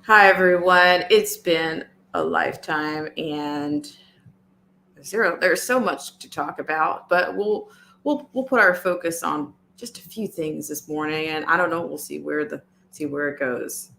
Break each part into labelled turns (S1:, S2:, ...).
S1: Hi everyone. It's been a lifetime and there's so much to talk about, but we'll put our focus on just a few things this morning and I don't know, we'll see where it goes.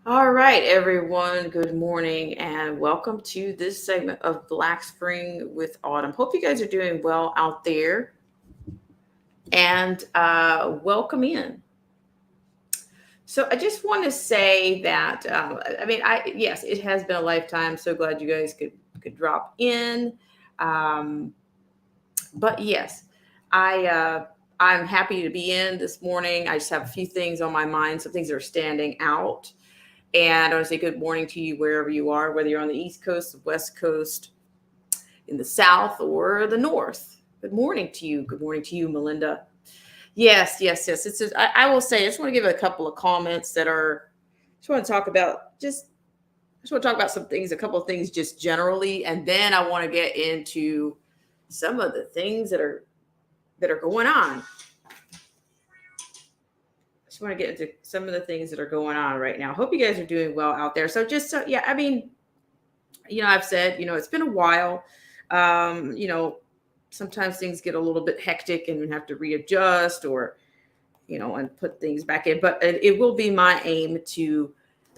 S1: All right, everyone. Good morning and welcome to this segment of Black Spring with Autumn. Hope you guys are doing well out there and welcome in. So I just want to say that I yes, it has been a lifetime. So glad you guys could drop in. Um, but yes, I I'm happy to be in this morning. I just have a few things on my mind, some things that are standing out, and I want to say good morning to you wherever you are, whether you're on the East Coast, the West Coast, in the South, or the North. Good morning to you. Good morning to you, Melinda. Yes. I will say, I just want to give a couple of comments that are, just want to talk about, just want to talk about some things, a couple of things just generally. And then I want to get into some of the things that are going on. Just want to get into some of the things that are going on right now. Hope you guys are doing well out there. Yeah, I've said, it's been a while. Um, you know, Sometimes things get a little bit hectic and we have to readjust or and put things back in. But it will be my aim to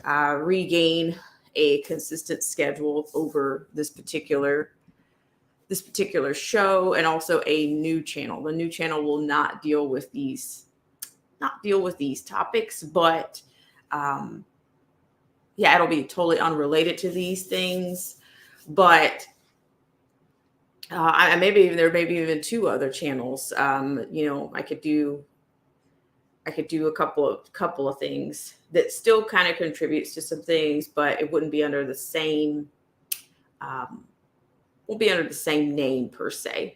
S1: regain a consistent schedule over this particular show, and also a new channel. The new channel will not deal with these topics, but um, yeah, it'll be totally unrelated to these things. But maybe even there may be even two other channels. I could do a couple of things that still kind of contributes to some things, but it wouldn't be under the same um, won't be under the same name per se.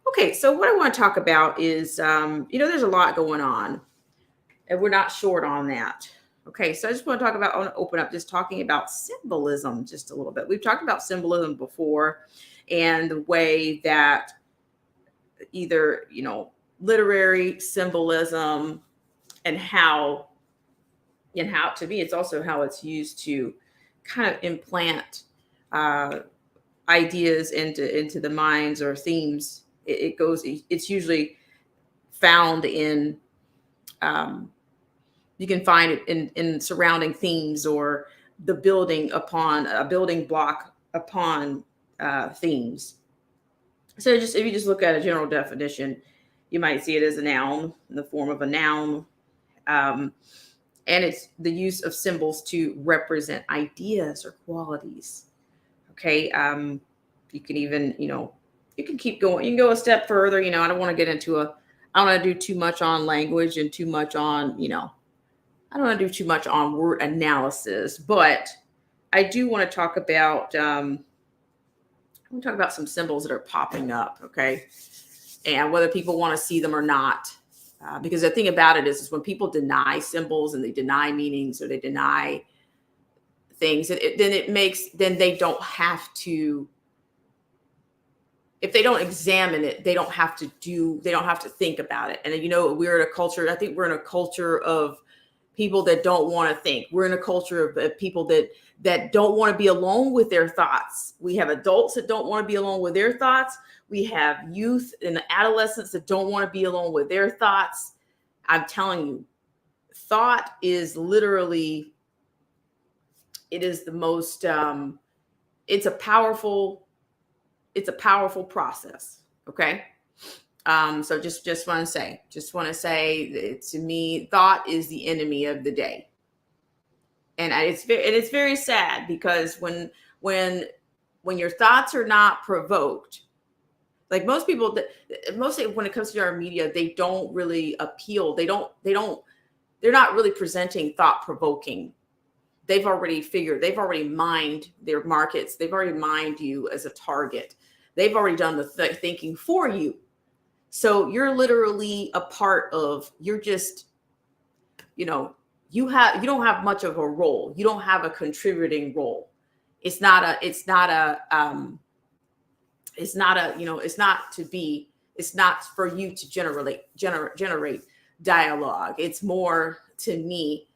S1: Okay, so what I want to talk about is there's a lot going on, and we're not short on that. Okay, so I want to open up just talking about symbolism just a little bit. We've talked about symbolism before, and the way that either literary symbolism, and how to me it's also how it's used to kind of implant uh, ideas into the minds or themes. It's usually found in um, you can find it in surrounding themes, or the building upon a building block upon themes. So just if you just look at a general definition, you might see it as a noun, in the form of a noun. um, and it's the use of symbols to represent ideas or qualities. Okay. You can even, you can keep going. You can go a step further. I don't want to get into I don't want to do too much on language and too much on, I don't want to do too much on word analysis, but I do want to talk about, I want to talk about some symbols that are popping up. Okay. And whether people want to see them or not. Because the thing about it is when people deny symbols and they deny meanings, or they deny things, then they don't have to, if they don't examine it, they don't have to think about it. And we're in a culture, I think we're in a culture of people that don't want to think. We're in a culture of people that don't want to be alone with their thoughts. We have adults that don't want to be alone with their thoughts. We have youth and adolescents that don't want to be alone with their thoughts. I'm telling you, thought is literally, it is the most it's a powerful process. Okay. So just want to say that, to me, thought is the enemy of the day. And it's very sad, because when when your thoughts are not provoked, like most people, mostly when it comes to our media, they don't really appeal. They're not really presenting thought provoking they've already mined their markets. They've already mined you as a target. They've already done the thinking for you. So you're literally a part of, you're just, you know, you don't have much of a role. You don't have a contributing role. It's not for you to generate dialogue. It's more, to me,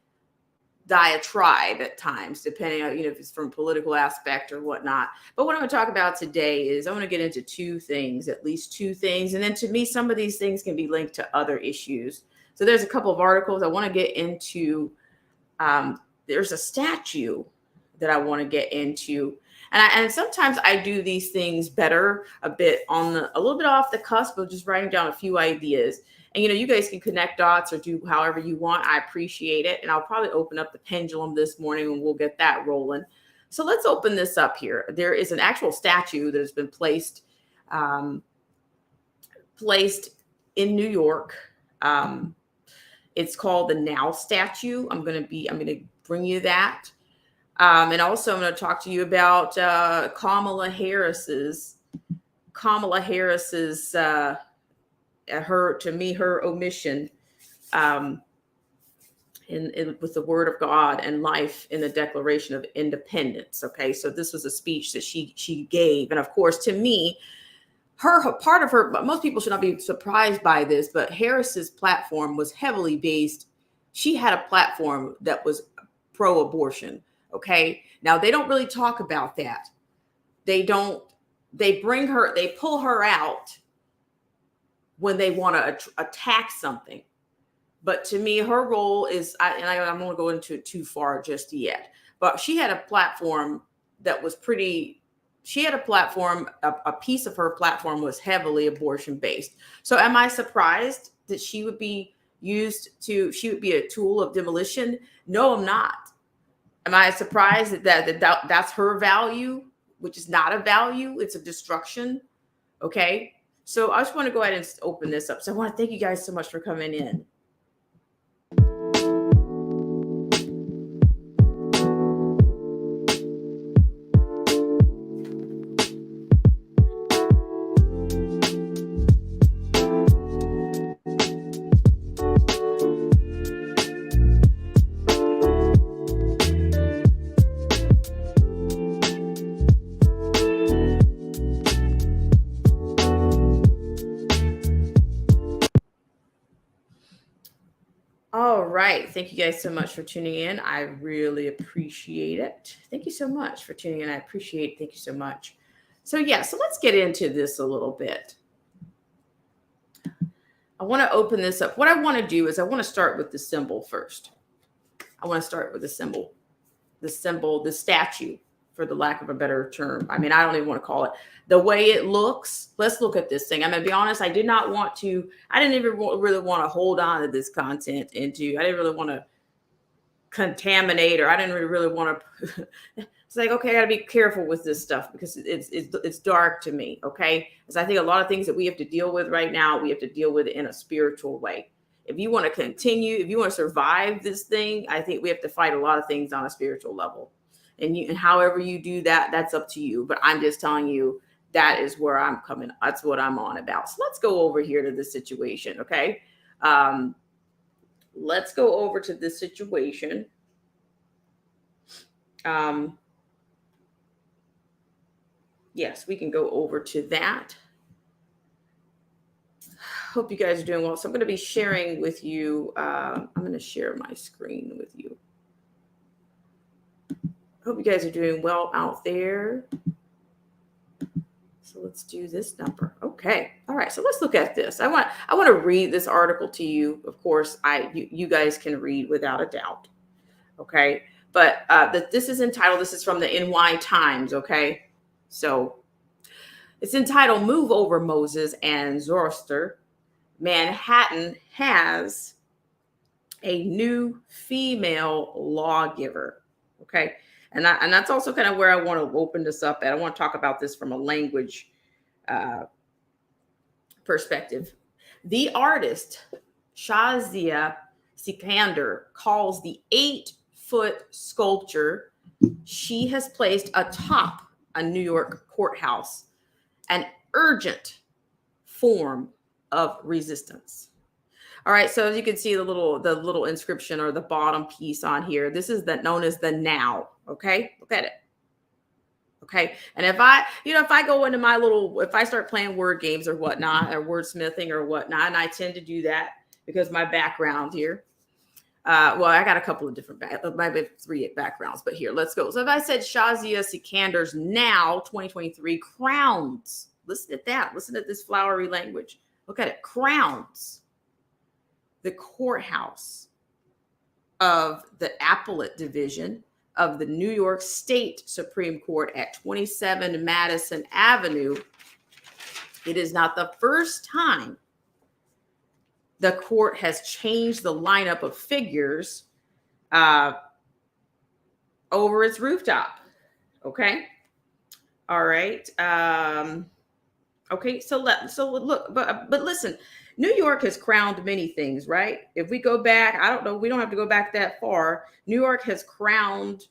S1: diatribe at times, depending on, if it's from political aspect or whatnot. But what I'm going to talk about today is, I want to get into at least two things. And then, to me, some of these things can be linked to other issues. So there's a couple of articles I want to get into. There's a statue that I want to get into. And sometimes I do these things better, a little bit off the cusp of just writing down a few ideas. And, you guys can connect dots or do however you want. I appreciate it. And I'll probably open up the pendulum this morning and we'll get that rolling. So let's open this up here. There is an actual statue that has been placed in New York. It's called the Now statue. I'm going to bring you that. And also I'm going to talk to you about Kamala Harris's her omission with the word of God and life in the Declaration of Independence. Okay, so this was a speech that she gave, and of course, to me, most people should not be surprised by this, but Harris's platform was heavily based. She had a platform that was pro-abortion. Okay, now they don't really talk about that. They pull her out when they want to attack something. But to me, her role is, I don't want to go into it too far just yet, but she had a platform that was a piece of her platform was heavily abortion based. So am I surprised that she would be a tool of demolition? No, I'm not. Am I surprised that that's her value, which is not a value? It's a destruction. Okay. So I just want to go ahead and open this up. So I want to thank you guys so much for coming in. All right. Thank you guys so much for tuning in. I really appreciate it. Thank you so much for tuning in. I appreciate it. Thank you so much. So let's get into this a little bit. I want to open this up. What I want to do is I want to start with the symbol first. I want to start with the symbol, the statue, for the lack of a better term. I mean, I don't even want to call it the way it looks. Let's look at this thing. I'm going to be honest. I didn't even really want to hold on to this content I didn't really want to contaminate, or I didn't really want to. It's like, okay, I got to be careful with this stuff because it's dark to me. Okay. Because I think a lot of things that we have to deal with right now, we have to deal with it in a spiritual way. If you want to continue, if you want to survive this thing, I think we have to fight a lot of things on a spiritual level. And however you do that, that's up to you. But I'm just telling you, that is where I'm coming. That's what I'm on about. So let's go over here to this situation. Okay. Let's go over to this situation. Yes, we can go over to that. Hope you guys are doing well. So I'm going to be sharing with you. I'm going to share my screen with you. Hope you guys are doing well out there. So let's do this number. Okay. All right. So let's look at this. I want to read this article to you. Of course, you guys can read without a doubt. Okay. But this is entitled, this is from the NY Times. Okay. So it's entitled "Move Over Moses and Zoroaster. Manhattan has a new female lawgiver." Okay. And that's also kind of where I want to open this up at. I want to talk about this from a language perspective. The artist Shazia Sikander calls the 8 8-foot sculpture she has placed atop a New York courthouse, an urgent form of resistance. All right, so as you can see the little inscription or the bottom piece on here, this is known as the now. Okay, look at it. Okay, and if I go into if I start playing word games or whatnot, or wordsmithing or whatnot, and I tend to do that because my background here. Well, I got a couple of different maybe 3 backgrounds, but here, let's go. So if I said Shazia Sikandar's now 2023 crowns, listen at that. Listen at this flowery language. Look at it. Crowns the courthouse of the Appellate Division of the New York State Supreme Court at 27 Madison Avenue. It is not the first time the court has changed the lineup of figures over its rooftop. Okay. All right. Okay. So look, but listen, New York has crowned many things, right? If we go back, I don't know, we don't have to go back that far. New York has crowned,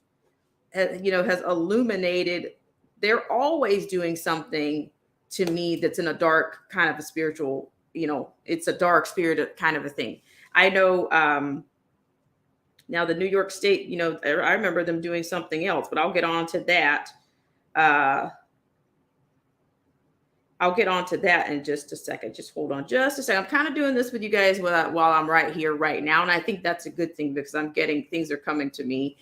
S1: has illuminated. They're always doing something to me that's in a dark kind of a spiritual, it's a dark spirit kind of a thing. I know now the New York State, I remember them doing something else, but I'll get on to that. I'll get on to that in just a second. Just hold on just a second. I'm kind of doing this with you guys while I'm right here, right now. And I think that's a good thing because I'm getting things are coming to me.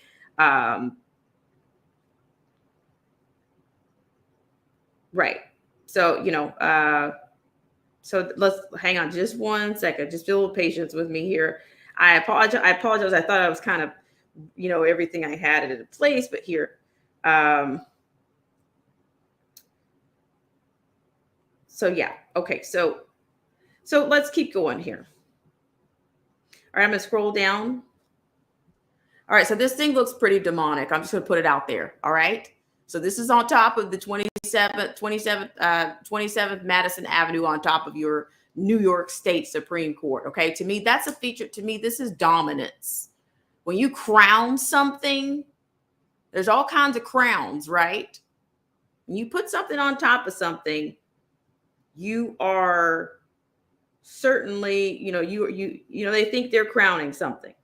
S1: Right. So, so let's hang on just 1 second. Just feel a little patience with me here. I apologize. I thought I was kind of, everything I had it in place, but here. So yeah. Okay. So let's keep going here. All right. I'm going to scroll down. All right. So this thing looks pretty demonic. I'm just going to put it out there. All right. So this is on top of the 27th Madison Avenue on top of your New York State Supreme Court. Okay. To me, that's a feature. To me, this is dominance. When you crown something, there's all kinds of crowns, right? When you put something on top of something, you are certainly, they think they're crowning something.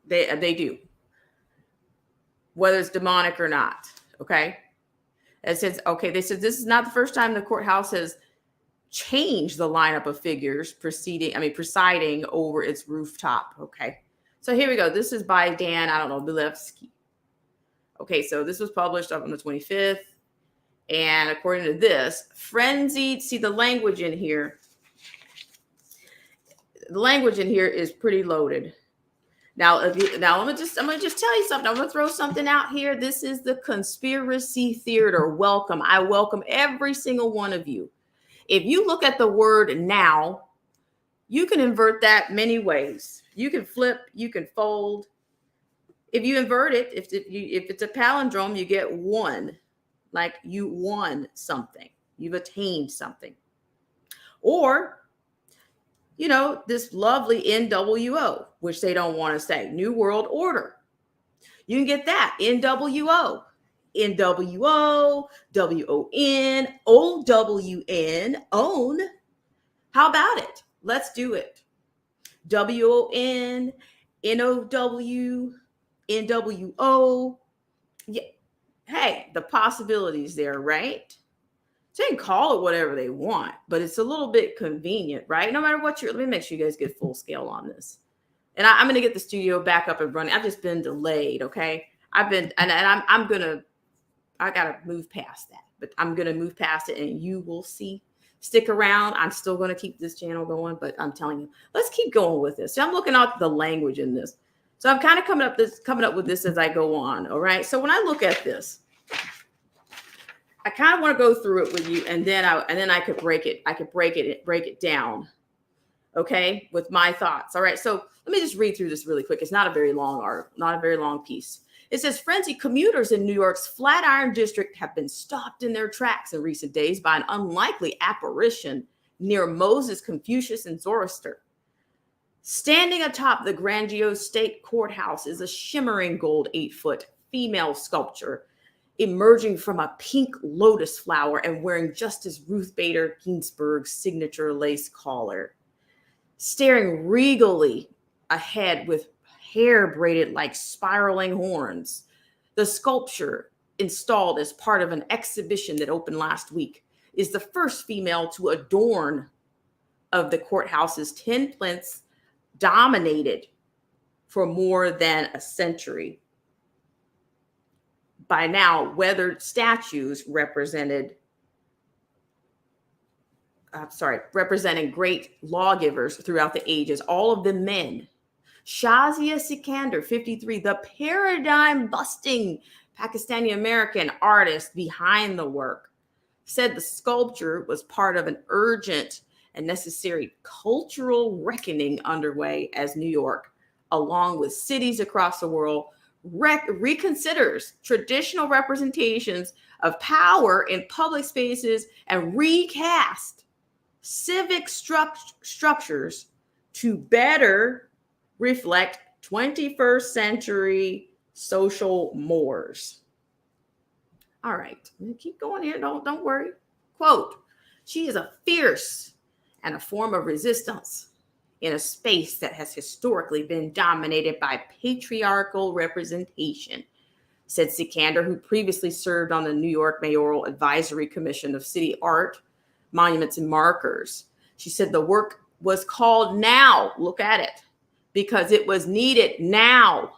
S1: They do, whether it's demonic or not. Okay. It says, okay, they said this is not the first time the courthouse has changed the lineup of figures presiding over its rooftop. Okay. So here we go. This is by Dan, Bilevsky. Okay, so this was published up on the 25th. And according to this, frenzied, see the language in here. The language in here is pretty loaded. Now, I'm gonna just tell you something. I'm gonna throw something out here. This is the conspiracy theater. Welcome. I welcome every single one of you. If you look at the word now, you can invert that many ways. You can flip, you can fold. If you invert it, if it's a palindrome, you get one, like you won something, you've attained something. Or, this lovely NWO, which they don't want to say, New World Order. You can get that, NWO, WON, OWN, own. How about it? Let's do it. WON, NOW, NWO. Yeah. Hey, the possibilities there, right? So they can call it whatever they want, but it's a little bit convenient, right? No matter what let me make sure you guys get full scale on this. And I'm going to get the studio back up and running. I've just been delayed. Okay. I got to move past that, but I'm going to move past it and you will see. Stick around. I'm still going to keep this channel going, but I'm telling you, let's keep going with this. So I'm looking at the language in this. So I'm kind of coming up with this as I go on. All right. So when I look at this, I kind of want to go through it with you, and then I could break it. I could break it down. Okay, with my thoughts. All right. So let me just read through this really quick. It's not a very long article, not a very long piece. It says frenzied commuters in New York's Flatiron District have been stopped in their tracks in recent days by an unlikely apparition near Moses, Confucius, and Zoroaster. Standing atop the grandiose state courthouse is a shimmering gold 8-foot female sculpture emerging from a pink lotus flower and wearing Justice Ruth Bader Ginsburg's signature lace collar. Staring regally ahead with hair braided like spiraling horns, the sculpture, installed as part of an exhibition that opened last week, is the first female to adorn of the courthouse's 10 plinths dominated for more than a century by now weathered statues representing great lawgivers throughout the ages, all of them men. Shazia Sikander, 53, the paradigm-busting Pakistani-American artist behind the work, said the sculpture was part of an urgent and necessary cultural reckoning underway as New York, along with cities across the world, reconsiders traditional representations of power in public spaces and recast civic structures to better reflect 21st century social mores. All right, keep going here. Don't worry. Quote, she is a fierce and a form of resistance in a space that has historically been dominated by patriarchal representation, said Sikander, who previously served on the New York Mayoral Advisory Commission of City Art, Monuments, and Markers. She said the work was called Now, look at it, because it was needed now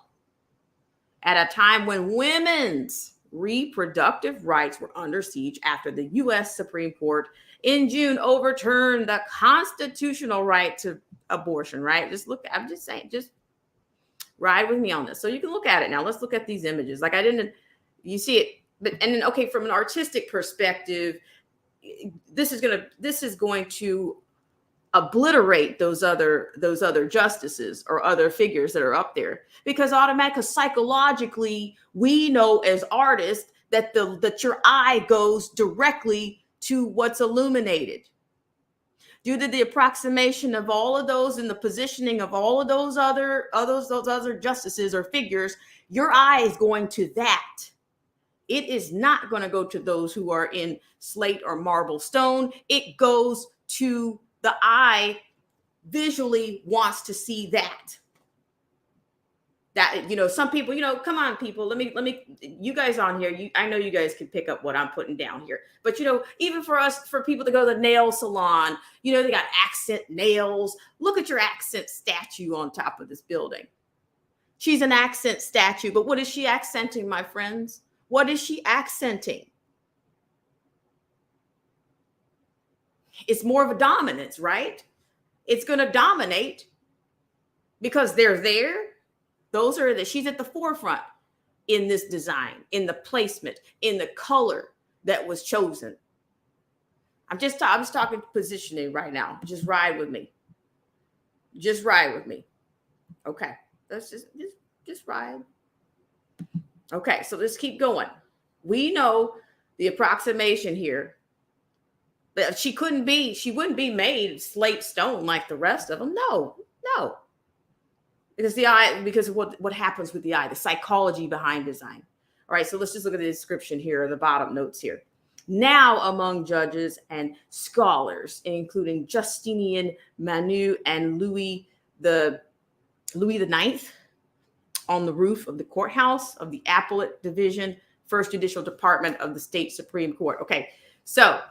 S1: at a time when women's reproductive rights were under siege after the U.S. Supreme Court in June overturned the constitutional right to abortion, right? I'm just saying, just ride with me on this. So you can look at it now. Let's look at these images. You see it, and then, okay, from an artistic perspective, this is going to obliterate those other justices or other figures that are up there, because psychologically we know as artists that your eye goes directly to what's illuminated. Due to the approximation of all of those and the positioning of all of those other justices or figures, your eye is going to that. It is not going to go to those who are in slate or marble stone. It goes to the eye visually wants to see that. Some people, come on, people, let me, you guys on here, I know you guys can pick up what I'm putting down here, but even for people to go to the nail salon, they got accent nails. Look at your accent statue on top of this building. She's an accent statue, but what is she accenting, my friends? What is she accenting? It's more of a dominance, right? It's going to dominate because they're there. She's at the forefront in this design, in the placement, in the color that was chosen. I'm just talking positioning right now. Just ride with me. Just ride with me. Okay. Let's just ride. Okay. So let's keep going. We know the approximation here. But she wouldn't be made slate stone like the rest of them. No. Because of what happens with the eye, the psychology behind design. All right, so let's just look at the description here, the bottom notes here. Now among judges and scholars, including Justinian Manu and Louis the Ninth, on the roof of the courthouse of the Appellate Division, First Judicial Department of the State Supreme Court. Okay, so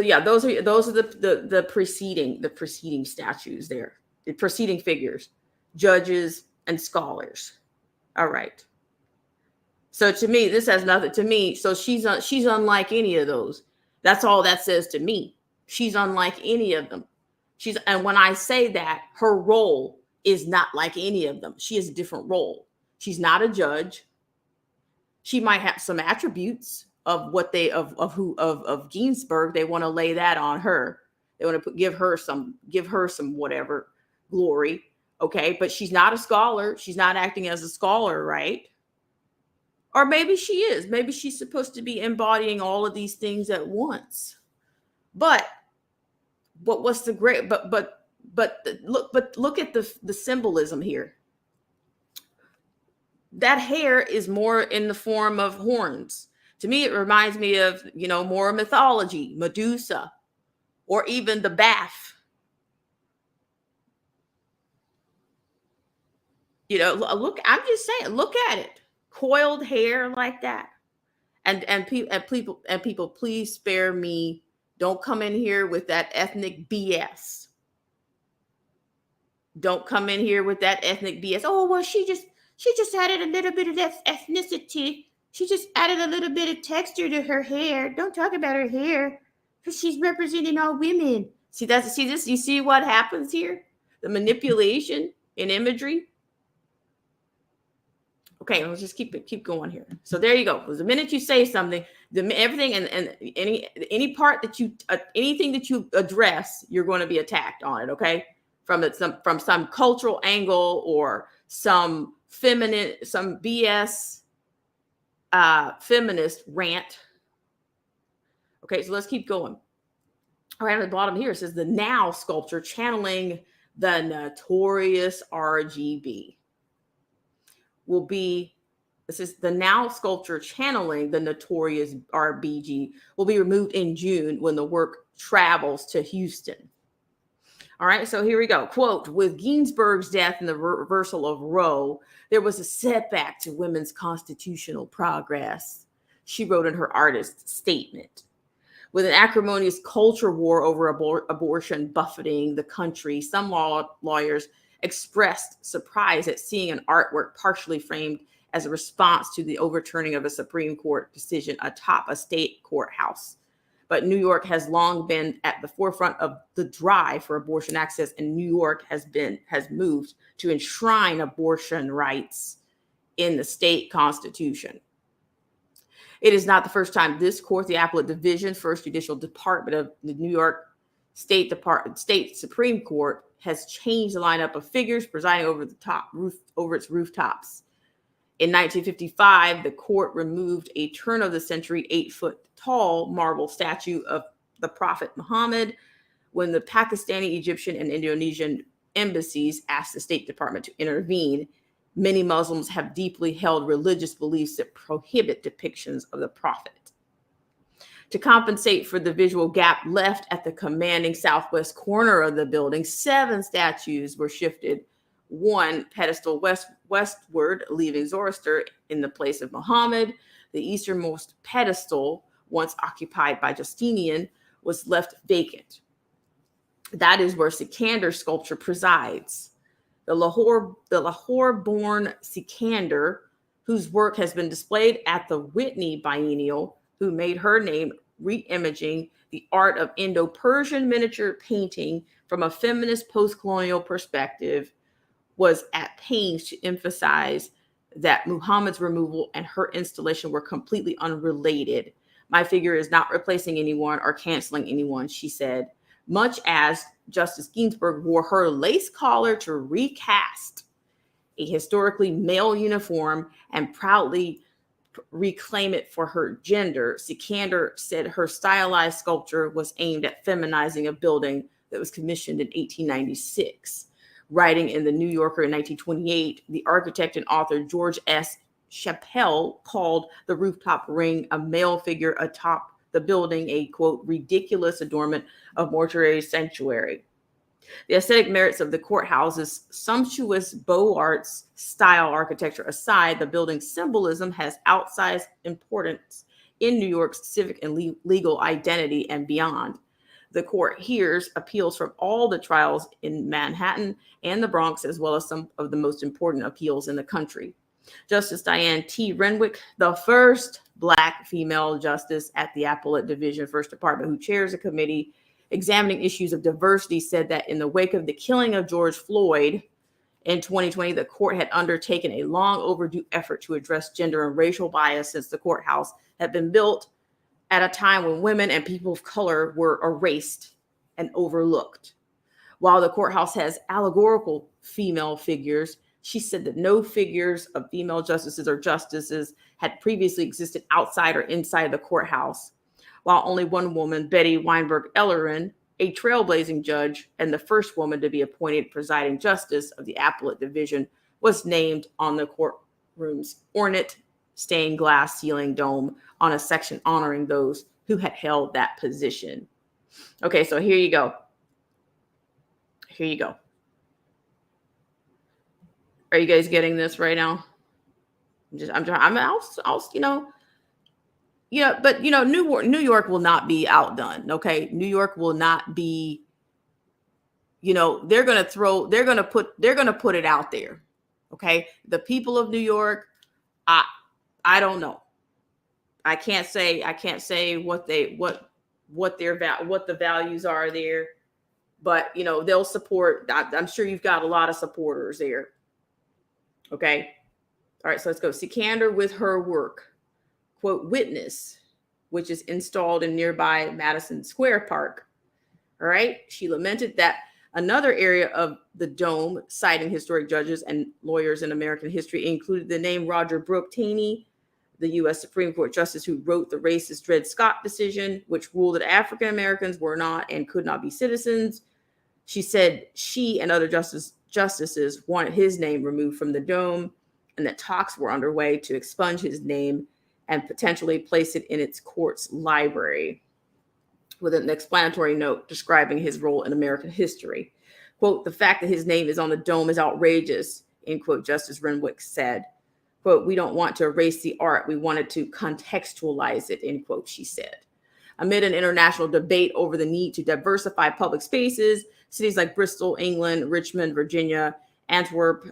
S1: yeah, those are the preceding statues there, the preceding figures, judges and scholars. All right. So to me, this has nothing to me. So she's unlike any of those. That's all that says to me. She's unlike any of them. And when I say that, her role is not like any of them. She has a different role. She's not a judge. She might have some attributes of of Ginsburg. They want to lay that on her. They want to give her some whatever glory. Okay. But she's not a scholar. She's not acting as a scholar, right? Or maybe she is. Maybe she's supposed to be embodying all of these things at once. But what's the great? Look at the symbolism here. That hair is more in the form of horns. To me, it reminds me of, more mythology, Medusa, or even the bath. Look, I'm just saying, look at it. Coiled hair like that. And people, please spare me. Don't come in here with that ethnic BS. Don't come in here with that ethnic BS. Oh, well, she just added a little bit of that ethnicity. She just added a little bit of texture to her hair. Don't talk about her hair, because she's representing all women. See this? You see what happens here? The manipulation in imagery. Okay, let's just keep going here. So there you go. Because the minute you say something, everything and any part that you anything that you address, you're going to be attacked on it. Okay, from some cultural angle or some BS feminist rant. Okay, so let's keep going. All right, at the bottom here it says the Now sculpture channeling the notorious RGB. This is the Now sculpture channeling the notorious RBG will be removed in June when the work travels to Houston. All right, so here we go. Quote, with Ginsburg's death and the reversal of Roe, there was a setback to women's constitutional progress, she wrote in her artist statement. With an acrimonious culture war over abortion buffeting the country, some lawyers expressed surprise at seeing an artwork partially framed as a response to the overturning of a Supreme Court decision atop a state courthouse. But New York has long been at the forefront of the drive for abortion access, and New York has moved to enshrine abortion rights in the state constitution. It is not the first time this court, the Appellate Division, First Judicial Department of the New York State Supreme Court, has changed the lineup of figures presiding over its rooftops. In 1955, the court removed a turn-of-the-century 8-foot-tall marble statue of the Prophet Muhammad when the Pakistani, Egyptian, and Indonesian embassies asked the State Department to intervene. Many Muslims have deeply held religious beliefs that prohibit depictions of the Prophet. To compensate for the visual gap left at the commanding southwest corner of the building, 7 statues were shifted, one pedestal westward, leaving Zoroaster in the place of Muhammad. The easternmost pedestal, once occupied by Justinian, was left vacant. That is where Sikandar's sculpture presides. The Lahore-born Sikander, whose work has been displayed at the Whitney Biennial, who made her name re-imaging the art of Indo-Persian miniature painting from a feminist post-colonial perspective, was at pains to emphasize that Muhammad's removal and her installation were completely unrelated. My figure is not replacing anyone or canceling anyone, she said, much as Justice Ginsburg wore her lace collar to recast a historically male uniform and proudly reclaim it for her gender. Sikander said her stylized sculpture was aimed at feminizing a building that was commissioned in 1896. Writing in the New Yorker in 1928, the architect and author George S. Chappelle called the rooftop ring a male figure atop the building a, quote, ridiculous adornment of mortuary sanctuary. The aesthetic merits of the courthouse's sumptuous Beaux Arts style architecture aside, the building's symbolism has outsized importance in New York's civic and legal identity and beyond. The court hears appeals from all the trials in Manhattan and the Bronx, as well as some of the most important appeals in the country. Justice Diane T. Renwick, the first Black female justice at the Appellate Division First Department, who chairs a committee examining issues of diversity, said that in the wake of the killing of George Floyd in 2020, the court had undertaken a long overdue effort to address gender and racial bias since the courthouse had been built at a time when women and people of color were erased and overlooked. While the courthouse has allegorical female figures, she said that no figures of female justices or justices had previously existed outside or inside the courthouse. While only one woman, Betty Weinberg Ellerin, a trailblazing judge and the first woman to be appointed presiding justice of the Appellate Division, was named on the courtroom's ornate stained glass ceiling dome on a section honoring those who had held that position. Okay, so here you go. Here you go. Are you guys getting this right now? But New York will not be outdone. Okay, New York will not be. They're gonna put it out there. Okay, the people of New York, I don't know. I can't say what the values are there, but they'll support. I'm sure you've got a lot of supporters there. Okay. All right. So let's go. Sikander with her work, quote, Witness, which is installed in nearby Madison Square Park. All right. She lamented that another area of the dome, citing historic judges and lawyers in American history, included the name Roger Brooke Taney, the U.S. Supreme Court justice who wrote the racist Dred Scott decision, which ruled that African Americans were not and could not be citizens. She said she and other justices wanted his name removed from the dome, and that talks were underway to expunge his name and potentially place it in its court's library, with an explanatory note describing his role in American history. Quote, the fact that his name is on the dome is outrageous, end quote, Justice Renwick said. Quote, we don't want to erase the art. We wanted to contextualize it, end quote, she said. Amid an international debate over the need to diversify public spaces, cities like Bristol, England, Richmond, Virginia, Antwerp,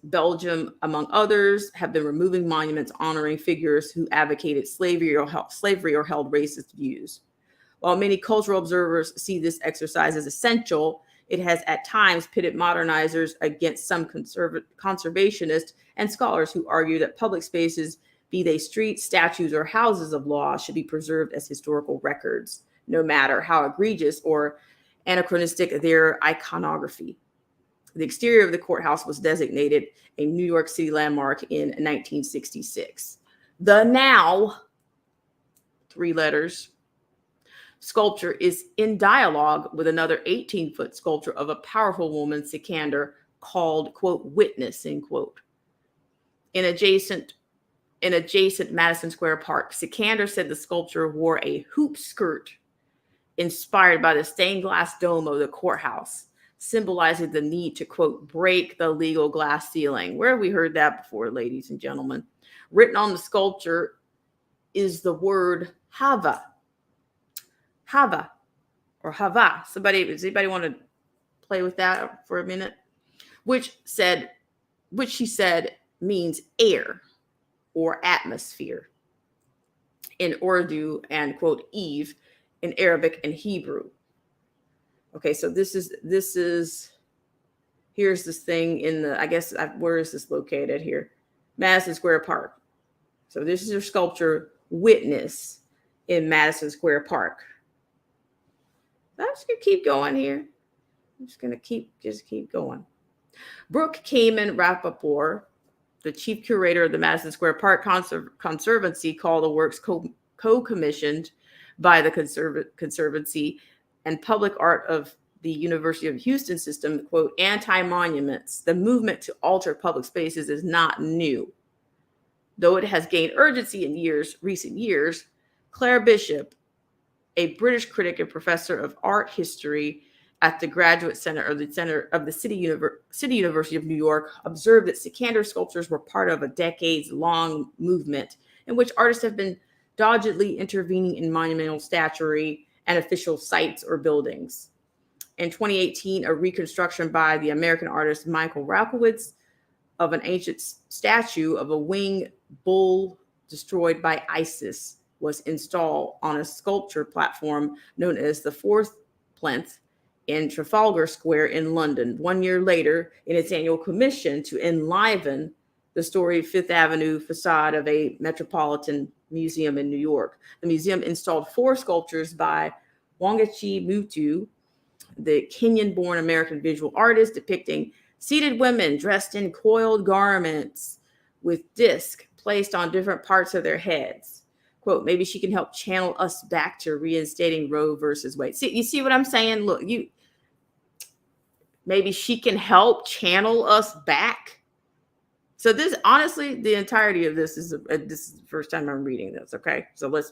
S1: Belgium, among others, have been removing monuments honoring figures who advocated slavery or held racist views. While many cultural observers see this exercise as essential, it has at times pitted modernizers against some conservationists and scholars who argue that public spaces, be they streets, statues, or houses of law, should be preserved as historical records, no matter how egregious or anachronistic their iconography. The exterior of the courthouse was designated a New York City landmark in 1966. The now, 3 letters, sculpture is in dialogue with another 18-foot sculpture of a powerful woman, Sikander, called, quote, Witness, end quote. In adjacent Madison Square Park, Sikander said the sculpture wore a hoop skirt inspired by the stained glass dome of the courthouse, symbolizing the need to, quote, break the legal glass ceiling. Where have we heard that before, ladies and gentlemen? Written on the sculpture is the word Hava. Hava or Hava. Does anybody want to play with that for a minute? Which she said means air or atmosphere in Urdu and, quote, Eve in Arabic and Hebrew. Okay, so here's this thing in the, where is this located here? Madison Square Park. So this is your sculpture, Witness, in Madison Square Park. I'm just going to keep going here. I'm just going to keep going. Brooke Kamen Rapaport, the chief curator of the Madison Square Park Conservancy, called the works co-commissioned by the Conservancy and Public Art of the University of Houston system, quote, anti-monuments. The movement to alter public spaces is not new. Though it has gained urgency in recent years, Claire Bishop, a British critic and professor of art history at the Graduate Center of the City University of New York, observed that Sikander sculptures were part of a decades-long movement in which artists have been doggedly intervening in monumental statuary and official sites or buildings. In 2018, a reconstruction by the American artist Michael Rapowitz of an ancient statue of a winged bull destroyed by ISIS was installed on a sculpture platform known as the Fourth Plinth in Trafalgar Square in London. 1 year later, in its annual commission to enliven the storied Fifth Avenue facade of a Metropolitan Museum in New York. The museum installed 4 sculptures by Wangechi Mutu, the Kenyan-born American visual artist, depicting seated women dressed in coiled garments with discs placed on different parts of their heads. Quote, maybe she can help channel us back to reinstating Roe versus Wade. See, you see what I'm saying? Look, maybe she can help channel us back. So this, honestly, the entirety of this is the first time I'm reading this. Okay, so let's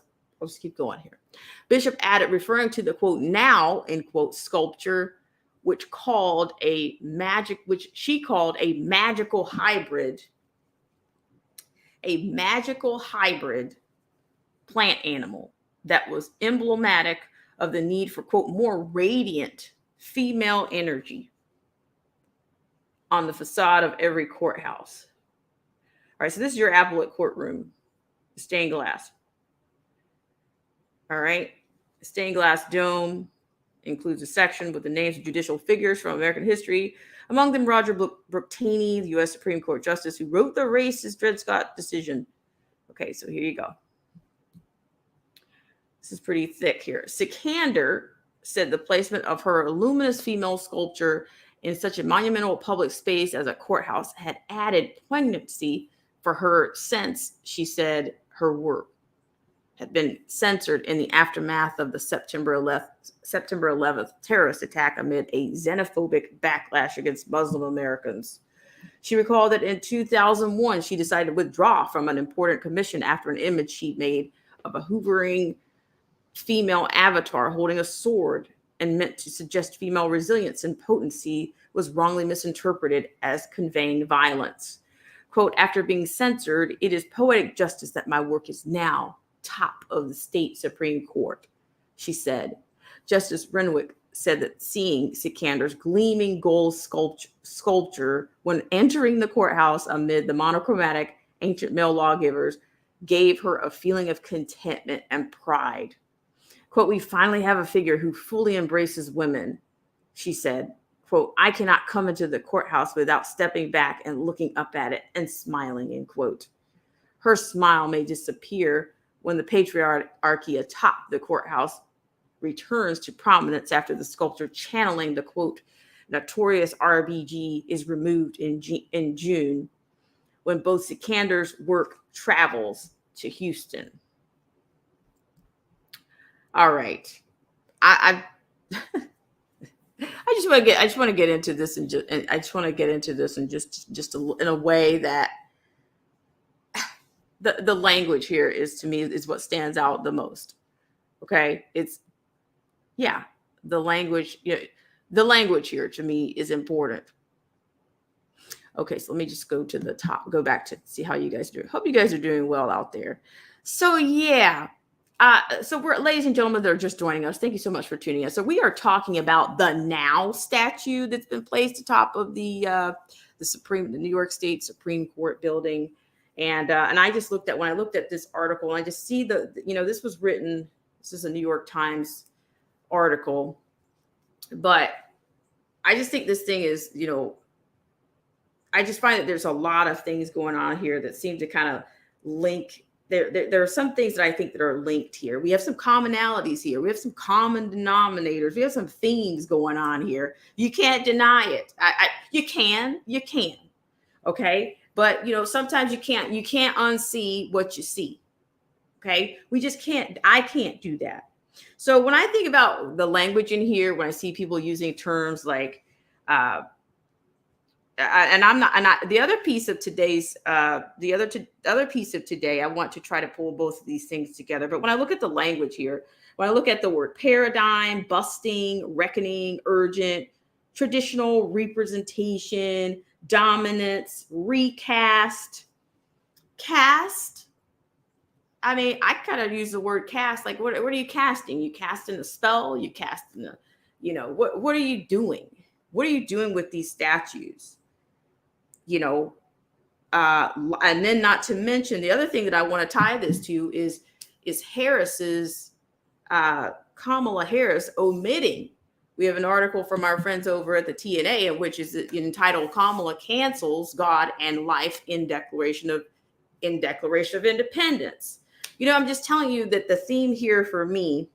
S1: keep going here. Bishop added, referring to the quote now in quote sculpture, which she called a magical hybrid plant animal that was emblematic of the need for quote more radiant female energy on the facade of every courthouse. All right, so this is your Appellate courtroom, stained glass. All right, the stained glass dome includes a section with the names of judicial figures from American history, among them Roger Brooke Taney, the U.S. Supreme Court Justice who wrote the racist Dred Scott decision. Okay, so here you go. This is pretty thick here. Sikander said the placement of her luminous female sculpture in such a monumental public space as a courthouse had added poignancy for her since, she said, her work had been censored in the aftermath of the September 11th terrorist attack amid a xenophobic backlash against Muslim Americans. She recalled that in 2001, she decided to withdraw from an important commission after an image she made of a hovering female avatar holding a sword and meant to suggest female resilience and potency was wrongly misinterpreted as conveying violence. Quote, after being censored, it is poetic justice that my work is now top of the state Supreme Court, she said. Justice Renwick said that seeing Sikander's gleaming gold sculpture when entering the courthouse amid the monochromatic ancient male lawgivers gave her a feeling of contentment and pride. Quote, we finally have a figure who fully embraces women, she said. Quote, I cannot come into the courthouse without stepping back and looking up at it and smiling, end quote. Her smile may disappear when the patriarchy atop the courthouse returns to prominence after the sculpture channeling the, quote, notorious RBG is removed in June, when both Sikander's work travels to Houston. All right. I just want to get into this in a way that the language here is, to me, is what stands out the most. Okay, the language here to me is important. Okay, so let me just go to the top, go back to see how you guys do. Hope you guys are doing well out there. So yeah. So we're, ladies and gentlemen that are just joining us, thank you so much for tuning in. So we are talking about the Now statue that's been placed atop of the New York State Supreme Court building. And I just looked at, when I looked at this article, and I just see this was written, this is a New York Times article, but I just think this thing is, I just find that there's a lot of things going on here that seem to kind of link. There are some things that I think that are linked here. We have some commonalities here. We have some common denominators. We have some themes going on here. You can't deny it. You can. Okay. But, sometimes you can't unsee what you see. Okay. We just can't. I can't do that. So when I think about the language in here, when I see people using terms like, the other piece of today's, the other piece of today, I want to try to pull both of these things together. But when I look at the language here, when I look at the word paradigm, busting, reckoning, urgent, traditional, representation, dominance, recast, cast. I mean, I kind of use the word cast. Like, what are you casting? You casting a spell? You casting what are you doing? What are you doing with these statues? And then not to mention the other thing that I want to tie this to is Harris's Kamala Harris omitting. We have an article from our friends over at the TNA, which is entitled "Kamala Cancels God and Life in Declaration of Independence." I'm just telling you that the theme here for me,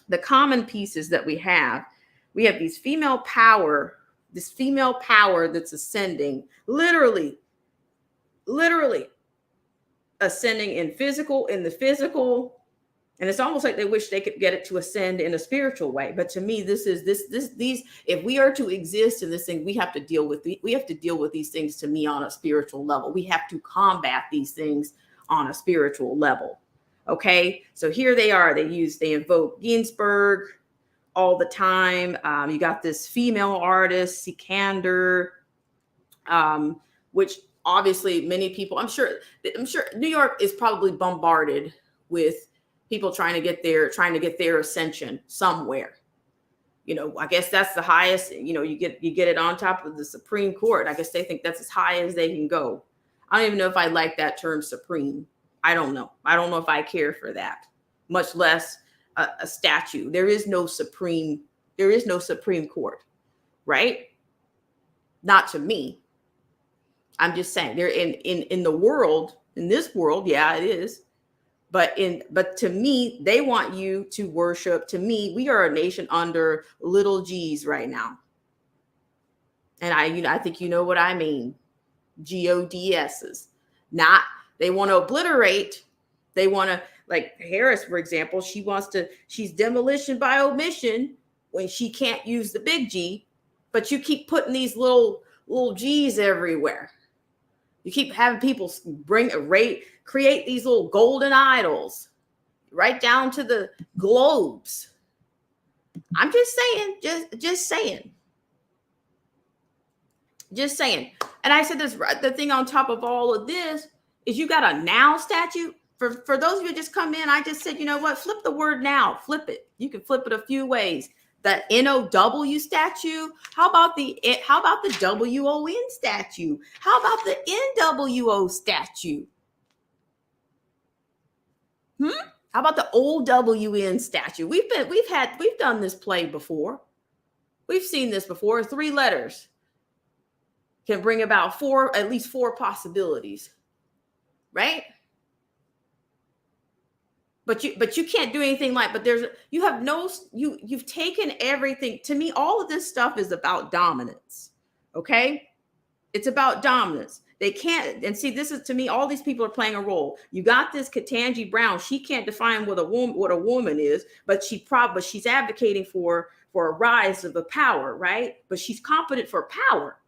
S1: the common pieces that we have these female power. This female power that's ascending, literally ascending in the physical. And it's almost like they wish they could get it to ascend in a spiritual way. But to me, these, if we are to exist in this thing, we have to deal with these things, to me, on a spiritual level. We have to combat these things on a spiritual level. Okay. So here they are. They invoke Ginsburg all the time. You got this female artist, Sikander, which obviously many people, I'm sure New York is probably bombarded with people trying to get their ascension somewhere. I guess that's the highest, you get it on top of the Supreme Court. I guess they think that's as high as they can go. I don't even know if I like that term, supreme. I don't know if I care for that, much less a statue. There is no Supreme Court, right? Not to me. I'm just saying, they're in the world, in this world, yeah, it is. But to me, they want you to worship. To me, we are a nation under little G's right now. And I think you know what I mean. GODS's. Not, they want to obliterate. They want to, like Harris, for example, she's demolition by omission when she can't use the big G, but you keep putting these little G's everywhere. You keep having people create these little golden idols right down to the globes. I'm just saying, just saying. And I said this, the thing on top of all of this is you got a now statue. For those of you who just come in, I just said, you know what? Flip the word now. Flip it. You can flip it a few ways. The NOW statue. How about the WON statue? How about the NWO statue? How about the old WN statue? We've done this play before. We've seen this before. 3 letters can bring about at least four possibilities, right? But you can't do anything you've taken everything. To me, all of this stuff is about dominance. Okay. It's about dominance. They can't, and see, this is, to me, all these people are playing a role. You got this Ketanji Brown. She can't define what a woman is, but she's advocating for a rise of the power, right? But she's competent for power.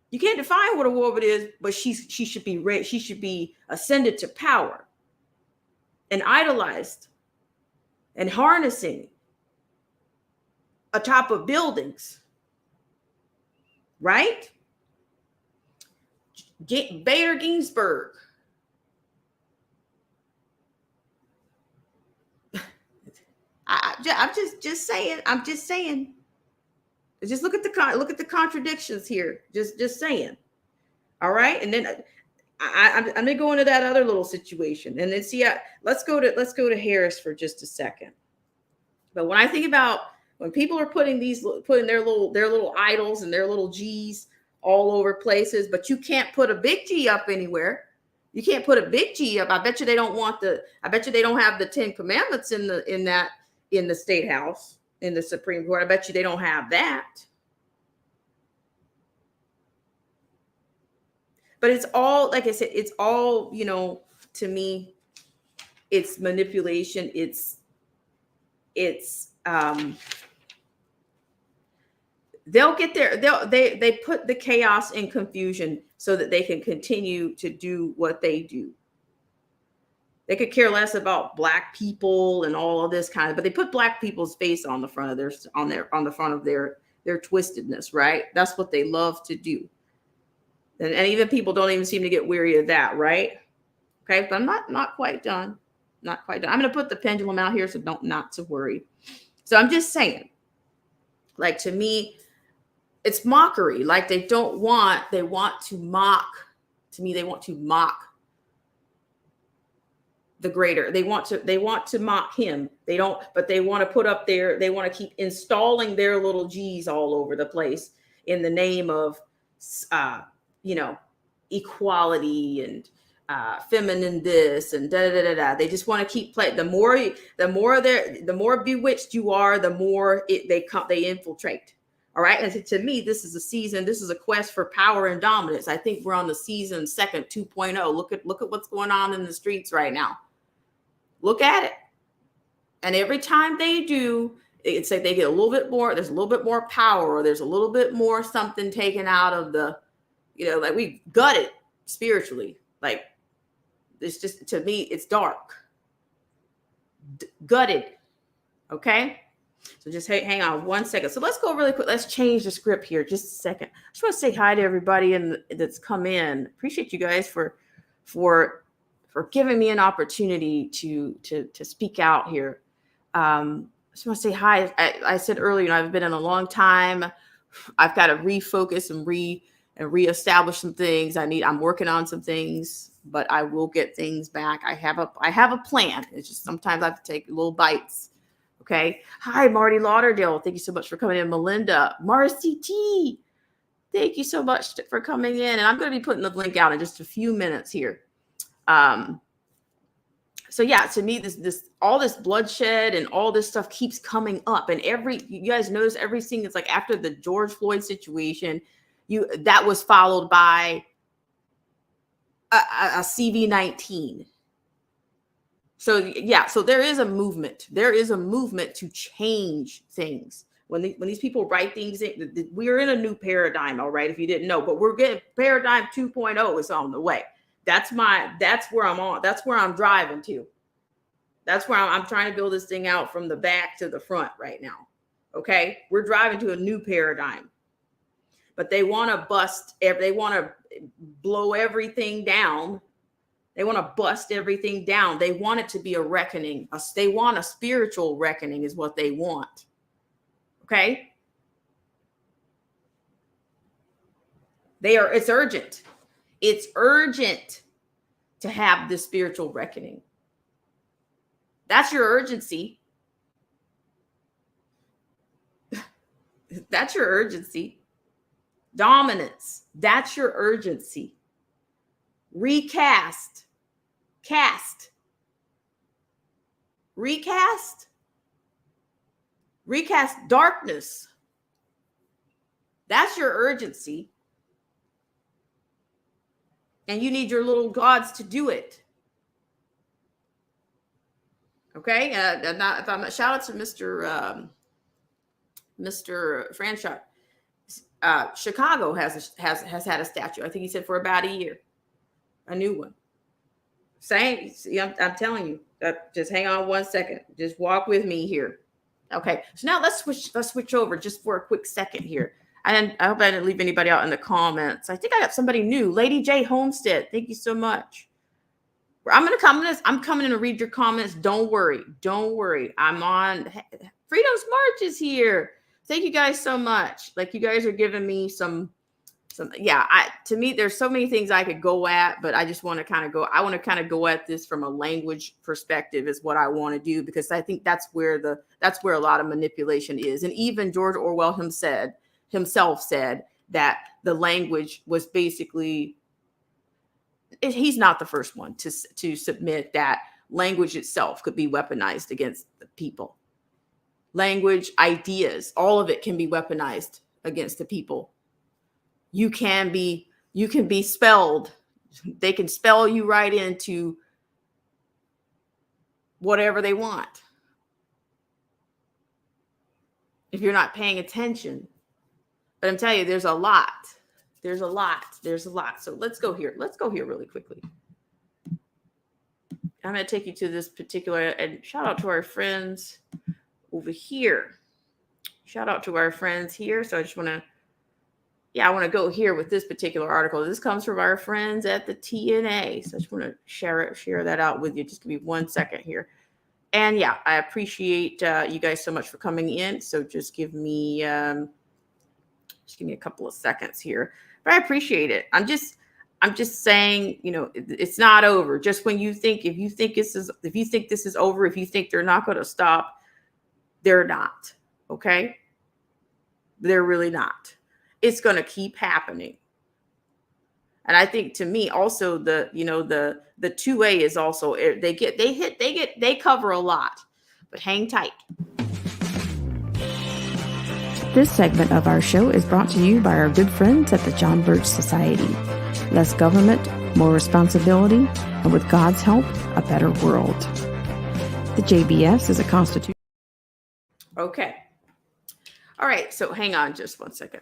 S1: You can't define what a woman is, but she should be ascended to power and idolized and harnessing atop of buildings, right? Bader Ginsburg. I'm just saying. I'm just saying. Just look at the contradictions here. Just saying. All right, and then I'm gonna go into that other little situation, and then see. Let's go to Harris for just a second. But when I think about when people are putting their little idols and their little G's all over places, but you can't put a big G up anywhere. You can't put a big G up. I bet you they don't have the 10 Commandments in the State House, in the Supreme Court. I bet you they don't have that. But it's all, like I said, it's all, to me, it's manipulation. They'll get there. They put the chaos and confusion so that they can continue to do what they do. They could care less about Black people and all of this but they put Black people's face on the front of their twistedness, right? That's what they love to do. And even people don't even seem to get weary of that, right? Okay, but I'm not quite done. Not quite done. I'm going to put the pendulum out here, so not to worry. So I'm just saying, like, to me, it's mockery. Like, they want to mock. To me, they want to mock the greater. They want to mock him. They want to keep installing their little G's all over the place in the name of, equality and feminine this and da da da da. They just want to keep playing. The more bewitched you are, the more they infiltrate. All right. And to me, this is a season. This is a quest for power and dominance. I think we're on the season second 2.0. Look at what's going on in the streets right now. Look at it. And every time they do, it's like they get a little bit more. There's a little bit more power, or there's a little bit more something taken out of the, like we gutted spiritually. Like it's just, to me, it's dark, gutted. Okay. So just hang on 1 second. So let's go really quick. Let's change the script here. Just a second. I just want to say hi to everybody that's come in. Appreciate you guys for giving me an opportunity to speak out here. I just want to say hi. I said earlier, I've been in a long time. I've got to refocus and reestablish some things. I'm working on some things, but I will get things back. I have a plan. It's just sometimes I have to take little bites. Okay. Hi, Marty Lauderdale. Thank you so much for coming in. Melinda, Marcy T. Thank you so much for coming in. And I'm going to be putting the link out in just a few minutes here. So yeah, to me, all this bloodshed and all this stuff keeps coming up. And you guys notice everything. It's like after the George Floyd situation, that was followed by a CV-19. So yeah, so there is a movement. There is a movement to change things. When these people write things in, we're in a new paradigm, all right, if you didn't know, but we're getting paradigm 2.0 is on the way. That's where I'm on. That's where I'm driving to. That's where I'm trying to build this thing out from the back to the front right now. Okay. We're driving to a new paradigm, but they want to blow everything down. They want to bust everything down. They want it to be a reckoning. They want a spiritual reckoning is what they want. Okay. It's urgent. It's urgent to have this spiritual reckoning. That's your urgency. That's your urgency. Dominance. That's your urgency. Recast. Recast darkness. That's your urgency. And you need your little gods to do it. Okay. Shout out to Mr. Franchot. Chicago has had a statue. I think he said for about a year, a new one. Same. I'm telling you. Just hang on 1 second. Just walk with me here. Okay. So now let's switch over just for a quick second here. And I hope I didn't leave anybody out in the comments. I think I got somebody new. Lady J Homestead. Thank you so much. I'm coming in to read your comments. Don't worry. I'm on. Freedom's March is here. Thank you guys so much. Like you guys are giving me some. Yeah. To me, there's so many things I could go at, but I just want to kind of go. I want to kind of go at this from a language perspective is what I want to do, because I think that's where a lot of manipulation is. And even George Orwell himself said that the language was basically. He's not the first one to submit that language itself could be weaponized against the people. Language, ideas, all of it can be weaponized against the people. You can be spelled. They can spell you right into whatever they want if you're not paying attention. But I'm telling you, there's a lot. There's a lot. So let's go here really quickly. I'm going to take you to this particular, and shout out to our friends over here. Shout out to our friends here. So I just want to, I want to go here with this particular article. This comes from our friends at the TNA. So I just want to share that out with you. Just give me 1 second here. And yeah, I appreciate you guys so much for coming in. So just give me a couple of seconds here. But I appreciate it. I'm just saying, it's not over. Just when if you think this is over, if you think they're not going to stop, they're not. Okay? They're really not. It's going to keep happening. And I think, to me, also the 2A is also, they cover a lot, but hang tight.
S2: This segment of our show is brought to you by our good friends at the John Birch Society. Less government, more responsibility, and with God's help, a better world. The JBS is a constitution.
S1: Okay. All right. So hang on just one second.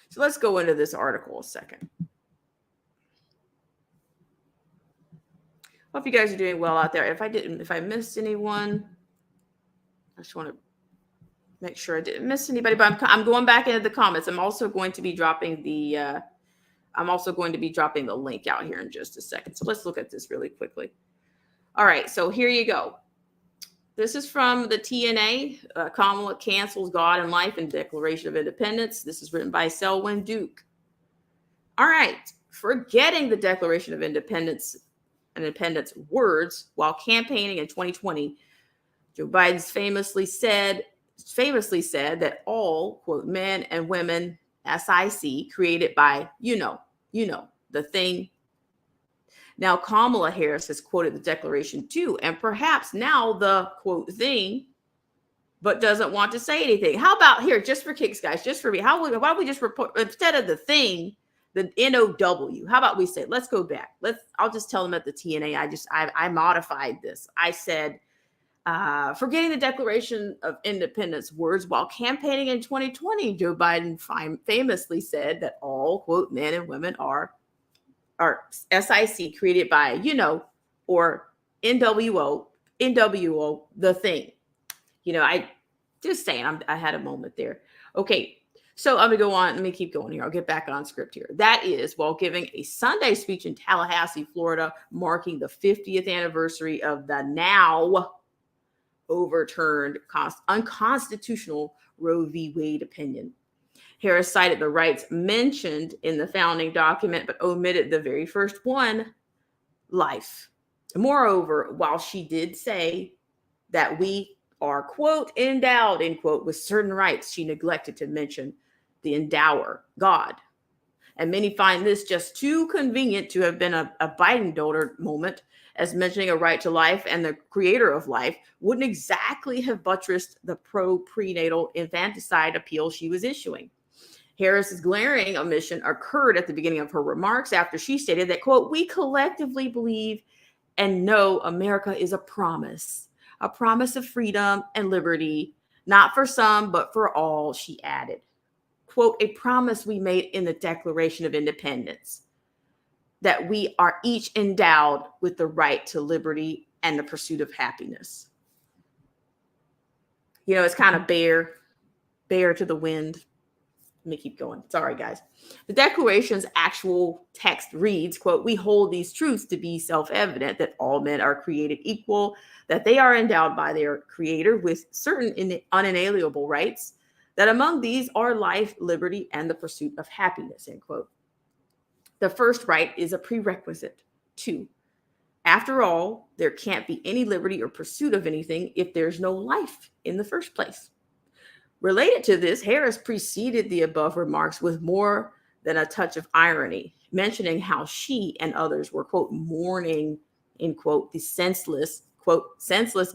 S1: So let's go into this article a second. Hope you guys are doing well out there. If I missed anyone, I just want to make sure I didn't miss anybody, but I'm going back into the comments. I'm also going to be dropping the link out here in just a second. So let's look at this really quickly. All right, so here you go. This is from the TNA. Kamala cancels God and life in Declaration of Independence. This is written by Selwyn Duke. All right, forgetting the Declaration of Independence words while campaigning in 2020, Joe Biden famously said that all, quote, men and women, SIC, created by, the thing. Now, Kamala Harris has quoted the Declaration too, and perhaps now the, quote, thing, but doesn't want to say anything. How about here, just for kicks, guys, just for me, why don't we just report, instead of the thing, the NOW, how about we say, let's go back. I'll just tell them at the TNA, I modified this. I said, forgetting the Declaration of Independence words while campaigning in 2020, Joe Biden famously said that all, quote, men and women are SIC, created by, or NWO, the thing. I just saying, I had a moment there. Okay, so I'm going to go on. Let me keep going here. I'll get back on script here. That is while giving a Sunday speech in Tallahassee, Florida, marking the 50th anniversary of the now overturned unconstitutional Roe v. Wade opinion. Harris cited the rights mentioned in the founding document, but omitted the very first one, life. Moreover, while she did say that we are, quote, endowed, end quote, with certain rights, she neglected to mention the endower, God. And many find this just too convenient to have been a Biden donor moment, as mentioning a right to life and the creator of life wouldn't exactly have buttressed the pro-prenatal infanticide appeal she was issuing. Harris's glaring omission occurred at the beginning of her remarks after she stated that, quote, we collectively believe and know America is a promise of freedom and liberty, not for some, but for all, she added. Quote, a promise we made in the Declaration of Independence, that we are each endowed with the right to liberty and the pursuit of happiness. It's kind of bare to the wind. Let me keep going. Sorry, guys. The Declaration's actual text reads, quote, we hold these truths to be self-evident, that all men are created equal, that they are endowed by their creator with certain unalienable rights, that among these are life, liberty, and the pursuit of happiness, end quote. The first right is a prerequisite. 2, after all, there can't be any liberty or pursuit of anything if there's no life in the first place. Related to this, Harris preceded the above remarks with more than a touch of irony, mentioning how she and others were, quote, mourning, end quote, the senseless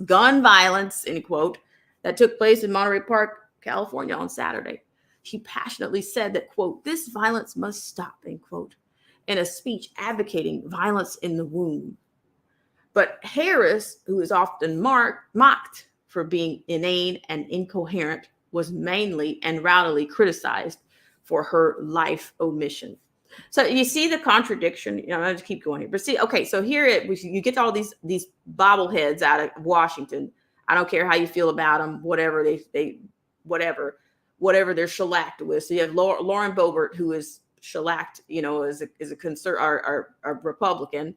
S1: gun violence, end quote, that took place in Monterey Park, California on Saturday. She passionately said that, quote, this violence must stop, end quote, in a speech advocating violence in the womb. But Harris, who is often mocked for being inane and incoherent, was mainly and rowdily criticized for her life omission. So you see the contradiction. I'm going to keep going here. But see, okay, so here you get all these bobbleheads out of Washington. I don't care how you feel about them, whatever they're shellacked with. So you have Lauren Boebert, who is shellacked, is a Republican.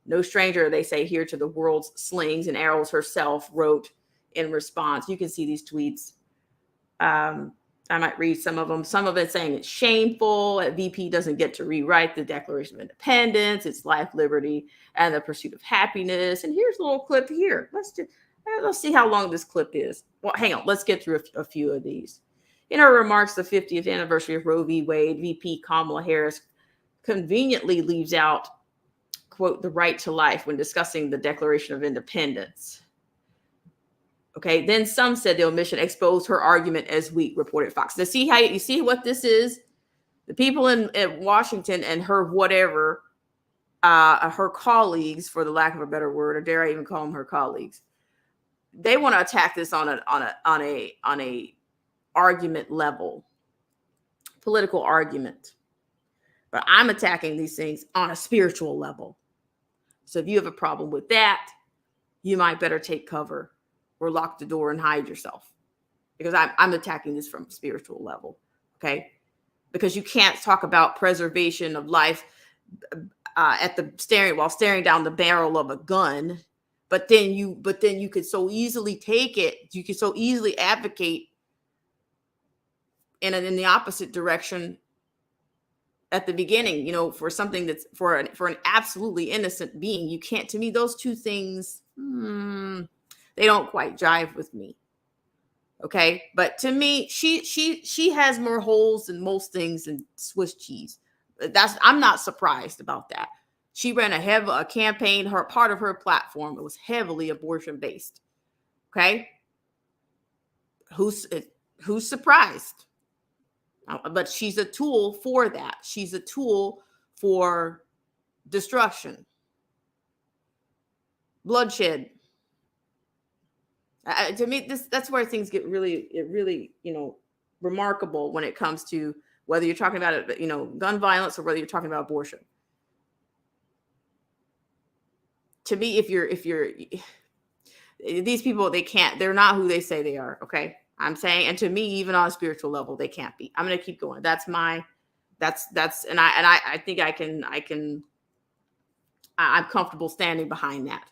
S1: No stranger, they say, here to the world's slings and arrows herself, wrote in response. You can see these tweets. I might read some of them. Some of it saying it's shameful. A VP doesn't get to rewrite the Declaration of Independence. It's life, liberty, and the pursuit of happiness. And here's a little clip here. Let's see how long this clip is. Well, hang on. Let's get through a few of these. In her remarks, the 50th anniversary of Roe v. Wade, VP Kamala Harris conveniently leaves out, quote, the right to life when discussing the Declaration of Independence. Okay. Then some said the omission exposed her argument as weak, reported Fox. Now, see how you see what this is? The people in Washington and her whatever, her colleagues, for the lack of a better word, or dare I even call them her colleagues, they want to attack this on a argument level, political argument. But I'm attacking these things on a spiritual level. So if you have a problem with that, you might better take cover or lock the door and hide yourself, because I'm attacking this from a spiritual level. Okay. Because you can't talk about preservation of life while staring down the barrel of a gun, but then you could so easily take it. You could so easily advocate in the opposite direction at the beginning, for something that's for an absolutely innocent being. You can't. To me, those two things, they don't quite jive with me. Okay, but to me, she has more holes than most things in Swiss cheese. I'm not surprised about that. She ran a campaign. Part of her platform was heavily abortion based. Okay, who's surprised? But she's a tool for that. She's a tool for destruction, bloodshed. To me, that's where things get really, remarkable when it comes to whether you're talking about, gun violence or whether you're talking about abortion. To me, if you're these people, they're not who they say they are. Okay. I'm saying, and to me, even on a spiritual level, they can't be. I'm going to keep going. And I think I'm comfortable standing behind that.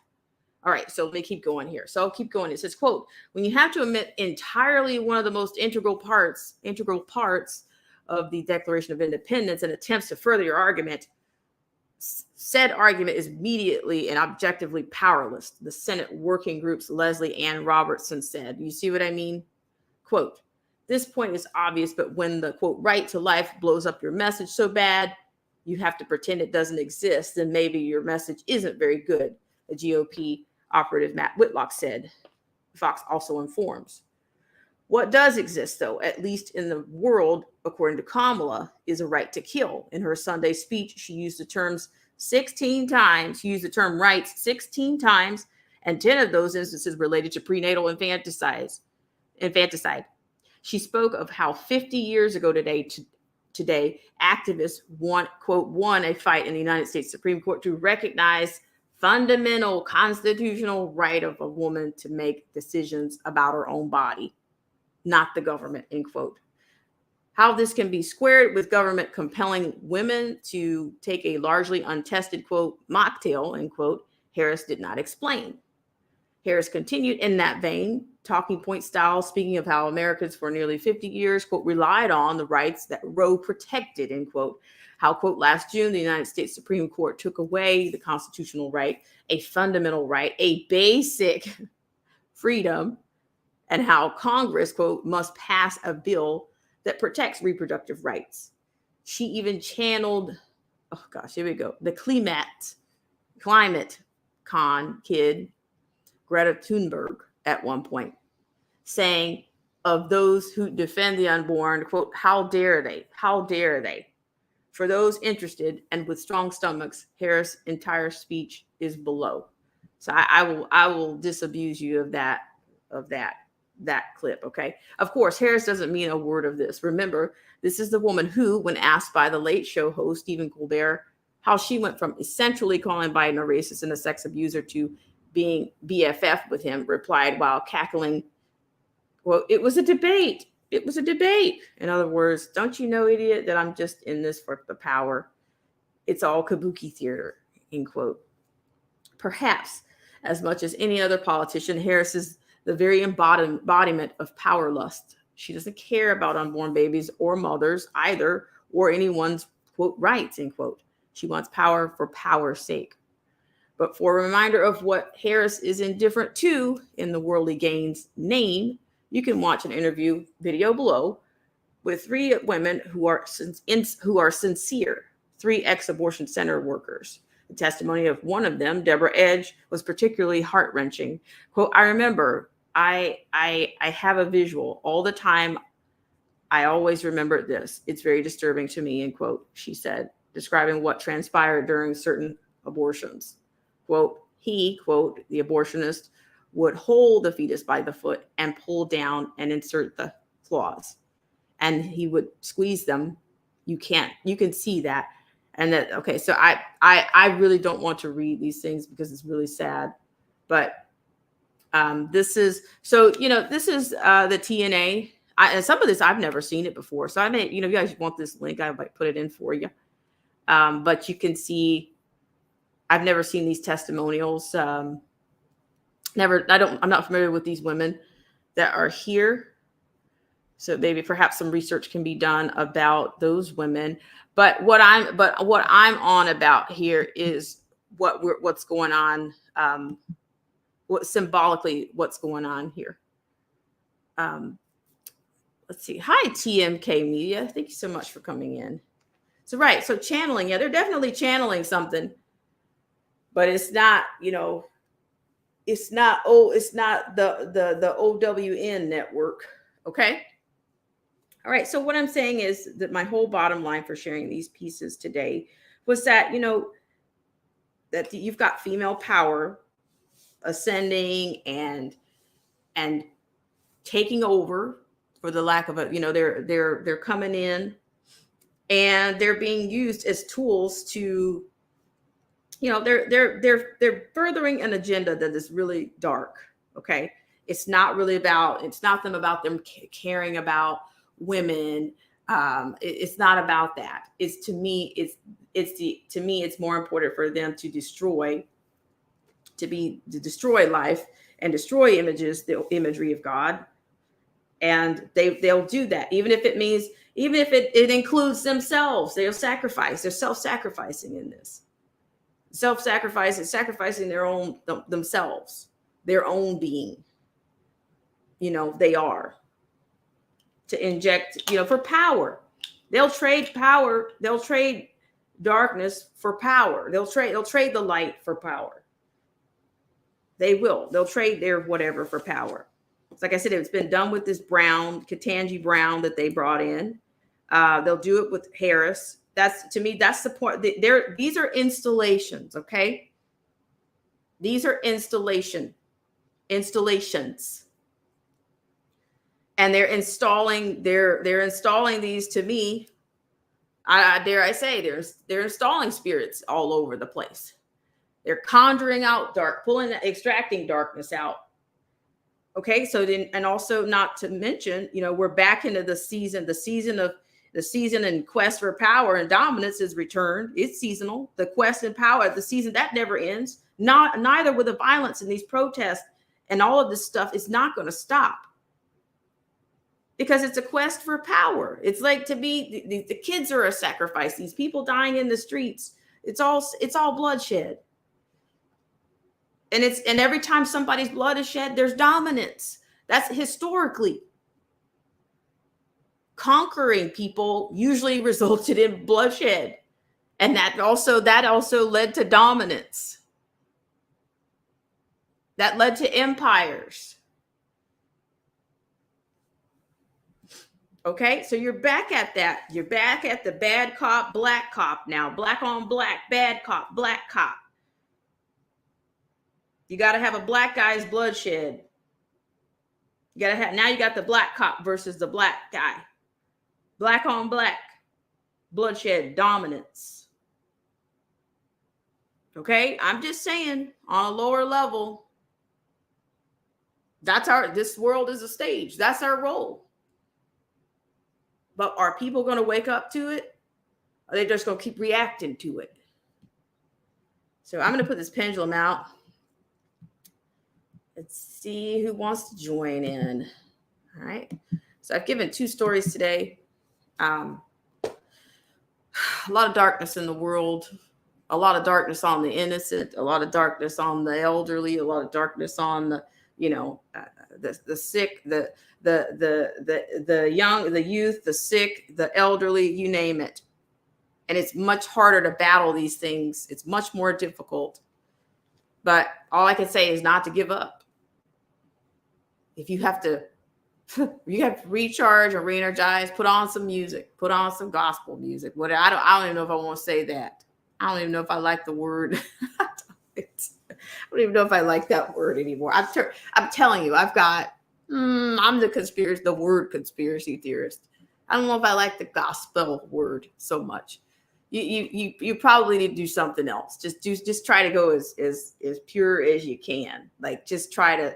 S1: All right, so let me keep going here. So I'll keep going. It says, quote, when you have to omit entirely one of the most integral parts of the Declaration of Independence and attempts to further your argument, said argument is immediately and objectively powerless. The Senate Working Group's Leslie Ann Robertson said. You see what I mean? Quote, this point is obvious, but when the, quote, right to life blows up your message so bad, you have to pretend it doesn't exist, then maybe your message isn't very good, the GOP operative Matt Whitlock said. Fox also informs. What does exist, though, at least in the world, according to Kamala, is a right to kill. In her Sunday speech, she used the terms 16 times. She used the term rights 16 times, and 10 of those instances related to prenatal infanticide. She spoke of how 50 years ago today, activists won a fight in the United States Supreme Court to recognize fundamental constitutional right of a woman to make decisions about her own body, not the government, end quote. How this can be squared with government compelling women to take a largely untested, quote, mocktail, end quote, Harris did not explain. Harris continued in that vein, talking point style, speaking of how Americans for nearly 50 years, quote, relied on the rights that Roe protected, end quote. How, quote, last June, the United States Supreme Court took away the constitutional right, a fundamental right, a basic freedom, and how Congress, quote, must pass a bill that protects reproductive rights. She even channeled, oh gosh, here we go, the climate con kid, Greta Thunberg, at one point, saying of those who defend the unborn, quote, how dare they? How dare they? For those interested and with strong stomachs, Harris' entire speech is below. So I will disabuse you of that clip. Okay. Of course, Harris doesn't mean a word of this. Remember, this is the woman who, when asked by the Late Show host Stephen Colbert how she went from essentially calling Biden a racist and a sex abuser to being BFF with him, replied while cackling, well, it was a debate. It was a debate. In other words, don't you know, idiot, that I'm just in this for the power? It's all kabuki theater, end quote. Perhaps as much as any other politician, Harris is the very embodiment of power lust. She doesn't care about unborn babies or mothers either, or anyone's, quote, rights, end quote. She wants power for power's sake. But for a reminder of what Harris is indifferent to in the worldly gains name, you can watch an interview video below with 3 women who are sincere, 3 ex-abortion center workers. The testimony of one of them, Deborah Edge, was particularly heart-wrenching. Quote, I remember I have a visual all the time. I always remember this. It's very disturbing to me, end quote, she said, describing what transpired during certain abortions. Quote, he, quote, the abortionist, would hold the fetus by the foot and pull down and insert the claws. And he would squeeze them. You can see that. And that, okay, so I really don't want to read these things because it's really sad. But this is, so, this is the TNA. And some of this, I've never seen it before. So I may, if you guys want this link, I might put it in for you. But you can see, I've never seen these testimonials. I'm not familiar with these women that are here. So maybe perhaps some research can be done about those women. But what I'm on about here is what's going on, symbolically what's going on here. Let's see. Hi, TMK Media. Thank you so much for coming in. So, right. So channeling. Yeah, they're definitely channeling something. But it's not, it's not the OWN network. Okay. All right. So what I'm saying is that my whole bottom line for sharing these pieces today was that, that you've got female power ascending and taking over, for the lack of they're coming in and they're being used as tools to, they're furthering an agenda that is really dark. Okay. It's not them caring about women. It's not about that. To me, it's more important for them to destroy life and destroy the imagery of God. And they'll do that, even if it includes themselves. They're self-sacrificing in this. Self-sacrifice is sacrificing themselves, their own being. They are to inject, for power. They'll trade power. They'll trade darkness for power. They'll trade the light for power. They'll trade their whatever for power. Like I said, it's been done with this Ketanji Brown that they brought in. They'll do it with Harris. That's the point. These are installations, okay? These are installations. And they're installing these, to me. Dare I say, they're installing spirits all over the place. They're conjuring out extracting darkness out. Okay, so then, and also not to mention, we're back into the season and quest for power and dominance is returned. It's seasonal. The quest and power, the season, that never ends. Neither with the violence in these protests and all of this stuff is not going to stop, because it's a quest for power. It's like, to be the kids are a sacrifice. These people dying in the streets. It's all bloodshed. And every time somebody's blood is shed, there's dominance. That's historically. Conquering people usually resulted in bloodshed. And that also led to dominance. That led to empires. Okay, so you're back at that. You're back at the bad cop, black cop now. Black on black, bad cop, black cop. You got to have a black guy's bloodshed. Now you got the black cop versus the black guy. Black on black, bloodshed, dominance. Okay, I'm just saying, on a lower level, this world is a stage. That's our role. But are people going to wake up to it? Or are they just going to keep reacting to it? So I'm going to put this pendulum out. Let's see who wants to join in. All right. So I've given 2 stories today. A lot of darkness in the world, a lot of darkness on the innocent, a lot of darkness on the elderly, a lot of darkness on the sick, the young, the youth, the sick, the elderly, you name it. And it's much harder to battle these things. It's much more difficult. But all I can say is not to give up. If you have to, you have to recharge or re-energize, put on some music, put on some gospel music. What I don't even know if I want to say that. I don't even know if I like the word. I don't even know if I like that word anymore. I'm telling you, I'm the word conspiracy theorist. I don't know if I like the gospel word so much. You probably need to do something else. Just try to go as pure as you can. Like just try.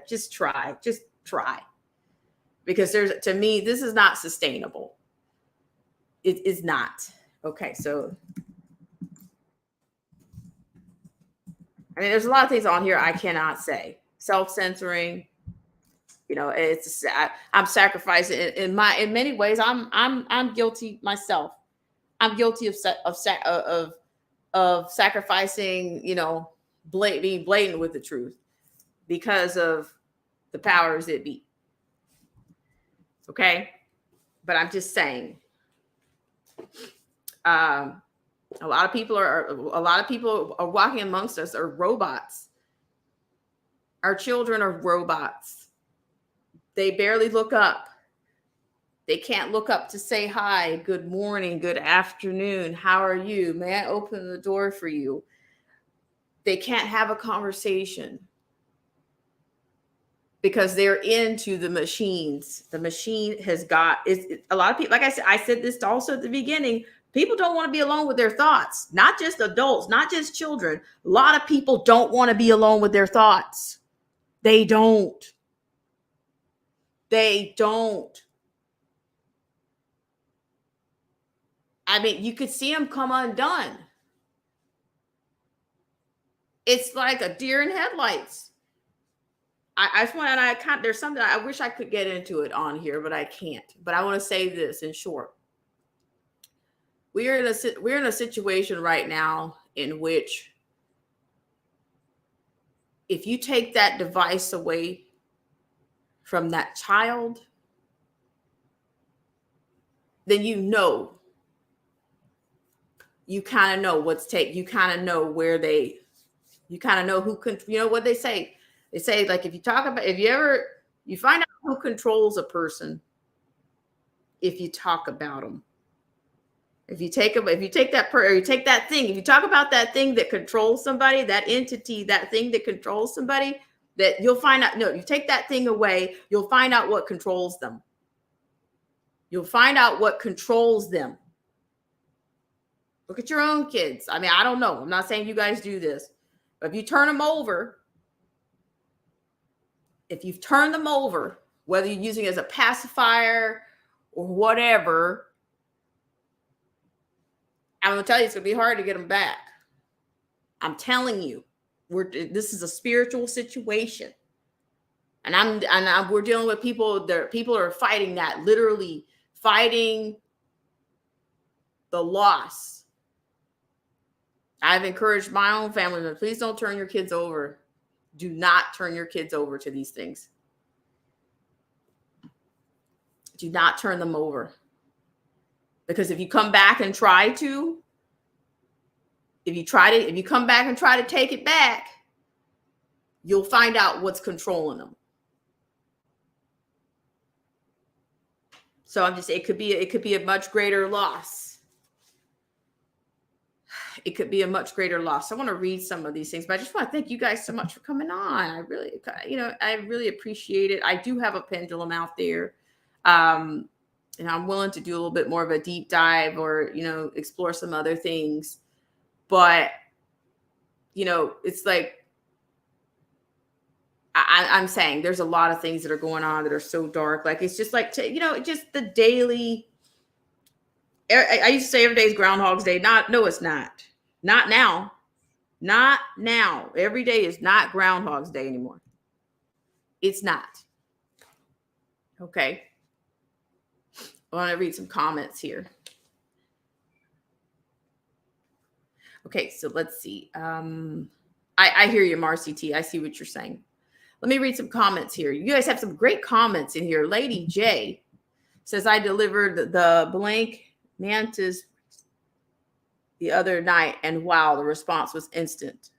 S1: Because to me, this is not sustainable. It is not. Okay, so I mean, there's a lot of things on here I cannot say. Self-censoring, I'm sacrificing in many ways. I'm guilty myself. I'm guilty of sacrificing, being blatant with the truth because of the powers that be. Okay, but I'm just saying. A lot of people are walking amongst us are robots. Our children are robots. They barely look up. They can't look up to say hi, good morning, good afternoon, how are you? May I open the door for you? They can't have a conversation because they're into the machines. The machine has got a lot of people. Like I said this also at the beginning. People don't want to be alone with their thoughts, not just adults, not just children. A lot of people don't want to be alone with their thoughts. They don't. I mean, you could see them come undone. It's like a deer in headlights. There's something I wish I could get into it on here, but I can't. But I want to say this in short. We're in a situation right now in which if you take that device away from that child, then you kind of know you kind of know you kind of know who what they say. They say, like, you find out who controls a person if you talk about them. If you talk about that thing that controls somebody, that entity, that thing that controls somebody, that you'll find out, you take that thing away, you'll find out what controls them. You'll find out what controls them. Look at your own kids. I mean, I don't know. I'm not saying you guys do this, but if you turn them over, whether you're using it as a pacifier or whatever, I'm going to tell you, it's going to be hard to get them back. I'm telling you, this is a spiritual situation. And we're dealing with people are fighting that, literally fighting the loss. I've encouraged my own family members, please don't turn your kids over. Do not turn your kids over to these things. Do not turn them over. Because if you come back and if you come back and try to take it back, you'll find out what's controlling them. So it could be a much greater loss. It could be a much greater loss. I want to read some of these things, but I just want to thank you guys so much for coming on. I really appreciate it. I do have a pendulum out there. And I'm willing to do a little bit more of a deep dive or, explore some other things. But, it's like, I'm saying there's a lot of things that are going on that are so dark. Like, it's just like, just the daily. I used to say every day is Groundhog's Day. No, it's not. Not now. Not now. Every day is not Groundhog's Day anymore. It's not. Okay. I want to read some comments here. Okay, so let's see. I hear you, Marcy T. I see what you're saying. Let me read some comments here. You guys have some great comments in here. Lady J says, I delivered the blank mantis the other night, and wow, the response was instant.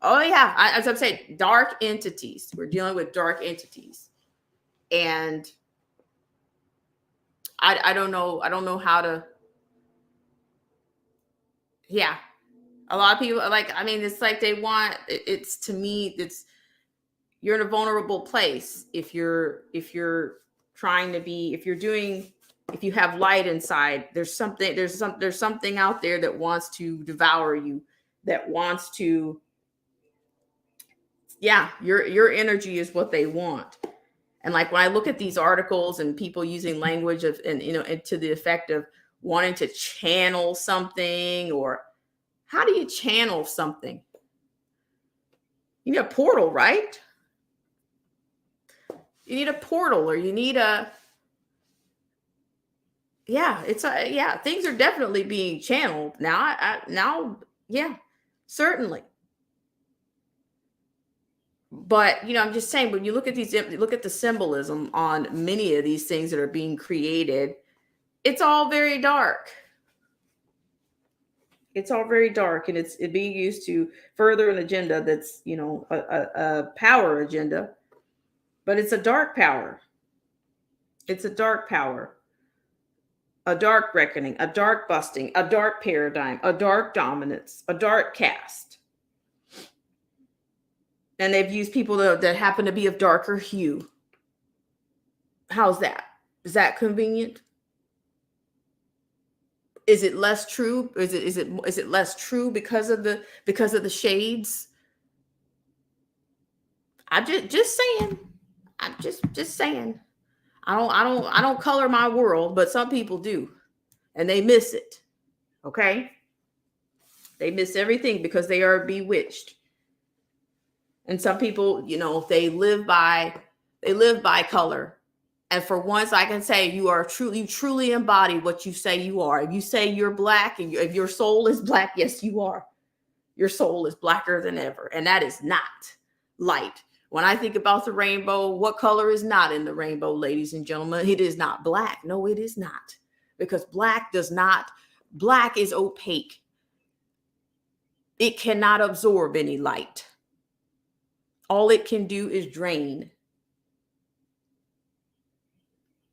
S1: Oh, yeah. As I'm saying, dark entities. We're dealing with dark entities. And I don't know. I don't know how to. Yeah. A lot of people like, I mean, it's like they want, it's to me, it's, you're in a vulnerable place if you're trying to be, if you're doing, if you have light inside, there's something out there that wants to devour you, that wants to, yeah, your energy is what they want. And like when I look at these articles and people using language of, and and to the effect of wanting to channel something, or how do you channel something? You need a portal, right? You need a portal, or you need a, yeah, it's a, yeah, things are definitely being channeled now. Now, yeah, certainly. But I'm just saying, when you look at these, look at the symbolism on many of these things that are being created, it's all very dark. It's all very dark, and it's being used to further an agenda that's a power agenda, but it's a dark power. It's a dark power, a dark reckoning, a dark busting, a dark paradigm, a dark dominance, a dark caste. And they've used people that happen to be of darker hue. How's that? Is that convenient? Is it less true? Is it less true because of the shades? I'm just saying. I'm just saying. I don't color my world, but some people do, and they miss it. Okay? They miss everything because they are bewitched. And some people, they live by color. And for once, I can say you truly embody what you say you are. If you say you're black, and if your soul is black, yes, you are. Your soul is blacker than ever, and that is not light. When I think about the rainbow, what color is not in the rainbow, ladies and gentlemen? It is not black. No, it is not. Because black is opaque. It cannot absorb any light. All it can do is drain.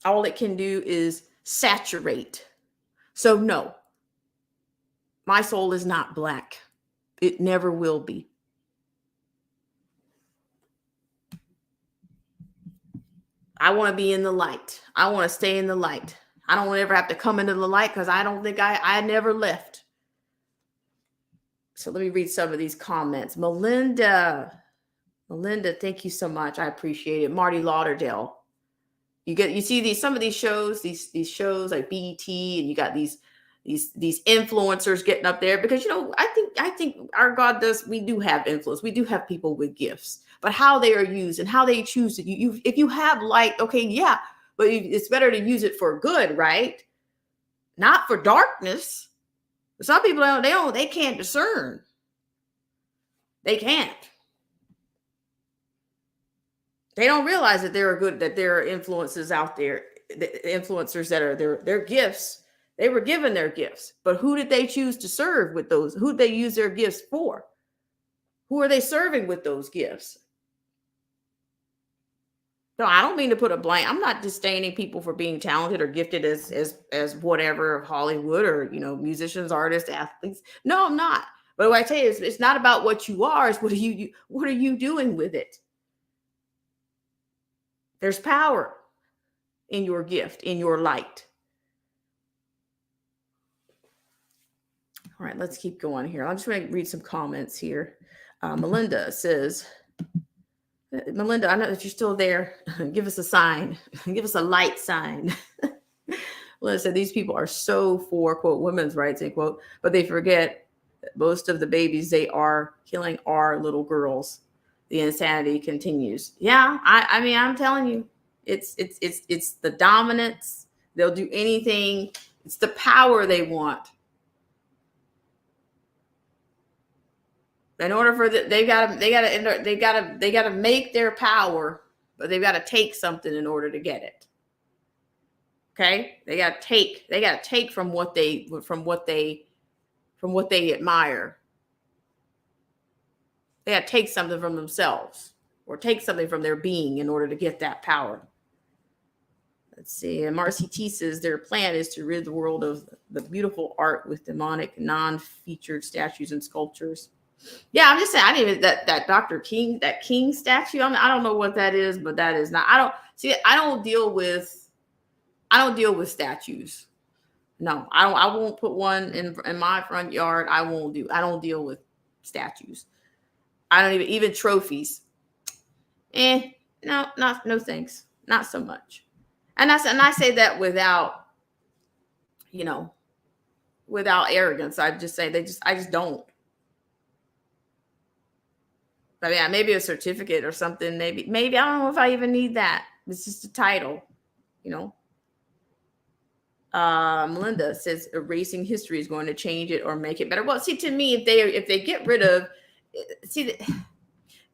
S1: All it can do is saturate. So no, my soul is not black. It never will be. I want to be in the light. I want to stay in the light. I don't want to ever have to come into the light, because I don't think I never left. So let me read some of these comments. Melinda, thank you so much. I appreciate it. Marty Lauderdale. You see some of these shows, these shows like BET, and you got these influencers getting up there, because I think our God we do have influence. We do have people with gifts, but how they are used and how they choose to use. If you have light, okay, yeah, but it's better to use it for good, right? Not for darkness. Some people they can't discern. They can't. They don't realize that there are influences out there, the influencers that are their gifts. They were given their gifts, but who did they choose to serve with those? Who did they use their gifts for? Who are they serving with those gifts? No, I don't mean to put a blame. I'm not disdaining people for being talented or gifted as whatever, Hollywood, or musicians, artists, athletes. No, I'm not. But what I tell you is, it's not about what you are. It's what are you doing with it? There's power in your gift, in your light. All right, let's keep going here. I'm just going to read some comments here. Melinda says, Melinda, I know that you're still there. Give us a sign. Give us a light sign. Melinda said, these people are so for, quote, women's rights, end quote, but they forget that most of the babies they are killing are little girls. The insanity continues. Yeah, I mean, I'm telling you, it's the dominance. They'll do anything. It's the power they want. In order for they gotta make their power, but they've got to take something in order to get it. Okay, they gotta take from what they admire. They gotta take something from themselves, or take something from their being in order to get that power. Let's see. And Marcy T says their plan is to rid the world of the beautiful art with demonic, non-featured statues and sculptures. Yeah, I'm just saying. I didn't even that Dr. King, that King statue. I don't know what that is, but that is not. I don't deal with statues. No, I won't put one in my front yard. I don't deal with statues. I don't even trophies. No, no thanks. Not so much. And I say that without, without arrogance. I just say I just don't. But yeah, maybe a certificate or something. Maybe I don't know if I even need that. It's just a title, Melinda says erasing history is going to change it or make it better. Well, see, to me, if they get rid of,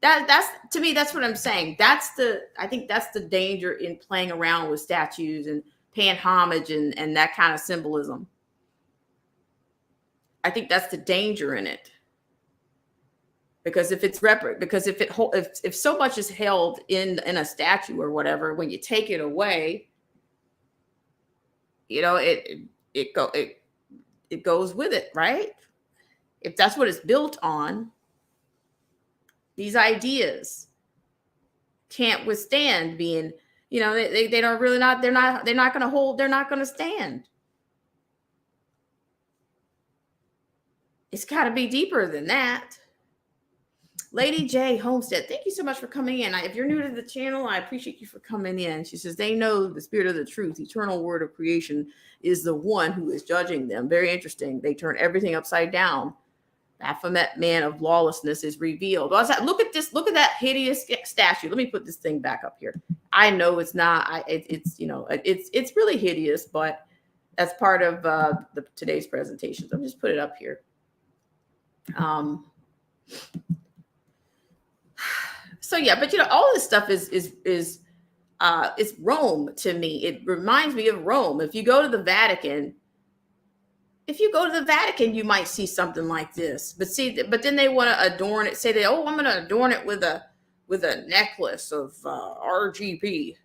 S1: that's to me, that's what I'm saying. I think that's the danger in playing around with statues and paying homage and that kind of symbolism. I think that's the danger in it. Because if so much is held in a statue or whatever, when you take it away, it goes with it, right? If that's what it's built on, these ideas can't withstand being, they don't really not, they're not going to hold, they're not going to stand. It's got to be deeper than that. Lady J Homestead, thank you so much for coming in. If you're new to the channel, I appreciate you for coming in. She says, they know the spirit of the truth, eternal word of creation, is the one who is judging them. Very interesting. They turn everything upside down. Baphomet man of lawlessness is revealed. Look at this. Look at that hideous statue. Let me put this thing back up here. I know it's not. It's really hideous, but that's part of today's presentation. So I'll just put it up here. So yeah, but all this stuff is Rome to me. It reminds me of Rome. If you go to the Vatican, you might see something like this. But then they want to adorn it. Say I'm going to adorn it with a necklace of RGB.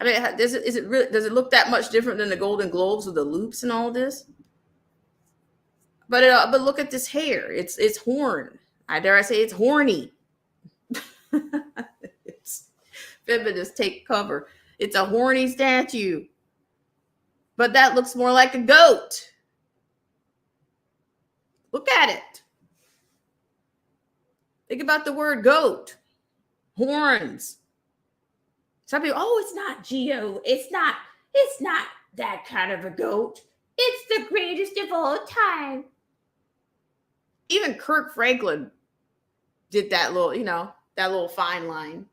S1: I mean, does it look that much different than the Golden Globes with the loops and all this? But look at this hair. It's horn. I dare I say it's horny. It's feminists take cover. It's a horny statue. But that looks more like a goat. Look at it. Think about the word goat. Horns. Some people, it's not Geo. It's not that kind of a goat. It's the greatest of all time. Even Kirk Franklin did that little fine line.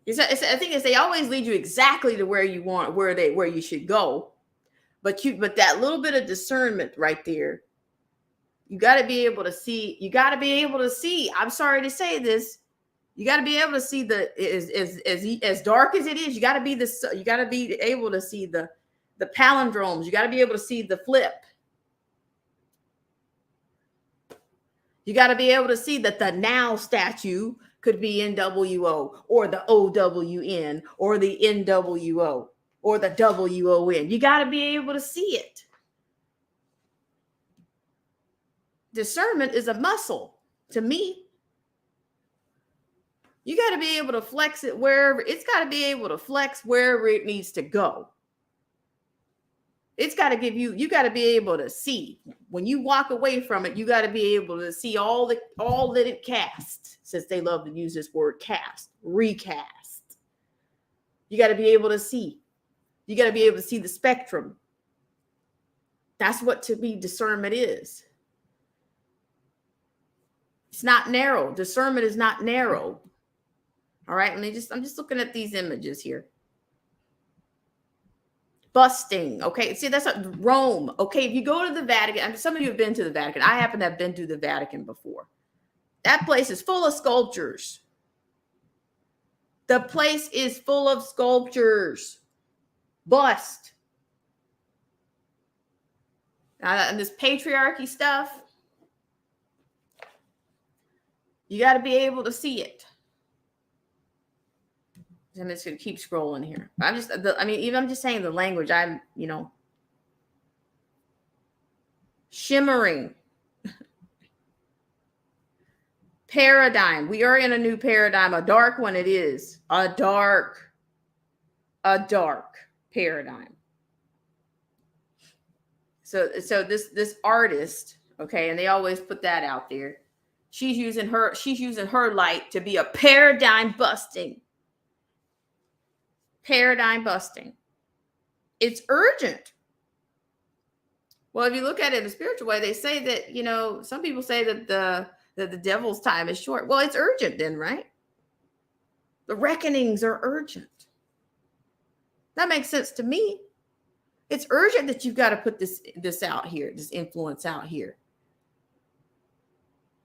S1: I think is they always lead you exactly to where you should go, but that little bit of discernment right there, you got to be able to see. You got to be able to see. I'm sorry to say this, you got to be able to see as dark as it is. You got to be able to see the palindromes. You got to be able to see the flip. You got to be able to see that the now statue could be NWO or the OWN or the NWO or the WON. You got to be able to see it. Discernment is a muscle to me. You got to be able to flex it wherever. It's got to be able to flex wherever it needs to go. It's got to give you got to be able to see. When you walk away from it, you got to be able to see all that it casts, since they love to use this word cast, recast. You got to be able to see. You got to be able to see the spectrum. That's what, to me, discernment is. It's not narrow. Discernment is not narrow. All right. I'm just looking at these images here. Busting. Okay. See, that's Rome. Okay. If you go to the Vatican, I mean, some of you have been to the Vatican. I happen to have been to the Vatican before. That place is full of sculptures. The place is full of sculptures. Bust. And this patriarchy stuff, you got to be able to see it. I'm just going to keep scrolling here. I'm just saying the language. Shimmering. Paradigm. We are in a new paradigm. A dark one it is. A dark paradigm. So this artist, okay, and they always put that out there. She's using her light to be a paradigm busting. It's urgent. Well, if you look at it in a spiritual way, they say that, some people say that the devil's time is short. Well, it's urgent then, right? The reckonings are urgent. That makes sense to me. It's urgent that you've got to put this out here, this influence out here.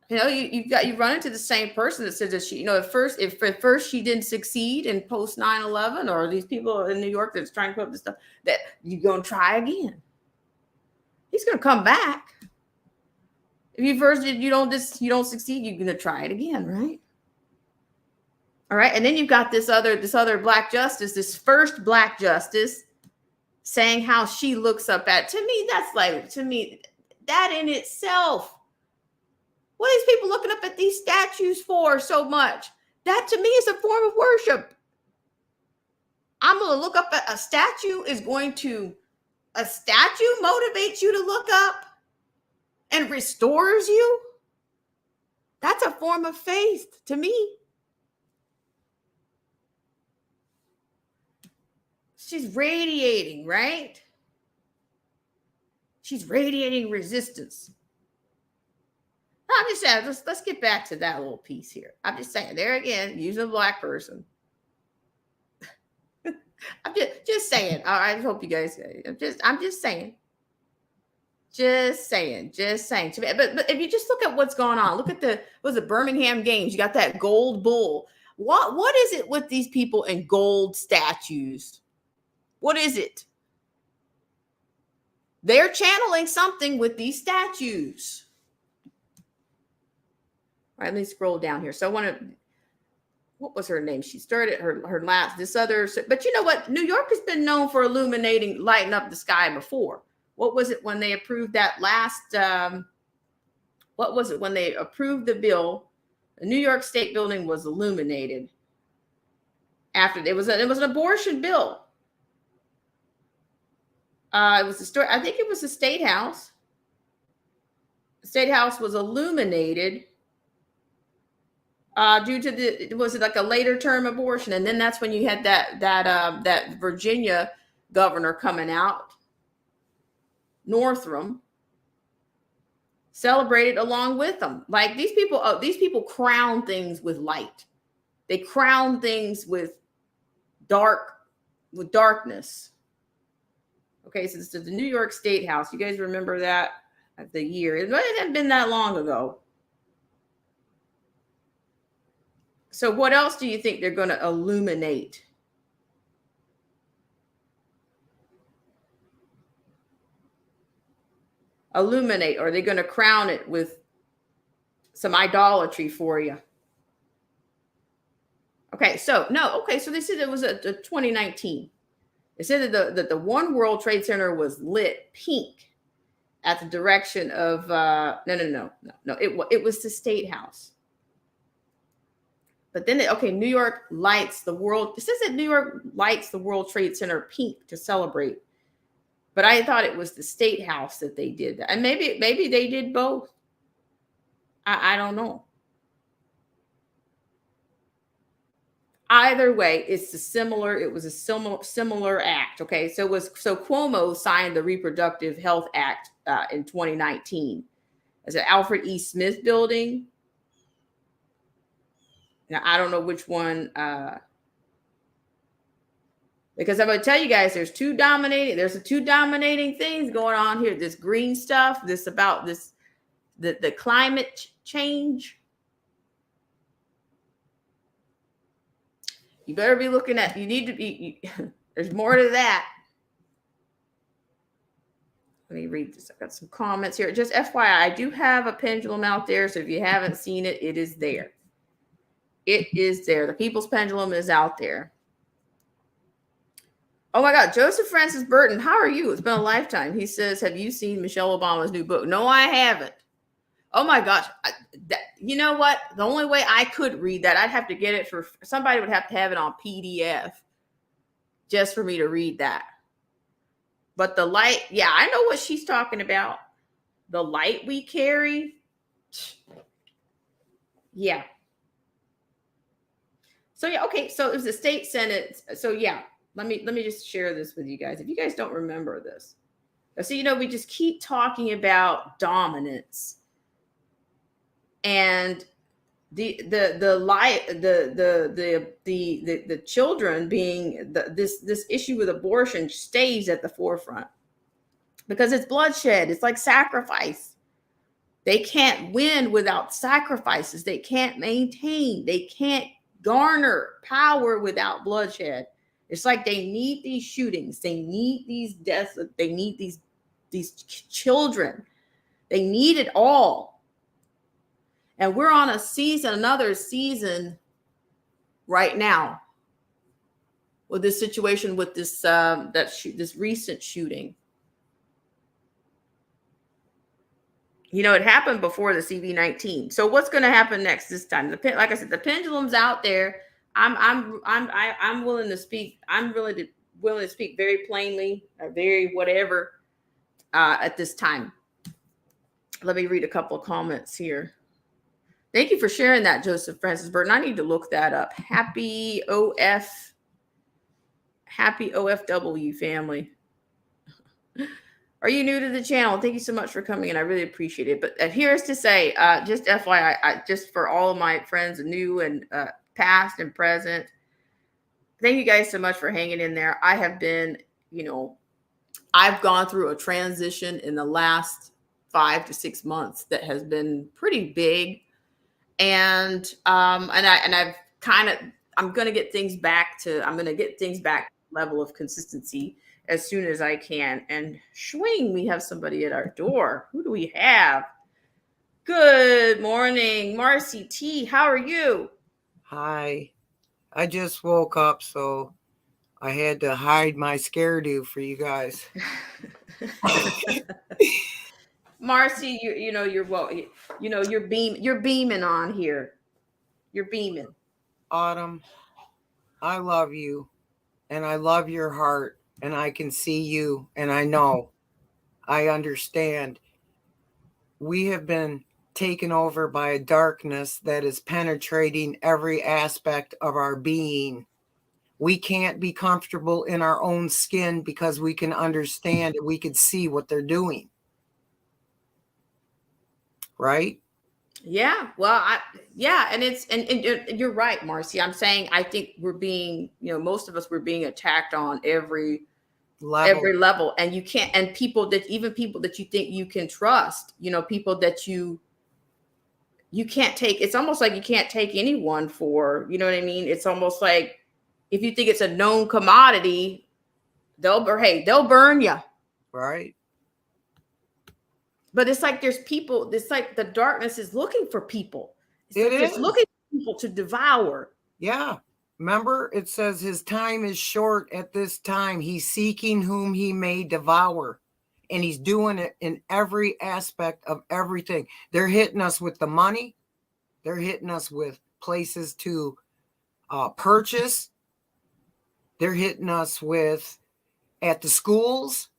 S1: You run into the same person that says that she, at first she didn't succeed in post 9/11, or these people in New York that's trying to put up this stuff, that you're going to try again. He's going to come back. If you don't succeed, you're going to try it again, right? All right, and then you've got this other black justice, this first black justice, saying how she looks up at. To me, that in itself. What are these people looking up at these statues for so much? That to me is a form of worship. I'm going to look up at a statue. A statue motivates you to look up and restores you? That's a form of faith to me. She's radiating, right? She's radiating resistance. I'm just saying, let's get back to that little piece here. I'm just saying, there again, using a black person. I'm just saying. I hope you guys. I'm just saying. Just saying. But if you just look at what's going on, look at the Birmingham Games. You got that gold bull. What is it with these people in gold statues? What is it? They're channeling something with these statues. All right, let me scroll down here. So I want to, what was her name? She started her last, but you know what? New York has been known for lighting up the sky before. What was it when they approved that last, what was it when they approved the bill? The New York State building was illuminated. After it was an abortion bill. It was the story. I think it was the State House. The State House was illuminated due to was it like a later term abortion? And then that's when you had that Virginia governor coming out, Northam, celebrated along with them. Like these people crown things with light. They crown things with darkness. Okay, so this is the New York State House. You guys remember that at the year? It hadn't been that long ago. So what else do you think they're going to illuminate? Illuminate, or are they going to crown it with some idolatry for you? Okay, so they said it was a 2019. They said that the One World Trade Center was lit pink at the direction of no. It was the State House. But then New York lights the world. It says that New York lights the World Trade Center pink to celebrate. But I thought it was the State House that they did that, and maybe they did both. I don't know. Either way, it was a similar act. Okay, so Cuomo signed the Reproductive Health Act in 2019. It's an Alfred E. Smith building. Now I don't know which one, because I'm going to tell you guys, there's two dominating things going on here. This green stuff, the climate change. You better be looking at, there's more to that. Let me read this. I've got some comments here. Just FYI, I do have a pendulum out there. So if you haven't seen it, it is there. It is there. The People's Pendulum is out there. Oh my God, Joseph Francis Burton, how are you? It's been a lifetime. He says, have you seen Michelle Obama's new book? No, I haven't. Oh my gosh. You know what? The only way I could read that, I'd have to get it for somebody would have to have it on PDF just for me to read that. But the light, yeah, I know what she's talking about. The light we carry. Yeah. So yeah, okay. So it was the state senate. So yeah, let me just share this with you guys. If you guys don't remember this. So we just keep talking about dominance. And the children being this issue with abortion stays at the forefront because it's bloodshed. It's like sacrifice. They can't win without sacrifices. They can't maintain. They can't garner power without bloodshed. It's like they need these shootings. They need these deaths. They need these children. They need it all. And we're on another season right now with this situation with this this recent shooting. It happened before the CV-19. So what's going to happen next this time? Like I said, the pendulum's out there. I'm willing to speak. I'm really willing to speak very plainly, or very whatever at this time. Let me read a couple of comments here. Thank you for sharing that, Joseph Francis Burton. I need to look that up. Happy OFW family. Are you new to the channel? Thank you so much for coming in. I really appreciate it. But here's to say, just FYI, just for all of my friends, new and past and present, thank you guys so much for hanging in there. I have been, I've gone through a transition in the last 5 to 6 months that has been pretty big. And I'm going to get things back to level of consistency as soon as I can. And swing, we have somebody at our door. Who do we have? Good morning, Marcy T. How are you?
S3: Hi. I just woke up, so I had to hide my scare-do for you guys.
S1: Marcy, you're beaming on here. You're beaming.
S3: Autumn, I love you, and I love your heart, and I can see you, and I know, I understand. We have been taken over by a darkness that is penetrating every aspect of our being. We can't be comfortable in our own skin because we can understand and we can see what they're doing. Right?
S1: Yeah. Well, and you're right, Marcy. I'm saying I think we're being, most of us were being attacked on every level, and you can't. And people that you think you can trust, people that you can't take. It's almost like you can't take anyone for. You know what I mean? It's almost like if you think it's a known commodity, they'll burn you.
S3: Right.
S1: But it's like there's people, it's like the darkness is looking for people.
S3: It's
S1: looking for people to devour.
S3: Yeah. Remember, it says his time is short at this time. He's seeking whom he may devour. And he's doing it in every aspect of everything. They're hitting us with the money. They're hitting us with places to purchase. They're hitting us with at the schools,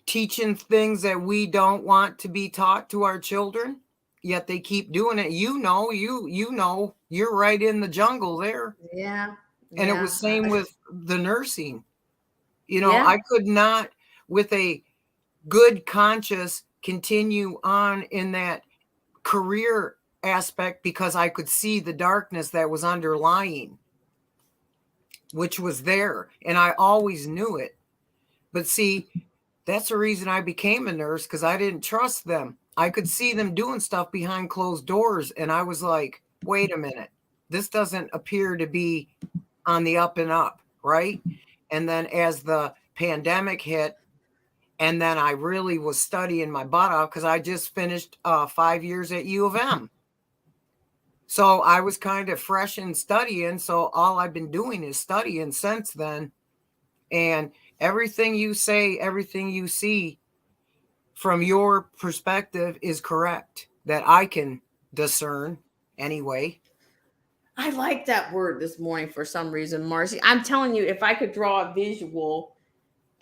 S3: teaching things that we don't want to be taught to our children, yet they keep doing it. You know, you're right in the jungle there.
S1: Yeah.
S3: And it was same with the nursing.
S1: Yeah.
S3: I could not, with a good conscience, continue on in that career aspect because I could see the darkness that was underlying, which was there. And I always knew it. But see, that's the reason I became a nurse, because I didn't trust them. I could see them doing stuff behind closed doors. And I was like, wait a minute, this doesn't appear to be on the up and up, right? And then as the pandemic hit, and then I really was studying my butt off because I just finished 5 years at U of M. So I was kind of fresh in studying. So all I've been doing is studying since then. And everything you say, everything you see from your perspective is correct that I can discern anyway.
S1: I like that word this morning for some reason, Marcy. I'm telling you, if I could draw a visual,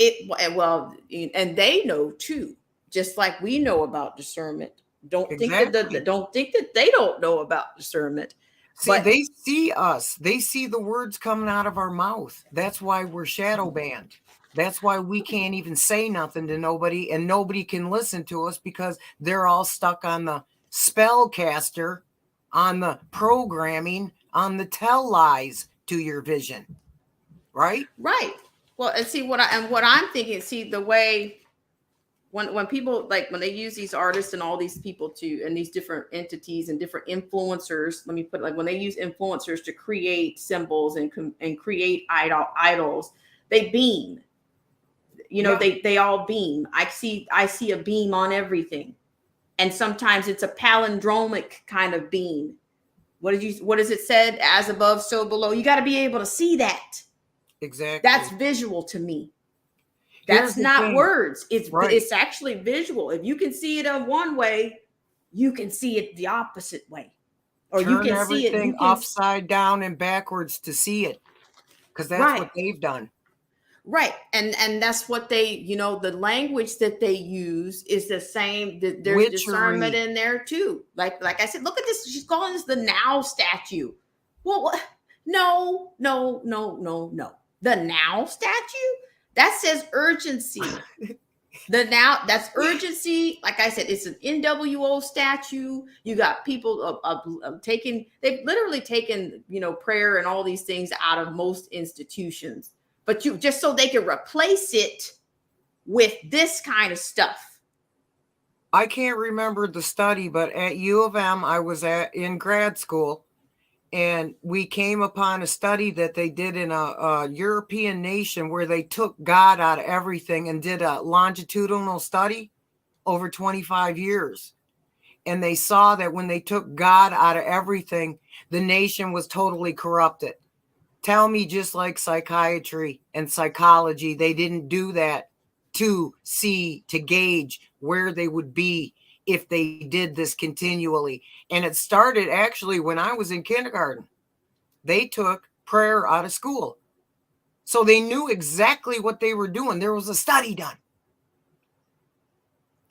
S1: and they know too, just like we know about discernment. Don't think
S3: Exactly.
S1: that they don't know about discernment.
S3: See,
S1: But
S3: they see us. They see the words coming out of our mouth. That's why we're shadow banned. That's why we can't even say nothing to nobody, and nobody can listen to us because they're all stuck on the spellcaster, on the programming, on the tell lies to your vision. Right?
S1: right. Well, and see what I'm thinking. See the way when people like when they use these artists and all these people to and these different entities and different influencers. Let me put it like when they use influencers to create symbols and create idols, they beam.
S3: Yeah.
S1: They all beam. I see a beam on everything, and sometimes it's a palindromic kind of beam. What is it said? As above, so below. You got to be able to see that.
S3: Exactly.
S1: That's visual to me.
S3: Here's
S1: That's not
S3: thing.
S1: words. It's
S3: Right.
S1: It's actually visual. If you can see it in one way, you can see it the opposite way, or
S3: Turn
S1: you can see it.
S3: everything
S1: You can
S3: upside down and backwards to see it, because that's
S1: Right.
S3: what they've done.
S1: Right. And that's what they, the language that they use is the same. There's
S3: Witchery.
S1: discernment in there too. Like I said, look at this. She's calling this the now statue. Well, what? No. The now statue? That says urgency. The now, that's urgency. Like I said, it's an NWO statue. You got people they've literally taken, prayer and all these things out of most institutions. But you just so they can replace it with this kind of stuff.
S3: I can't remember the study, but at U of M, I was in grad school, and we came upon a study that they did in a European nation where they took God out of everything and did a longitudinal study over 25 years. And they saw that when they took God out of everything, the nation was totally corrupted. Tell me, just like psychiatry and psychology, they didn't do that to gauge where they would be if they did this continually. And it started actually when I was in kindergarten. They took prayer out of school. So they knew exactly what they were doing. There was a study done.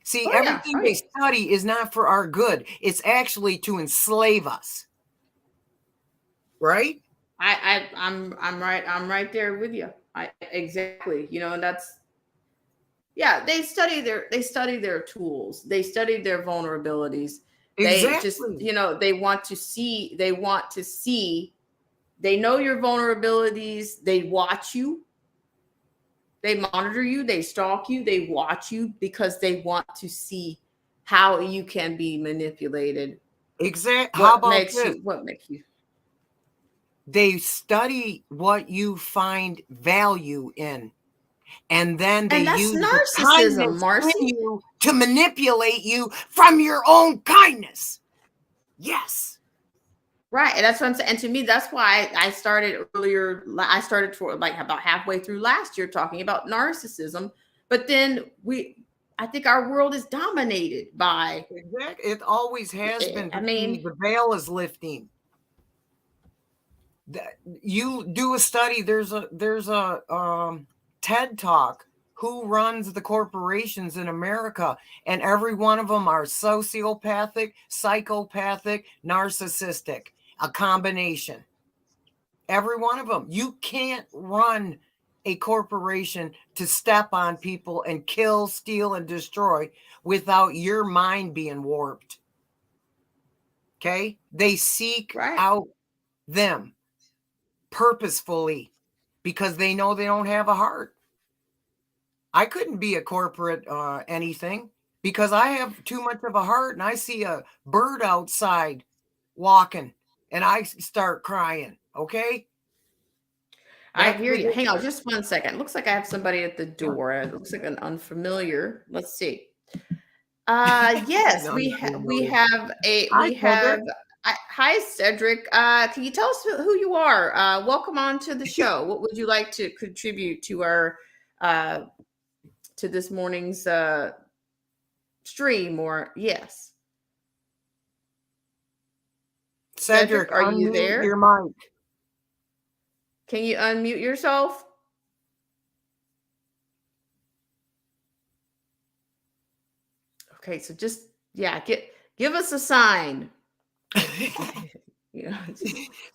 S3: See, everything they study is not for our good. It's actually to enslave us. Right?
S1: I'm right there with you. Exactly. And that's, yeah, they study their tools. They study their vulnerabilities.
S3: Exactly.
S1: They just, they want to see, they know your vulnerabilities. They watch you. They monitor you. They stalk you. They watch you because they want to see how you can be manipulated.
S3: Exactly. How about this?
S1: What makes you?
S3: They study what you find value in, and then they use
S1: narcissism, Marcy,
S3: you to manipulate you from your own kindness. Yes.
S1: Right. And that's what I'm saying. And to me, that's why I started earlier. I started for like about halfway through last year talking about narcissism. But then I think our world is dominated by.
S3: Exactly. It always has been.
S1: I mean,
S3: the veil is lifting. You do a study. There's a TED Talk. Who runs the corporations in America? And every one of them are sociopathic, psychopathic, narcissistic, a combination. Every one of them. You can't run a corporation to step on people and kill, steal, and destroy without your mind being warped. Okay? They seek out them purposefully because they know they don't have a heart. I couldn't be a corporate anything because I have too much of a heart, and I see a bird outside walking and I start crying. Okay.
S1: I hear you. Hang on just 1 second. Looks like I have somebody at the door. It looks like an unfamiliar. Let's see. Yes, we have Hi, Cedric. Can you tell us who you are? Welcome on to the show. What would you like to contribute to our to this morning's stream? Or yes,
S3: Cedric,
S1: are you
S3: unmute
S1: there?
S3: your mic.
S1: Can you unmute yourself? Okay, so just give us a sign. Yeah.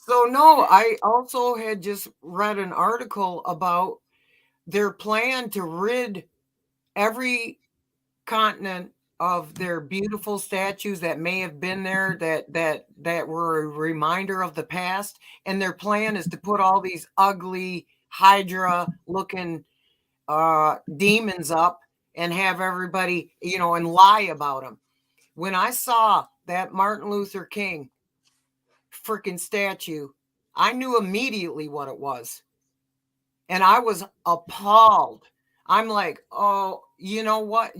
S3: So no, I also had just read an article about their plan to rid every continent of their beautiful statues that may have been there that were a reminder of the past, and their plan is to put all these ugly Hydra looking demons up and have everybody, and lie about them. When I saw that Martin Luther King freaking statue, I knew immediately what it was. And I was appalled. I'm like, oh, you know what?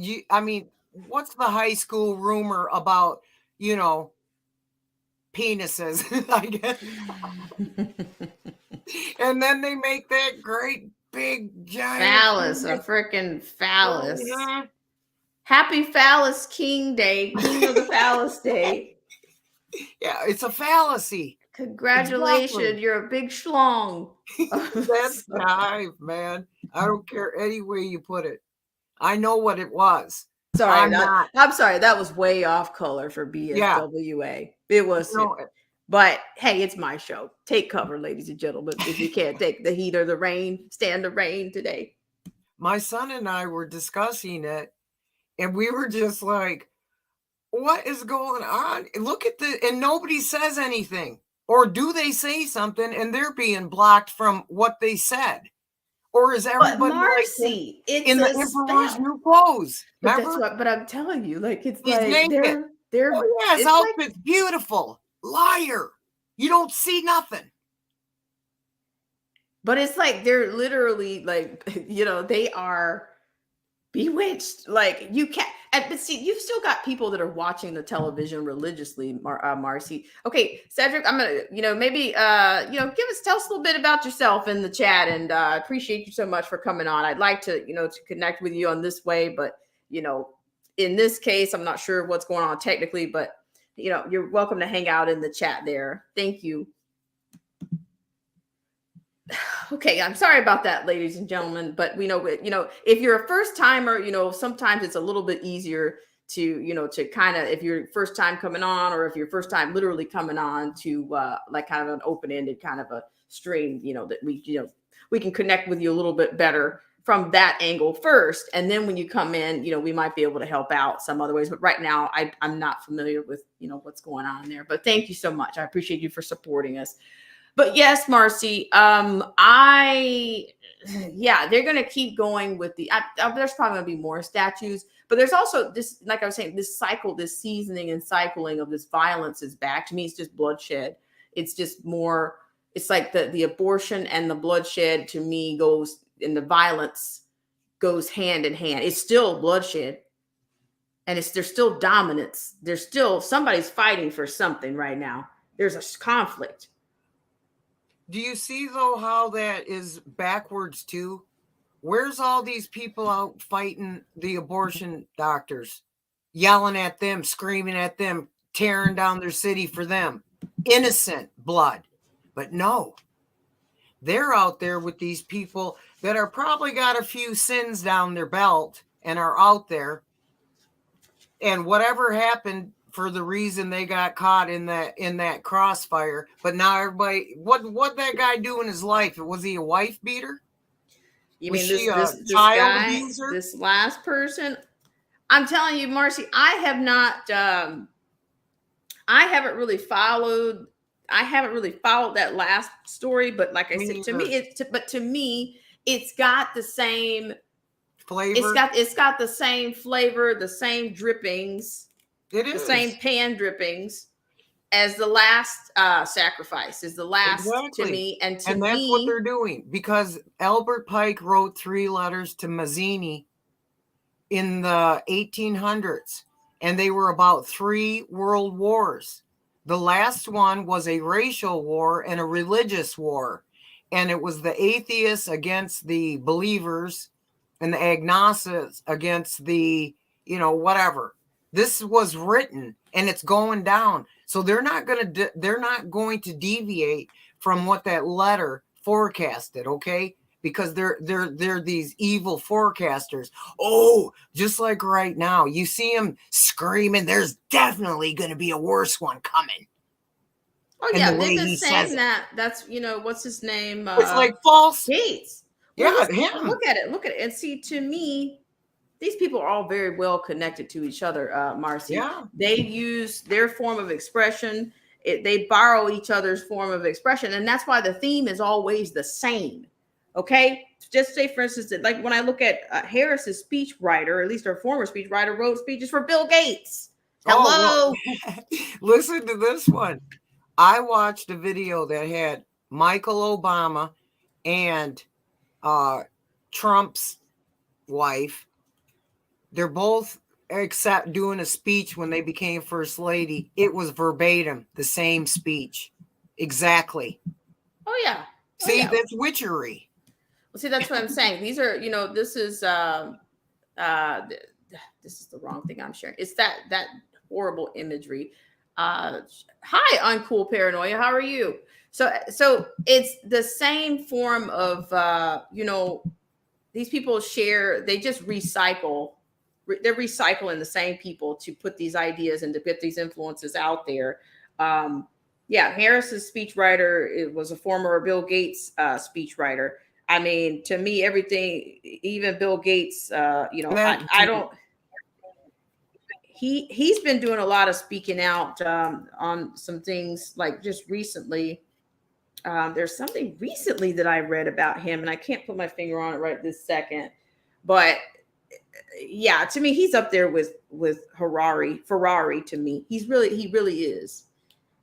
S3: What's the high school rumor about, penises, I guess. And then they make that great big giant
S1: phallus, a freaking phallus.
S3: Yeah.
S1: Happy Phallus King Day, King of the Phallus Day.
S3: Yeah, it's a fallacy.
S1: Congratulations,
S3: Exactly.
S1: you're a big schlong.
S3: That's jive, man. I don't care any way you put it. I know what it was.
S1: Sorry,
S3: I'm
S1: I'm sorry. That was way off color for BSWA. Yeah. It was. But hey, it's my show. Take cover, ladies and gentlemen. If you can't take the heat or the rain, stand the rain today.
S3: My son and I were discussing it, and we were just like, what is going on? Look at and nobody says anything. Or do they say something and they're being blocked from what they said? Or is everybody
S1: but Marcy,
S3: like in the Emperor's New Clothes?
S1: But that's what. But I'm telling you, like it's
S3: He's
S1: like
S3: naked.
S1: they're
S3: his outfit's like, beautiful. Liar. You don't see nothing.
S1: But it's like they're literally like, they are bewitched. Like you can't. But see, you've still got people that are watching the television religiously, Marcy. Okay, Cedric, I'm gonna, maybe, tell us a little bit about yourself in the chat, and appreciate you so much for coming on. I'd like to, to connect with you on this way, but in this case, I'm not sure what's going on technically, but you're welcome to hang out in the chat there. Thank you. Okay, I'm sorry about that, ladies and gentlemen, but we know, if you're a first timer, sometimes it's a little bit easier to, to kind of, if you're first time coming on, or if you're first time literally coming on to like kind of an open-ended kind of a stream, that we can connect with you a little bit better from that angle first. And then when you come in, we might be able to help out some other ways. But right now, I'm not familiar with, what's going on there. But thank you so much. I appreciate you for supporting us. But yes, Marcy, they're going to keep going with there's probably going to be more statues, but there's also this, like I was saying, this cycle, this seasoning and cycling of this violence is back. To me, it's just bloodshed. It's just more, it's like the abortion and the bloodshed to me goes, and the violence goes hand in hand. It's still bloodshed, and there's still dominance. There's still, somebody's fighting for something right now. There's a conflict.
S3: Do you see, though, how that is backwards, too? Where's all these people out fighting the abortion doctors, yelling at them, screaming at them, tearing down their city for them? Innocent blood. But no, they're out there with these people that are probably got a few sins down their belt and are out there. And whatever happened, for the reason they got caught in that crossfire, but now everybody, what that guy do in his life? Was he a wife beater?
S1: You mean this child abuser? This last person? I'm telling you, Marcy, I have not. I haven't really followed that last story, but like I said, to me, it's got the same flavor. It's got the same flavor, the same drippings.
S3: It is
S1: the same pan drippings as the last sacrifice, is the last to me. And that's
S3: what they're doing, because Albert Pike wrote 3 letters to Mazzini in the 1800s, and they were about 3 world wars. The last one was a racial war and a religious war. And it was the atheists against the believers and the agnostics against the, whatever. This was written and it's going down. So they're not going to deviate from what that letter forecasted, okay? Because they're these evil forecasters. Oh, just like right now, you see them screaming, there's definitely going to be a worse one coming.
S1: Oh yeah, they've been saying that. That's what's his name?
S3: It's like false.
S1: Gates.
S3: Yeah,
S1: him. Look at it. And see, to me, these people are all very well connected to each other, Marcy.
S3: Yeah.
S1: They use their form of expression. They borrow each other's form of expression, and that's why the theme is always the same. Okay, just say, for instance, that like when I look at Harris's speechwriter, or at least her former speechwriter, wrote speeches for Bill Gates. Hello.
S3: Oh, well, listen to this one. I watched a video that had Michael Obama and Trump's wife. They're both except doing a speech when they became first lady. It was verbatim, the same speech. Exactly.
S1: Oh, yeah.
S3: See, that's witchery.
S1: Well, see, that's what I'm saying. These are, this is the wrong thing I'm sharing. It's that horrible imagery. Hi, Uncool Paranoia. How are you? So it's the same form of, these people share, they just recycle. They're recycling the same people to put these ideas and to get these influences out there. Harris's speechwriter, it was a former Bill Gates speechwriter. I mean, to me, everything, even Bill Gates, I don't. He's been doing a lot of speaking out on some things, like just recently. There's something recently that I read about him, and I can't put my finger on it right this second. But yeah, to me, he's up there with Ferrari. To me, he really is.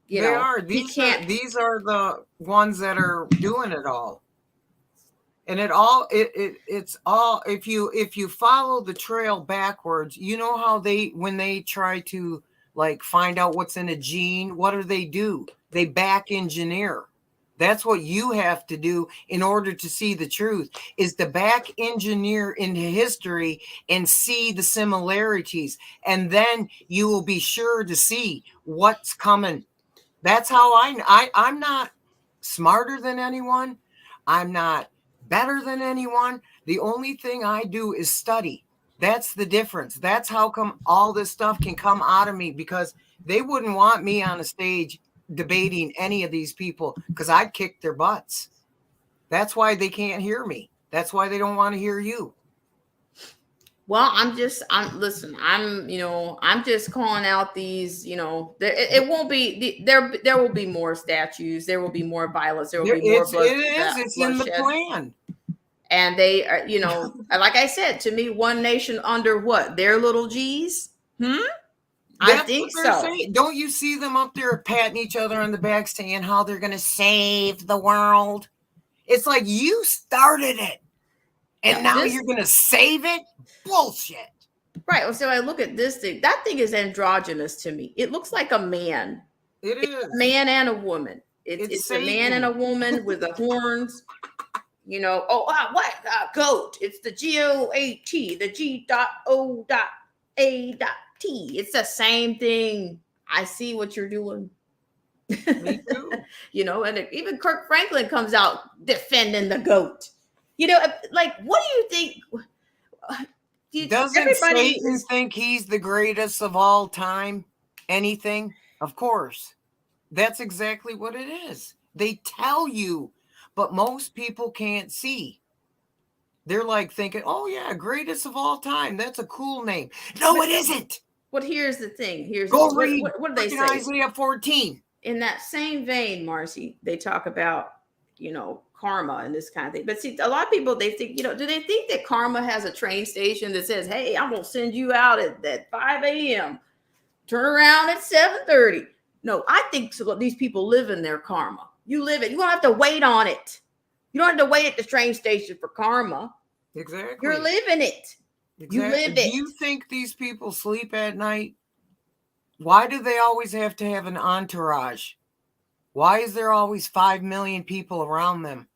S3: These are the ones that are doing it all. And it's all, if you follow the trail backwards, you know how when they try to like find out what's in a gene, what do? They back engineer. That's what you have to do in order to see the truth, is to back engineer into history and see the similarities. And then you will be sure to see what's coming. That's how I'm not smarter than anyone. I'm not better than anyone. The only thing I do is study. That's the difference. That's how come all this stuff can come out of me, because they wouldn't want me on a stage debating any of these people, because I'd kick their butts. That's why they can't hear me. That's why they don't want to hear you.
S1: Well, I'm just calling out these, it won't be there will be more statues. There will be more violence. There will be more blood.
S3: It's in the plan.
S1: And they are, like I said, to me, one nation under what? Their little G's? I think so.
S3: Saying. Don't you see them up there patting each other on the back saying how they're going to save the world? It's like, you started it. And now you're going to save it? Bullshit.
S1: Right. So I look at this thing. That thing is androgynous to me. It looks like a man.
S3: It's
S1: a man and a woman. It's a man and a woman with the horns. Goat. It's the GOAT, the G.O.A.T. It's the same thing. I see what you're doing.
S3: Me too.
S1: And even Kirk Franklin comes out defending the goat. Like, what do you think?
S3: Doesn't Satan think he's the greatest of all time? Anything? Of course. That's exactly what it is. They tell you, but most people can't see. They're like thinking, oh yeah, greatest of all time. That's a cool name. No, it isn't.
S1: But here's the thing.
S3: Read
S1: what do they say?
S3: Isaiah 14.
S1: In that same vein, Marcy, they talk about, karma and this kind of thing. But see, a lot of people, they think, do they think that karma has a train station that says, hey, I'm going to send you out at 5 a.m., turn around at 7:30? No, I think these people live in their karma. You live it. You don't have to wait on it. You don't have to wait at the train station for karma.
S3: Exactly.
S1: You're living it.
S3: Exactly.
S1: You live it.
S3: Do you think these people sleep at night? Why do they always have to have an entourage? Why is there always 5 million people around them?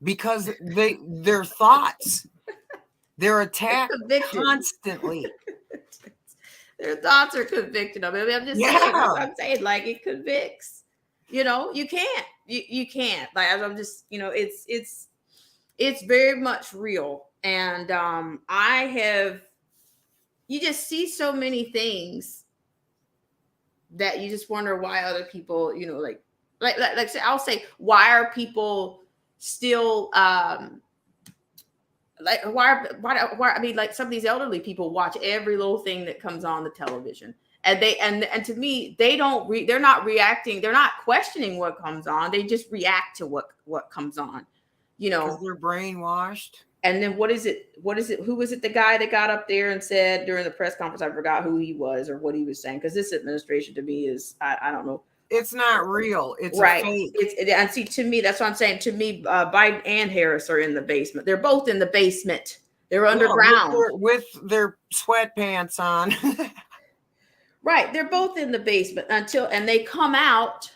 S3: Because their thoughts, they're attacked
S1: Convicted.
S3: constantly.
S1: Their thoughts are convicted of it. I mean, I'm just saying, that's what I'm saying. Like, it convicts. You know, you can't. You can't. Like, I'm just, you know, it's very much real. And you just see so many things that you just wonder why other people, you know, like I'll say, why are people still like why I mean, like, some of these elderly people watch every little thing that comes on the television, and and to me, they're not reacting, they're not questioning what comes on, they just react to what comes on, you know,
S3: Because they're brainwashed.
S1: And then what is it? Who was it? The guy that got up there and said during the press conference, I forgot who he was or what he was saying. Because this administration to me is, I don't know.
S3: It's not real. It's
S1: right.
S3: A fake.
S1: And see, to me, that's what I'm saying. To me, Biden and Harris are in the basement. They're both in the basement. They're underground.
S3: With their sweatpants on.
S1: Right. They're both in the basement and they come out.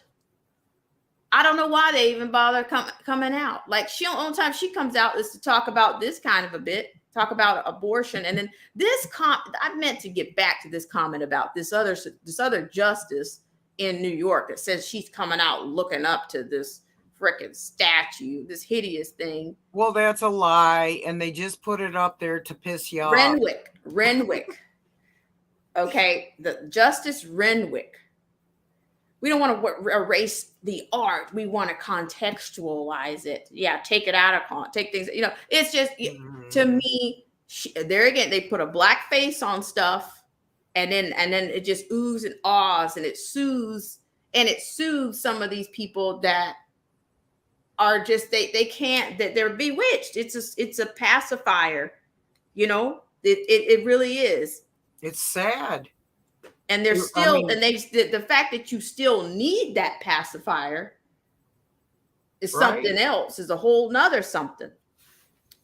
S1: I don't know why they even bother coming out. Like, only time she comes out is to talk about this kind of a bit, talk about abortion. And then I meant to get back to this comment about this other justice in New York that says she's coming out looking up to this freaking statue, this hideous thing.
S3: Well, that's a lie. And they just put it up there to piss you off.
S1: Renwick. Okay. The Justice Renwick. We don't want to erase the art. We want to contextualize it. Yeah, take it out of take things. You know, it's just to me. There again, they put a black face on stuff, and then it just oohs and ahs, and it soothes some of these people that are just they can't, that they're bewitched. It's a pacifier. You know, it really is.
S3: It's sad.
S1: And they're still, the fact that you still need that pacifier is something else, is a whole nother something.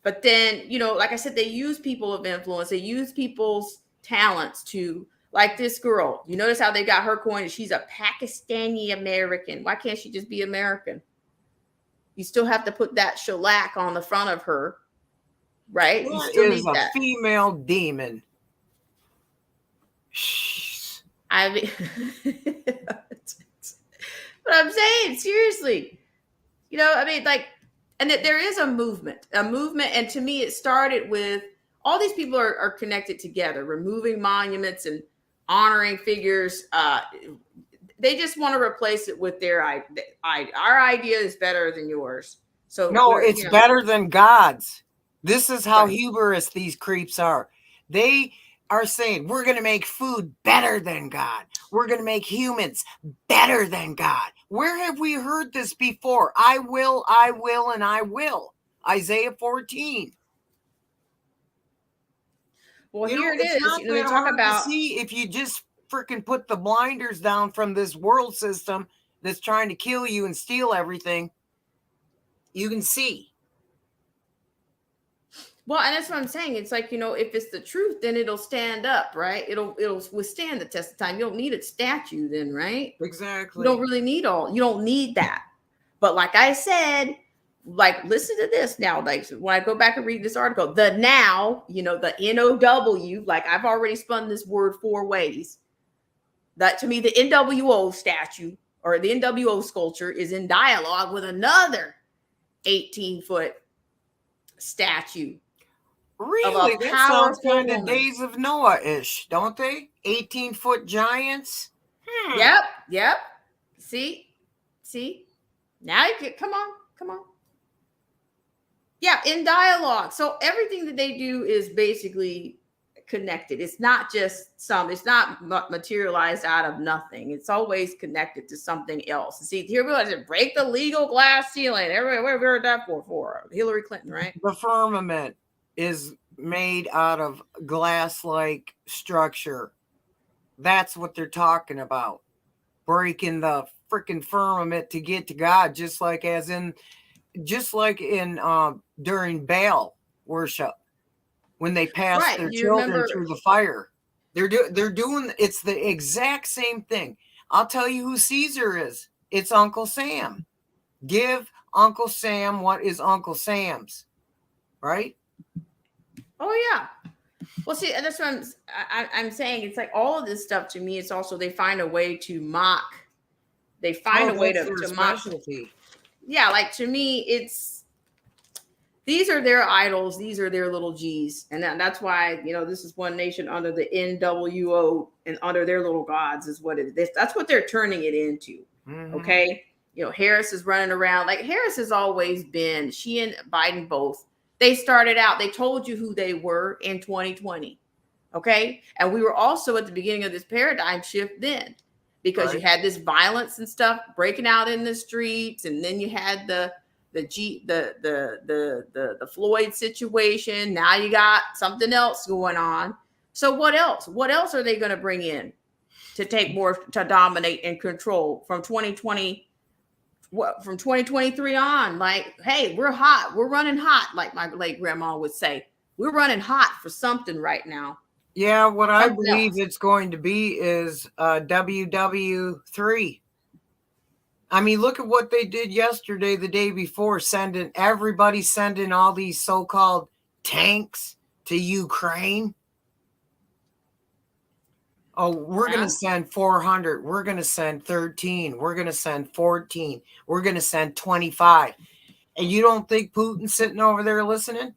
S1: But then, you know, like I said, they use people of influence. They use people's talents to, like this girl. You notice how they got her coined? She's a Pakistani American. Why can't she just be American? You still have to put that shellac on the front of her, right? You still need that.
S3: Female demon.
S1: I mean, but I'm saying, seriously, you know, I mean, like, and that there is a movement, and to me, it started with all these people are connected together, removing monuments and honoring figures. They just want to replace it with our idea is better than yours. So
S3: no, it's better than God's. This is how hubris these creeps are. They are saying, we're going to make food better than God. We're going to make humans better than God. Where have we heard this before? I will, and I will. Isaiah 14.
S1: Well, here it is. You know, they talk about,
S3: see, if you just freaking put the blinders down from this world system that's trying to kill you and steal everything, you can see.
S1: Well, and that's what I'm saying. It's like, you know, if it's the truth, then it'll stand up, right? It'll withstand the test of time. You don't need a statue then, right?
S3: Exactly.
S1: You don't really need you don't need that. But like I said, like, listen to this now. Like, when I go back and read this article, the NOW, like, I've already spun this word 4 ways. That, to me, the NWO statue or the NWO sculpture is in dialogue with another 18-foot statue.
S3: Really? That sounds kind of Days of Noah-ish, don't they? 18-foot giants?
S1: Yep. See? Now you get, come on. Yeah, in dialogue. So everything that they do is basically connected. It's not just it's not materialized out of nothing. It's always connected to something else. See, here we go. Break the legal glass ceiling. Everybody, what heard that for? Hillary Clinton, right?
S3: The firmament is made out of glass-like structure. That's what they're talking about. Breaking the freaking firmament to get to God, just like in during Baal worship, when they passed their children through the fire. They're doing it's the exact same thing. I'll tell you who Caesar is. It's Uncle Sam. Give Uncle Sam what is Uncle Sam's, right?
S1: Oh yeah. Well, see, that's what I'm saying. It's like all of this stuff to me. It's also they find a way to mock. They find a way to mock.
S3: Specialty.
S1: Yeah, like to me, it's these are their idols. These are their little G's, and that's why this is one nation under the NWO and under their little gods is what it is. That's what they're turning it into.
S3: Mm-hmm.
S1: Okay, Harris is running around like Harris has always been. She and Biden both. They started out, they told you who they were in 2020. Okay. And we were also at the beginning of this paradigm shift then because you had this violence and stuff breaking out in the streets. And then you had the Floyd situation. Now you got something else going on. So what else? What else are they going to bring in to take more, to dominate and control from 2020? From 2023 on, like, hey, we're hot, we're running hot, like my late grandma would say. We're running hot for something right now.
S3: Yeah, what I believe it's going to be is WW3. I mean, look at what they did yesterday, the day before, sending all these so-called tanks to Ukraine. Oh, we're going to send 400. We're going to send 13. We're going to send 14. We're going to send 25. And you don't think Putin's sitting over there listening?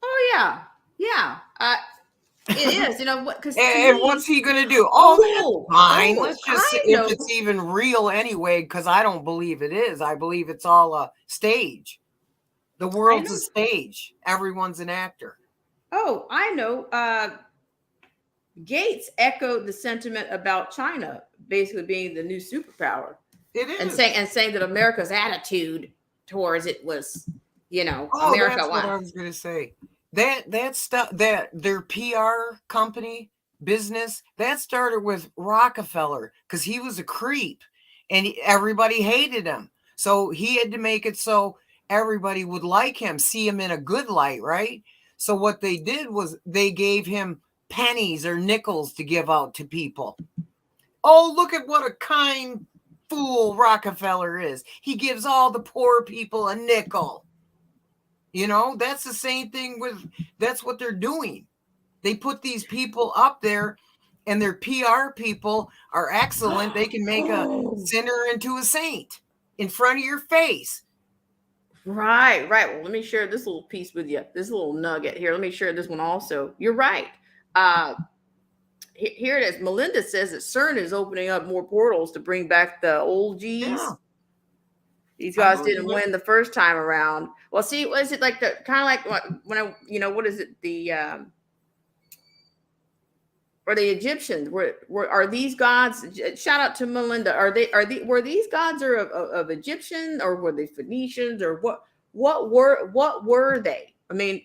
S1: Oh, yeah. Yeah. It is, because
S3: and what's he going to do? Oh, that's fine. Let's just see if it's even real anyway, because I don't believe it is. I believe it's all a stage. The world's a stage. Everyone's an actor.
S1: Oh, I know. Gates echoed the sentiment about China basically being the new superpower.
S3: It is.
S1: And saying that America's attitude towards it was, America.
S3: That's what I was going to say. That stuff, that their PR company business, that started with Rockefeller because he was a creep and everybody hated him. So he had to make it so everybody would like him, see him in a good light, right? So what they did was they gave him pennies or nickels to give out to people. Oh, look at what a kind fool Rockefeller is. He gives all the poor people a nickel. That's the same thing that's what they're doing. They put these people up there and their PR people are excellent. They can make a sinner into a saint in front of your face.
S1: Right. Well, let me share this little piece with you. This little nugget here. Let me share this one also. You're right. Here it is. Melinda says that CERN is opening up more portals to bring back the old G's. Yeah. These guys didn't win the first time around. Well, see, what is it like? The kind of like when what is it? The or the Egyptians were are these gods? Shout out to Melinda. Were these gods of Egyptian or were they Phoenicians or what were they? I mean,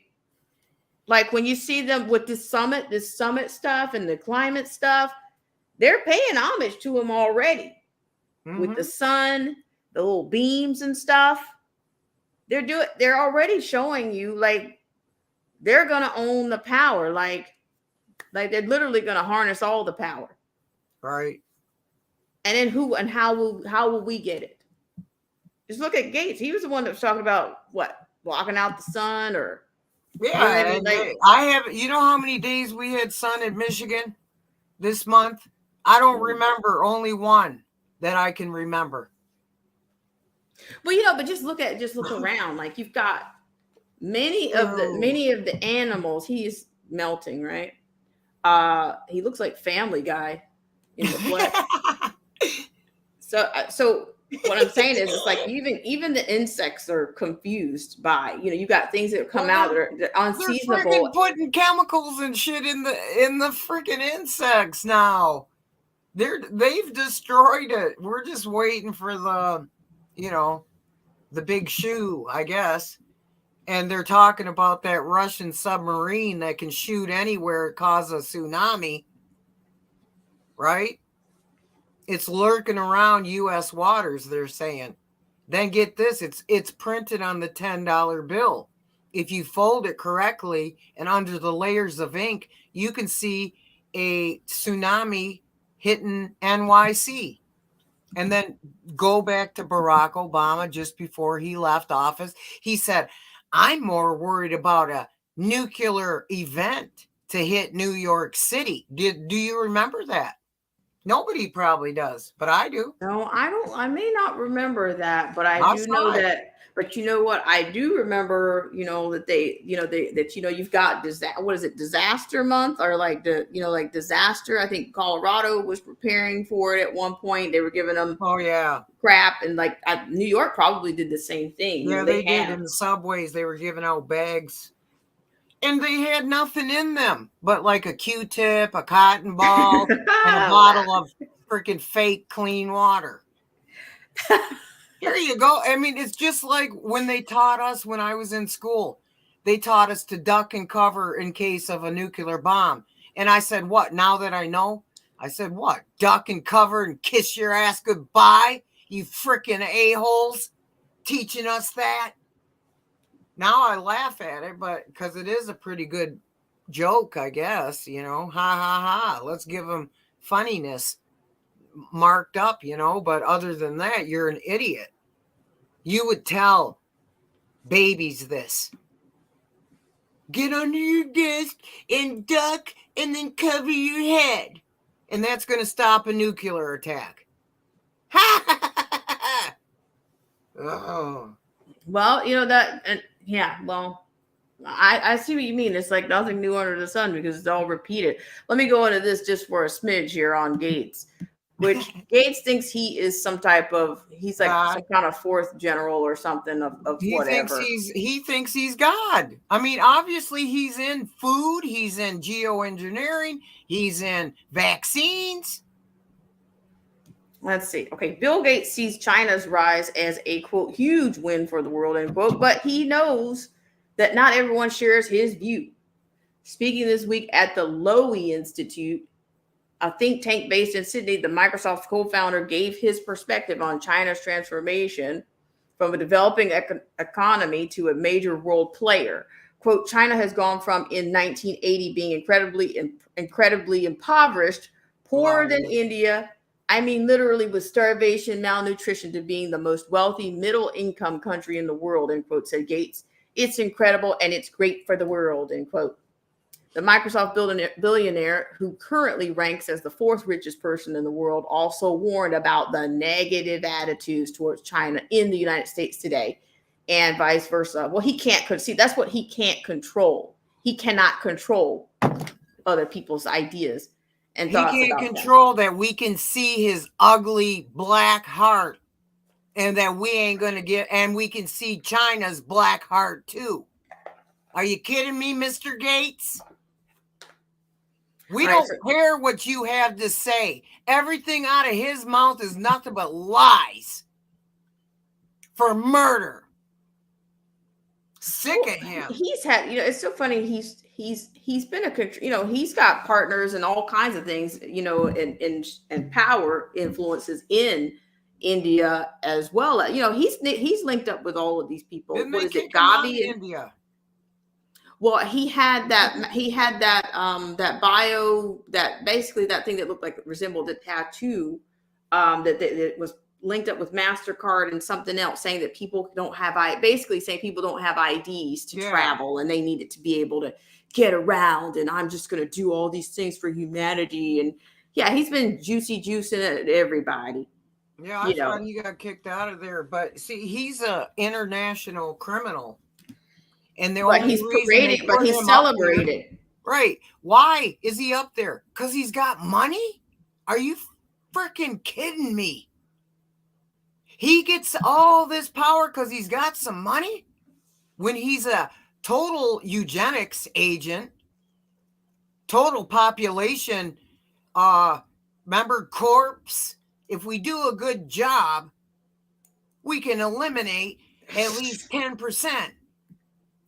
S1: like when you see them with this summit stuff and the climate stuff, they're paying homage to them already with the sun, the little beams and stuff. They're already showing you like they're gonna own the power, like they're literally gonna harness all the power.
S3: Right.
S1: And then how will we get it? Just look at Gates. He was the one that was talking about what, blocking out the sun or
S3: yeah. I have, how many days we had sun in Michigan this month? I don't remember, only one that I can remember.
S1: Well, but just look around. Like you've got many of the animals. He's melting, right? He looks like Family Guy in the flesh. So what I'm saying is, it's like even the insects are confused by you got things that come out that are unseasonable.
S3: They're putting chemicals and shit in the freaking insects now. They've destroyed it. We're just waiting for the the big shoe, I guess. And they're talking about that Russian submarine that can shoot anywhere, cause a tsunami. Right? It's lurking around U.S. waters, they're saying. Then get this, it's printed on the $10 bill. if you fold it correctly and under the layers of ink, you can see a tsunami hitting NYC. And then go back to Barack Obama just before he left office. He said, I'm more worried about a nuclear event to hit New York City. Do you remember that? Nobody probably does, but I do.
S1: No, I don't. I may not remember that, but I do
S3: That's
S1: know
S3: right.
S1: that. But you know what? I do remember, that you've got what is it, disaster month, or like like disaster. I think Colorado was preparing for it at one point. They were giving them
S3: Oh, yeah.
S1: crap, and like New York probably did the same thing.
S3: Yeah, they did. In the subways, they were giving out bags. And they had nothing in them but like a Q-tip, a cotton ball, and a bottle of freaking fake clean water. Here you go. I mean, it's just like when they taught us when I was in school. They taught us to duck and cover in case of a nuclear bomb. And I said, what? Now that I know? I said, what? Duck and cover and kiss your ass goodbye? You freaking a-holes teaching us that? Now I laugh at it, but because it is a pretty good joke, I guess, ha, ha, ha. Let's give them funniness marked up, but other than that, you're an idiot. You would tell babies this. Get under your desk and duck and then cover your head. And that's going to stop a nuclear attack. Ha ha ha ha. Oh.
S1: Well, that, and yeah, well, I see what you mean. It's like nothing new under the sun because it's all repeated. Let me go into this just for a smidge here on Gates, which Gates thinks he is some type of, he's like some kind of fourth general or something of whatever.
S3: He thinks he's God. I mean, obviously he's in food, he's in geoengineering, he's in vaccines.
S1: Let's see. Okay. Bill Gates sees China's rise as a, quote, huge win for the world, end quote, but he knows that not everyone shares his view. Speaking this week at the Lowy Institute, a think tank based in Sydney, the Microsoft co-founder gave his perspective on China's transformation from a developing economy to a major world player. Quote, China has gone from in 1980 being incredibly impoverished, poorer than India, I mean, literally with starvation, malnutrition, to being the most wealthy middle income country in the world, end quote, said Gates. It's incredible and it's great for the world, end quote. The Microsoft billionaire, who currently ranks as the fourth richest person in the world, also warned about the negative attitudes towards China in the United States today and vice versa. Well, he can't see. That's what he can't control. He cannot control other people's ideas. And
S3: he can't control that we can see his ugly black heart and that we ain't going to get, and we can see China's black heart too. Are you kidding me, Mr. Gates? We don't care what you have to say. Everything out of his mouth is nothing but lies for murder. Sick of him.
S1: He's had, it's so funny. He's been he's got partners and all kinds of things, and power influences in India as well. He's linked up with all of these people.
S3: What is it, Gavi? India.
S1: Well, he had that bio, that basically that thing that looked like it resembled a tattoo, that was linked up with MasterCard and something else, saying that people don't have basically saying people don't have IDs to travel and they needed to be able to get around, and I'm just going to do all these things for humanity. And yeah, he's been juicing at everybody.
S3: Yeah, I thought he got kicked out of there, but see, he's an international criminal. And
S1: he's paraded, but he's celebrated.
S3: Right. Why is he up there? Because he's got money? Are you freaking kidding me? He gets all this power because he's got some money? When he's a total eugenics agent, total population member corpse. If we do a good job, we can eliminate at least 10%.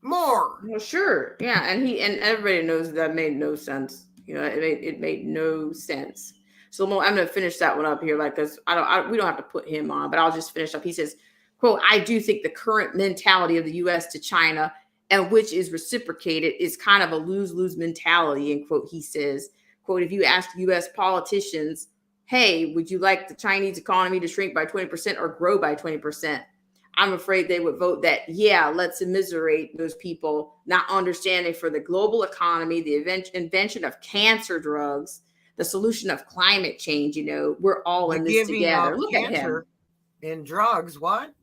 S3: More.
S1: Well, sure. Yeah. And everybody knows that made no sense. It made no sense. So I'm going to finish that one up here, because we don't have to put him on, but I'll just finish up. He says, quote, I do think the current mentality of the U.S. to China and which is reciprocated is kind of a lose-lose mentality, end quote. He says, quote, if you ask U.S. politicians, hey, would you like the Chinese economy to shrink by 20% or grow by 20%? I'm afraid they would vote that, yeah, let's immiserate those people, not understanding for the global economy, the invention of cancer drugs, the solution of climate change. We're all in this together. Look at him.
S3: In drugs, what?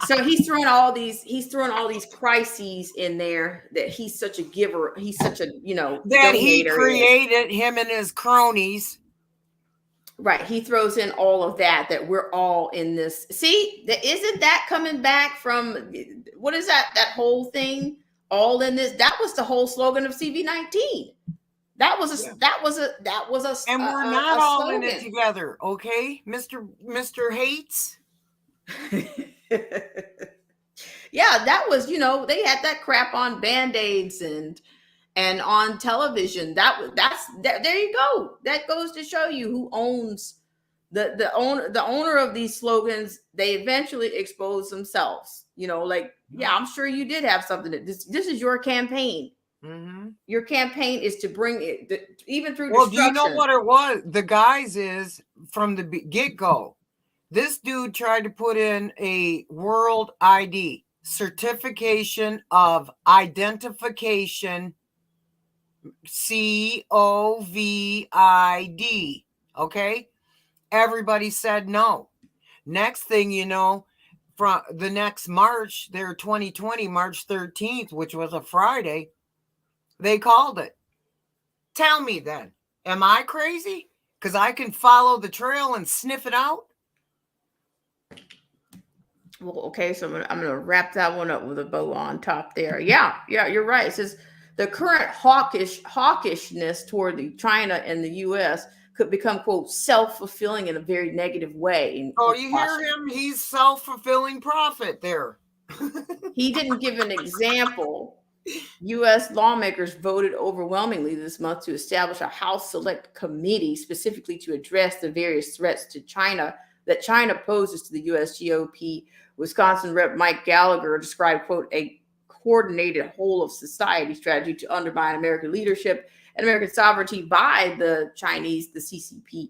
S1: So he's throwing all these crises in there, that he's such a giver. He's such a,
S3: that he created, him and his cronies.
S1: Right. He throws in all of that we're all in this. See, isn't that coming back from, what is that whole thing? All in this. That was the whole slogan of CV19. That was a,
S3: and we're not all in it together. Okay, Mr. Hates.
S1: Yeah, that was, they had that crap on Band-Aids and on television. There you go. That goes to show you who owns the owner of these slogans. They eventually expose themselves. Yeah, I'm sure you did have something this is your campaign.
S3: Mm-hmm.
S1: Your campaign is to bring it even through
S3: destruction.
S1: Do you
S3: know what it was? The guys is from the get-go. This dude tried to put in a world ID, certification of identification, COVID. Okay, everybody said no. Next thing you know, from the next March, their 2020 March 13th, which was a Friday, they called it. Tell me then, am I crazy? Because I can follow the trail and sniff it out.
S1: Well, okay, so I'm gonna wrap that one up with a bow on top there. Yeah, you're right. It says the current hawkishness toward China and the U.S. could become, quote, self-fulfilling in a very negative way.
S3: Oh, you hear him? He's self-fulfilling prophet there.
S1: He didn't give an example. U.S. lawmakers voted overwhelmingly this month to establish a House Select Committee specifically to address the various threats to China that China poses to the U.S. GOP. Wisconsin Rep. Mike Gallagher described, quote, a coordinated whole of society strategy to undermine American leadership and American sovereignty by the Chinese, the CCP.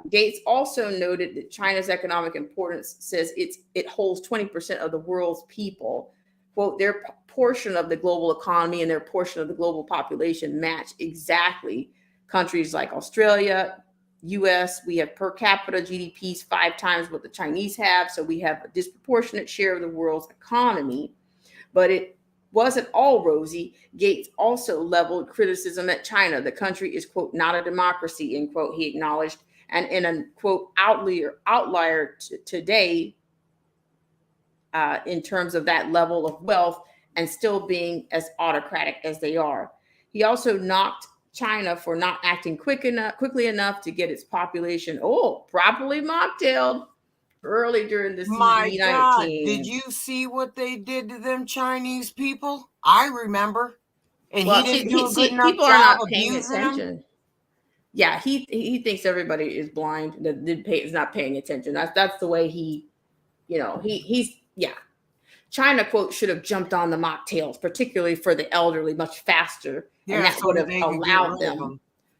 S1: Gates also noted that China's economic importance says it holds 20% of the world's people. Quote, their portion of the global economy and their portion of the global population match exactly. Countries like Australia, U.S., we have per capita GDPs 5 times what the Chinese have. So we have a disproportionate share of the world's economy. But it wasn't all rosy. Gates also leveled criticism at China. The country is, quote, not a democracy, end quote, he acknowledged. And in a, quote, outlier today, in terms of that level of wealth and still being as autocratic as they are. He also knocked China for not acting quickly enough to get its population properly mocktailed early during the
S3: CV19. God, did you see what they did to them Chinese people? I remember. And he didn't do a good enough job abusing them.
S1: Yeah, he thinks everybody is blind, that is not paying attention. That's the way he's China, quote, should have jumped on the mocktails, particularly for the elderly, much faster.
S3: Yeah,
S1: and that would have allowed them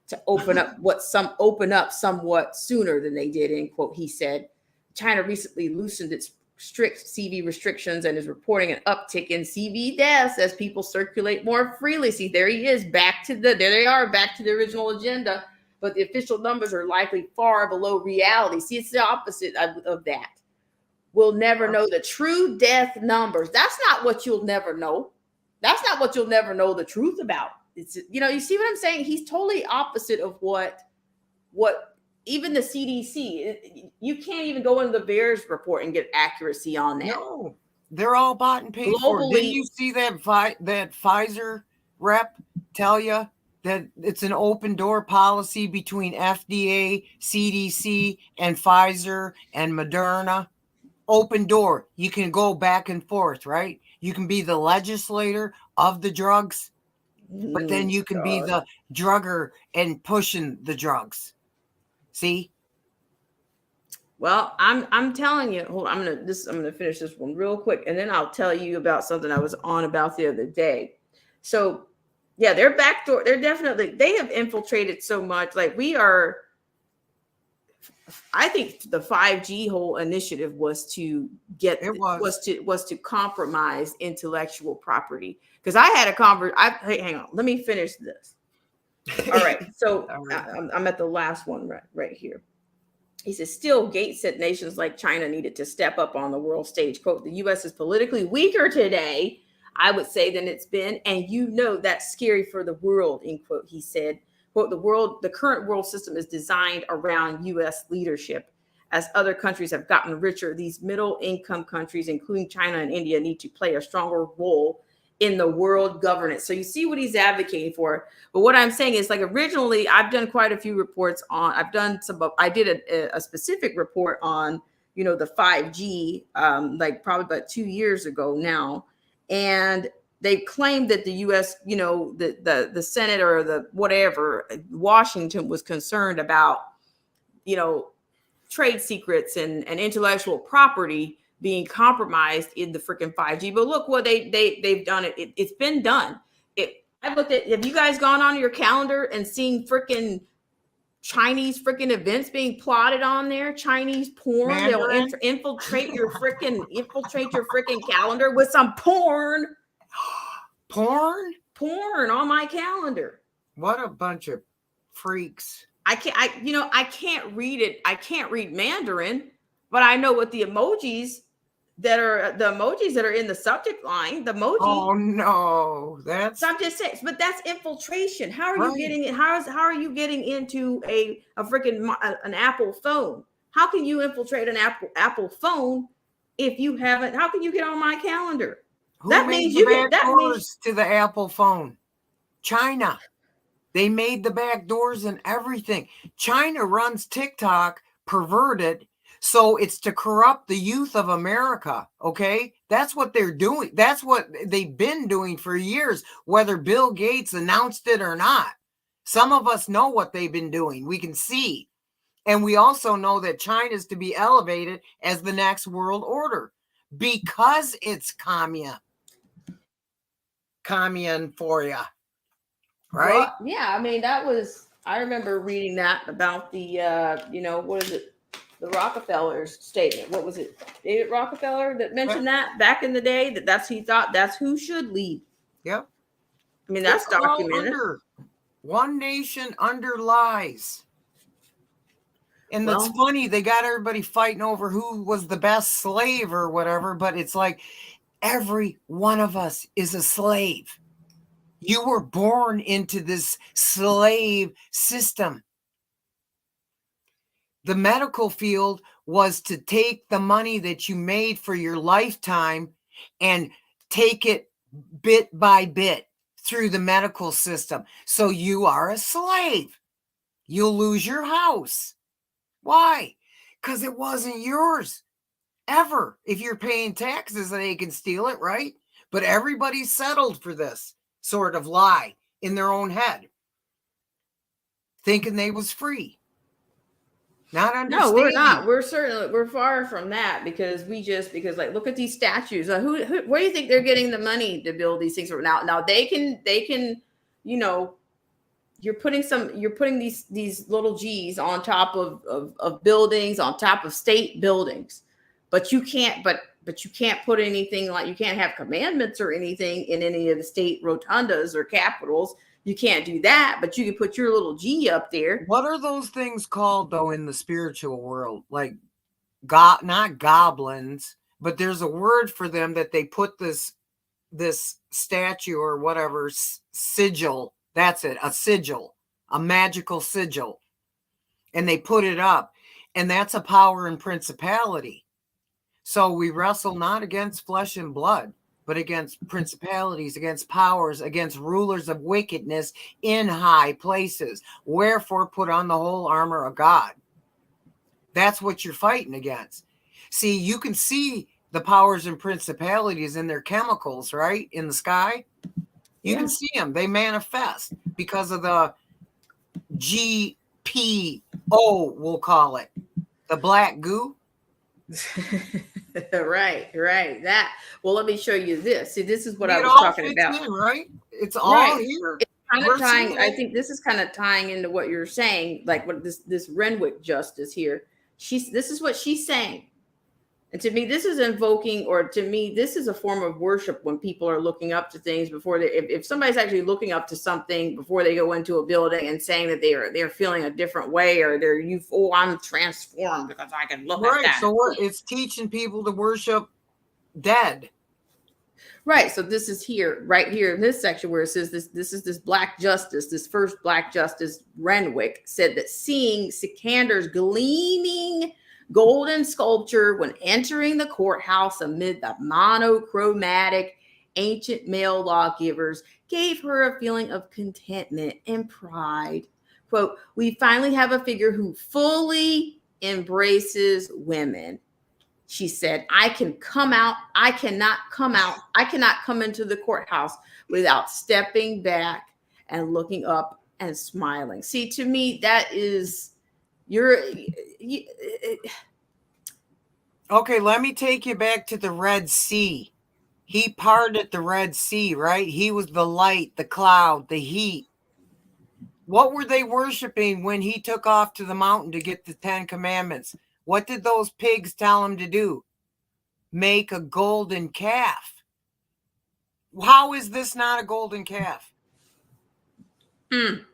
S1: to open up somewhat sooner than they did, end quote, he said. China recently loosened its strict CV restrictions and is reporting an uptick in CV deaths as people circulate more freely. See, there he is, back to the original agenda. But the official numbers are likely far below reality. See, it's the opposite of that. We'll never know the true death numbers. That's not what you'll never know. That's not what you'll never know the truth about. It's, you see what I'm saying? He's totally opposite of what even the CDC, you can't even go into the VAERS report and get accuracy on that.
S3: No, they're all bought and paid for. Didn't you see that Pfizer rep tell you that it's an open door policy between FDA, CDC, and Pfizer and Moderna? Open door. You can go back and forth, right? You can be the legislator of the drugs, but then you can be the drugger and pushing the drugs. See?
S1: Well, I'm telling you. Hold on, I'm gonna finish this one real quick, and then I'll tell you about something I was on about the other day. So, yeah, they're backdoor. They have infiltrated so much. Like we are. I think the 5G whole initiative was to was to compromise intellectual property. Because I had a hey, hang on, let me finish this. All right, so I'm at the last one right here. He says, still, Gates said nations like China needed to step up on the world stage. Quote, the U.S. is politically weaker today, I would say, than it's been. And you know that's scary for the world, end quote. He said, quote, the current world system is designed around U.S. leadership. As other countries have gotten richer, these middle income countries, including China and India, need to play a stronger role in the world governance. So you see what he's advocating for. But what I'm saying is, like, originally I've done quite a few reports on, I did a specific report on, you know, the 5G, like probably about 2 years ago now. And they claimed that the US, you know, the Senate or the whatever, Washington was concerned about, you know, trade secrets and intellectual property being compromised in the freaking 5G. But look what they've done. It's been done. I've looked at, have you guys gone on your calendar and seen freaking Chinese freaking events being plotted on there? Chinese porn. Mandarin? They'll infiltrate your freaking calendar with some porn.
S3: Porn
S1: on my calendar.
S3: What a bunch of freaks.
S1: I can't read it. I can't read Mandarin, but I know what the emojis that are in the subject line, the emoji.
S3: Oh no,
S1: so I'm just saying, but that's infiltration. How are you getting it? How are you getting into a freaking an Apple phone? How can you infiltrate an Apple phone if you haven't? How can you get on my calendar?
S3: That means to the Apple phone. China. They made the back doors and everything. China runs TikTok, perverted. So it's to corrupt the youth of America, okay? That's what they're doing. That's what they've been doing for years, whether Bill Gates announced it or not. Some of us know what they've been doing. We can see. And we also know that China is to be elevated as the next world order because it's commune for you, right?
S1: Well, yeah, I mean, I remember reading that about the, what is it? The Rockefeller's statement. What was it? David Rockefeller that mentioned that back in the day, he thought that's who should lead.
S3: Yep.
S1: I mean, that's documented.
S3: One nation under lies. And that's funny. They got everybody fighting over who was the best slave or whatever, but it's like every one of us is a slave. You were born into this slave system. The medical field was to take the money that you made for your lifetime and take it bit by bit through the medical system. So you are a slave. You'll lose your house. Why? Because it wasn't yours ever. If you're paying taxes, they can steal it, right? But everybody settled for this sort of lie in their own head, thinking they was free. Not understanding.
S1: No, we're not. We're far from that because like, look at these statues. Where do you think they're getting the money to build these things now? They can, you're putting these little G's on top of buildings, on top of state buildings, but you can't put anything, like, you can't have commandments or anything in any of the state rotundas or capitals. You can't do that, but you can put your little G up there.
S3: What are those things called, though, in the spiritual world? Like, not goblins, but there's a word for them that they put this statue or whatever, sigil. That's it, a sigil, a magical sigil. And they put it up, and that's a power and principality. So we wrestle not against flesh and blood, but against principalities, against powers, against rulers of wickedness in high places. Wherefore put on the whole armor of God. That's what you're fighting against. See, you can see the powers and principalities in their chemicals, right? In the sky. You can see them. They manifest because of the GPO, we'll call it. The black goo.
S1: Right. That. Well, let me show you this. See, this is what I
S3: It
S1: was
S3: all
S1: talking
S3: fits
S1: about.
S3: in, right? It's all
S1: Right.
S3: here.
S1: It's kind
S3: We're
S1: of tying.
S3: seeing
S1: I
S3: it.
S1: think this is kind of tying into what you're saying, like what this Renwick justice here. This is what she's saying. And to me, this is invoking, or to me, this is a form of worship when people are looking up to things before they, if somebody's actually looking up to something before they go into a building and saying that they're feeling a different way, or I'm transformed because I can look at
S3: Right.
S1: that.
S3: So it's teaching people to worship dead.
S1: Right. So this is right here in this section where it says this black justice, this first black justice, Renwick, said that seeing Sikander's gleaming golden sculpture when entering the courthouse amid the monochromatic ancient male lawgivers gave her a feeling of contentment and pride. Quote, we finally have a figure who fully embraces women. She said, I cannot come into the courthouse without stepping back and looking up and smiling. See, to me, that is
S3: Okay, let me take you back to the Red Sea. He parted the Red Sea, right? He was the light, the cloud, the heat. What were they worshiping when he took off to the mountain to get the 10 Commandments? What did those pigs tell him to do? Make a golden calf. How is this not a golden calf? It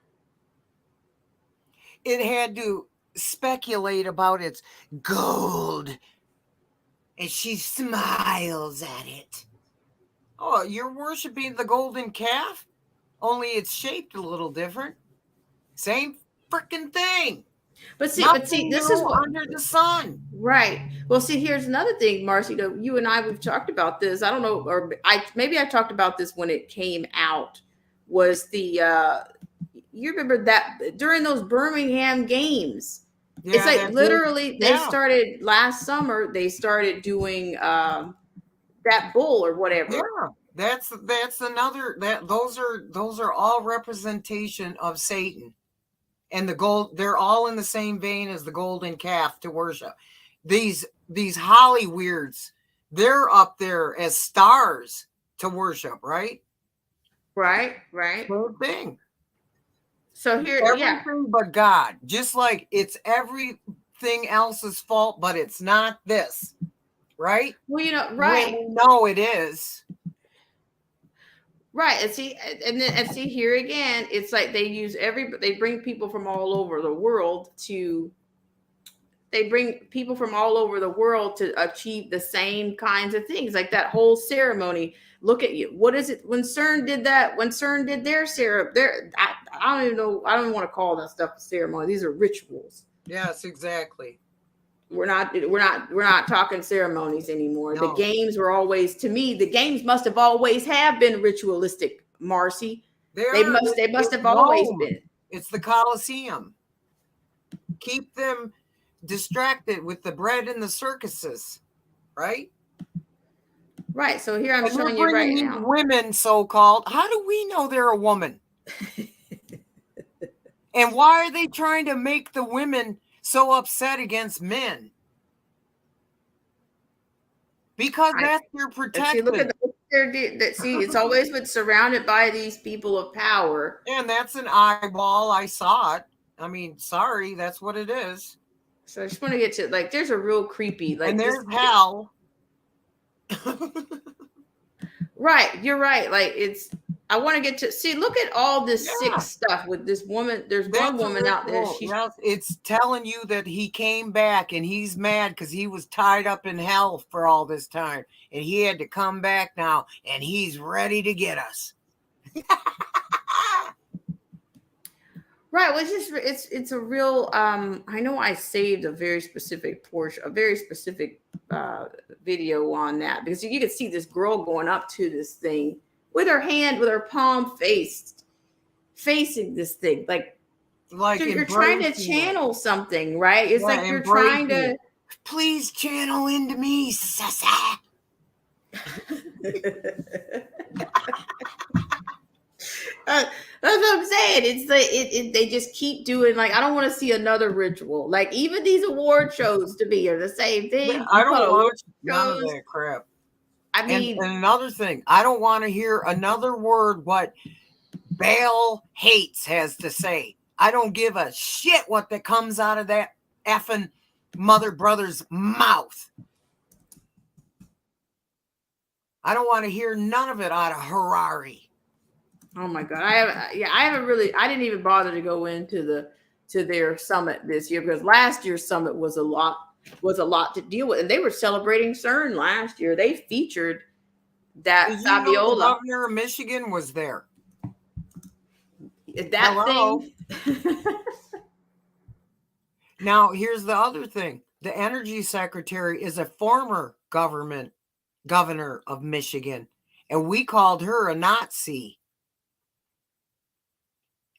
S3: had to speculate about its gold, and she smiles at it. Oh, you're worshiping the golden calf? Only it's shaped a little different. Same freaking thing.
S1: But see, this is what
S3: under the sun.
S1: Right. Well, see, here's another thing, Marcy. You and I, we've talked about this. I don't know, or maybe I talked about this when it came out. Was the you remember that during those Birmingham games? Yeah, it's like literally they started last summer. They started doing that bull or whatever.
S3: Yeah, that's another those are all representation of Satan. And the gold, they're all in the same vein as the golden calf to worship. These Holly weirds, they're up there as stars to worship, right?
S1: Right.
S3: Same thing.
S1: So here,
S3: everything but God, just like it's everything else's fault, but it's not this, right?
S1: Well, right.
S3: We know it is.
S1: Right. And see here again, it's like they bring people from all over the world to achieve the same kinds of things, like that whole ceremony. Look at you. What is it when CERN did that? When CERN did their ceremony, I don't even know. I don't even want to call that stuff a ceremony. These are rituals.
S3: Yes, exactly.
S1: We're not talking ceremonies anymore. No. The games were always, to me, the games must have always have been ritualistic, Marcy. They must have always been.
S3: It's the Colosseum. Keep them distracted with the bread and the circuses, right?
S1: Right. So here I'm showing you right now.
S3: Women, so-called. How do we know they're a woman? And why are they trying to make the women so upset against men? Because that's your protection.
S1: See, look at it's always been surrounded by these people of power.
S3: And that's an eyeball. I saw it. I mean, sorry, that's what it is.
S1: So I just want to get to, like, there's a real creepy, like,
S3: and there's hell.
S1: Right, you're right. Like, I want to get to see. Look at all this sick stuff with this woman. There's one woman out there.
S3: It's telling you that he came back and he's mad because he was tied up in hell for all this time, and he had to come back now, and he's ready to get us.
S1: Right. Well, it's a real. I know I saved a very specific portion, a very specific video on that, because you could see this girl going up to this thing with her palm facing this thing, like you're trying to channel something, right? It's like you're trying to,
S3: please channel into me, Sasa.
S1: That's what I'm saying. It's like they just keep doing, like, I don't want to see another ritual. Like, even these award shows to me are the same thing.
S3: I
S1: You
S3: don't
S1: put award
S3: want none of
S1: shows.
S3: that crap.
S1: I
S3: And
S1: mean,
S3: another thing, I don't want to hear another word what Bale Hates has to say. I don't give a shit what that comes out of that effing mother brother's mouth. I don't want to hear none of it out of Harari.
S1: oh my God. I didn't even bother to go into their summit this year, because last year's summit was a lot to deal with. And they were celebrating CERN last year. They featured that
S3: Did you know the
S1: Fabiola.
S3: governor of Michigan was there?
S1: That
S3: Hello?
S1: thing.
S3: Now, here's the other thing. The energy secretary is a former governor of Michigan, and we called her a Nazi.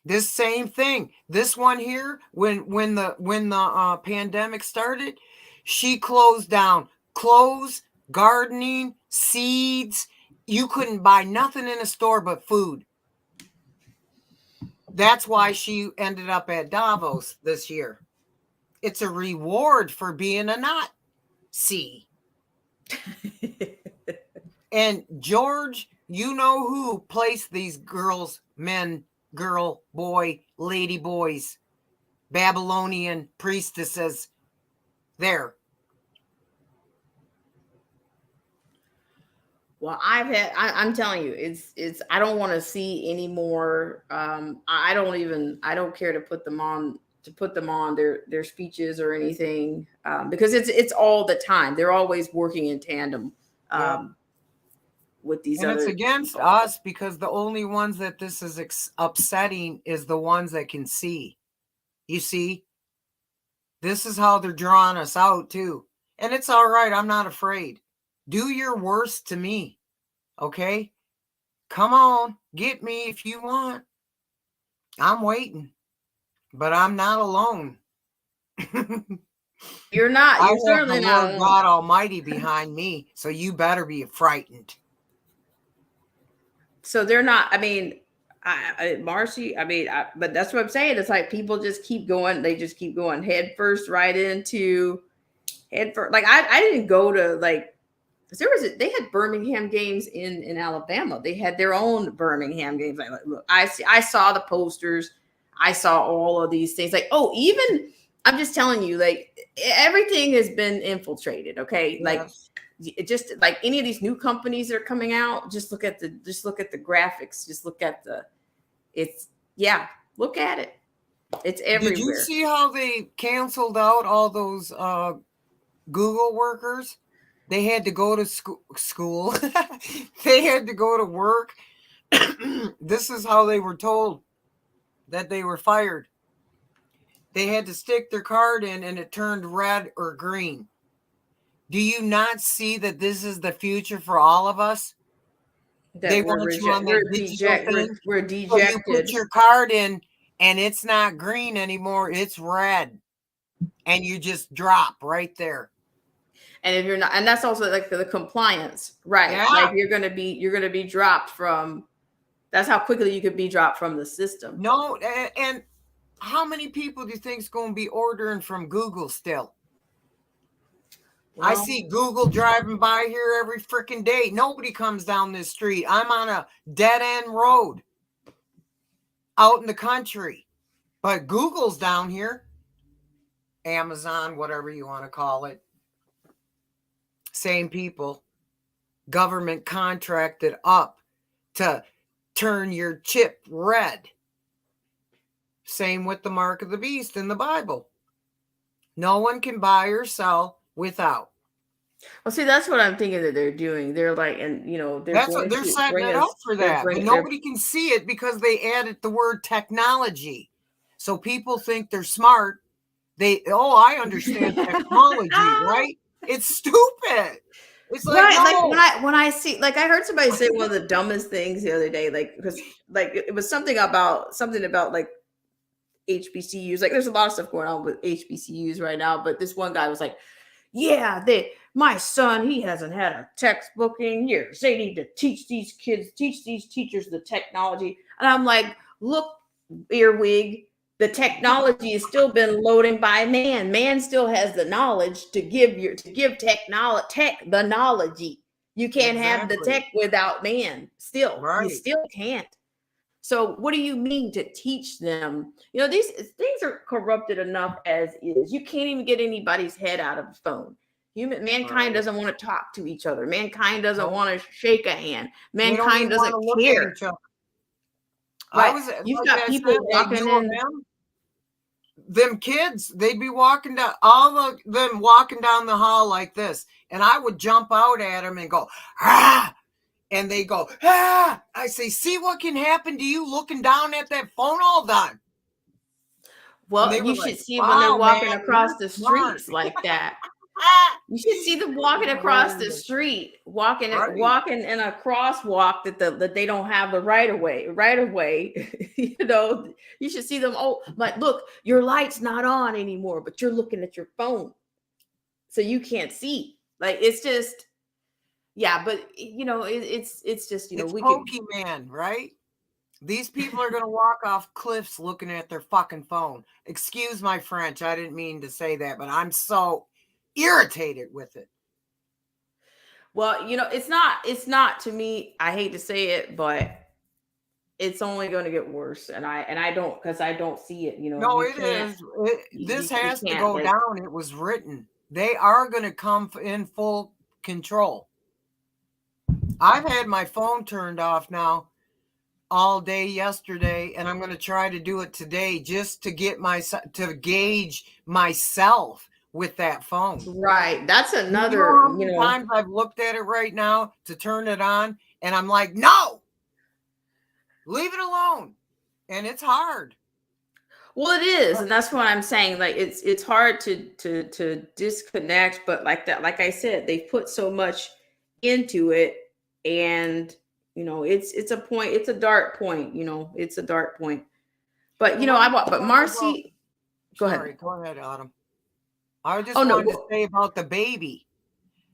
S3: This same thing. This one here, when the pandemic started, she closed down clothes, gardening, seeds. You couldn't buy nothing in a store but food. That's why she ended up at Davos this year. It's a reward for being a Nazi. And George, you know who placed these girls, men, girl, boy, lady boys, Babylonian priestesses there.
S1: Well, I'm telling you, it's, I don't want to see any more. I don't care to put them on their speeches or anything, because it's all the time. They're always working in tandem with these
S3: And
S1: other
S3: it's against
S1: people.
S3: us, because the only ones that this is upsetting is the ones that can see. You see, this is how they're drawing us out too. And it's all right. I'm not afraid. Do your worst to me. Okay? Come on. Get me if you want. I'm waiting. But I'm not alone.
S1: You're not.
S3: I
S1: You're
S3: have
S1: certainly
S3: the
S1: not
S3: Lord
S1: alone.
S3: God Almighty behind me, so you better be frightened.
S1: So they're not. I mean, Marcy. I mean, but that's what I'm saying. It's like people just keep going. They just keep going head first, right into head first. Like I didn't go to, like, because they had Birmingham games in Alabama. They had their own Birmingham games. Like, look, I saw the posters. I saw all of these things. Like, oh, even I'm just telling you, like, everything has been infiltrated. Okay, like, just like any of these new companies that are coming out, just look at the graphics. Just look at look at it. It's everywhere.
S3: Did you see how they canceled out all those Google workers? They had to go to school. They had to go to work. This is how they were told that they were fired. They had to stick their card in and it turned red or green. Do you not see that this is the future for all of us? They want you on their digital thing.
S1: We're dejected.
S3: So you put your card in and it's not green anymore. It's red. And you just drop right there.
S1: And if you're not, and that's also like the compliance, right?
S3: Yeah.
S1: Like you're gonna be dropped from. That's how quickly you could be dropped from the system.
S3: No, and how many people do you think is going to be ordering from Google still? Well, I see Google driving by here every freaking day. Nobody comes down this street. I'm on a dead end road out in the country, but Google's down here. Amazon, whatever you want to call it. Same people. Government contracted up to turn your chip red. Same with the mark of the beast in the Bible. No one can buy or sell without.
S1: Well, see, that's what I'm thinking that they're doing. They're like, and
S3: that's what they're setting it up for that. But nobody can see it because they added the word technology. So people think they're smart. I understand technology, right? It's stupid. It's like,
S1: right,
S3: no.
S1: like when I see, like, I heard somebody say one of the dumbest things the other day, like, because like it was something about like HBCUs. Like, there's a lot of stuff going on with HBCUs right now, but this one guy was like, yeah, my son, he hasn't had a textbook in years. They need to teach these teachers the technology. And I'm like, look, earwig, the technology has still been loading by man. Man still has the knowledge to give tech the knowledge. You can't have the
S3: Exactly.
S1: tech without man. Still, you
S3: Right.
S1: still can't. So what do you mean to teach them? You know, these things are corrupted enough as is. You can't even get anybody's head out of the phone. Mankind
S3: Right.
S1: doesn't want to talk to each other. Mankind doesn't
S3: Nope.
S1: want to shake a hand.
S3: They don't
S1: Mankind
S3: even want
S1: doesn't
S3: to look at
S1: care.
S3: each other. I
S1: Right.
S3: was,
S1: You've
S3: like
S1: got
S3: I
S1: people
S3: said, at
S1: walking
S3: U of
S1: in.
S3: M, them kids, they'd be walking down, them walking down the hall like this. And I would jump out at them and go, ah, and they go, ah. I say, see what can happen to you looking down at that phone all the time.
S1: Well,
S3: They
S1: you
S3: were
S1: should
S3: like,
S1: see when they're
S3: wow,
S1: walking
S3: man,
S1: across
S3: you're
S1: the
S3: smart.
S1: streets like that.
S3: Ah,
S1: You should see them walking across the street, walking
S3: right.
S1: in a crosswalk that they don't have the right of way. You know, you should see them. Oh, like, look, your light's not on anymore, but you're looking at your phone, so you can't see. Like, it's just, yeah. But you know, it's just, you know,
S3: It's
S1: we could.
S3: Pokemon, right? These people are going to walk off cliffs looking at their fucking phone. Excuse my French. I didn't mean to say that, but I'm so irritated with it.
S1: Well, you know, it's not to me. I hate to say it, but it's only going to get worse. And I don't, because I don't see it. You know,
S3: No,
S1: you
S3: it
S1: can't.
S3: is.
S1: You,
S3: This
S1: you
S3: has to
S1: can't,
S3: go
S1: like,
S3: down. It was written. They are going to come in full control. I've had my phone turned off now all day yesterday, and I'm going to try to do it today just to get to gauge myself with that phone.
S1: right. That's
S3: You know
S1: another,
S3: how many times I've looked at it right now to turn it on, and I'm like, no, leave it alone. And it's hard.
S1: well, it is, and that's what I'm saying. Like, it's hard to disconnect, but like that, like I said, they've put so much into it, and you know, it's a point, it's a dark point, you know, it's a dark point. But you know, but Marcy, go
S3: Sorry,
S1: ahead.
S3: go ahead, Autumn. I just
S1: Oh no,
S3: wanted to say about the baby.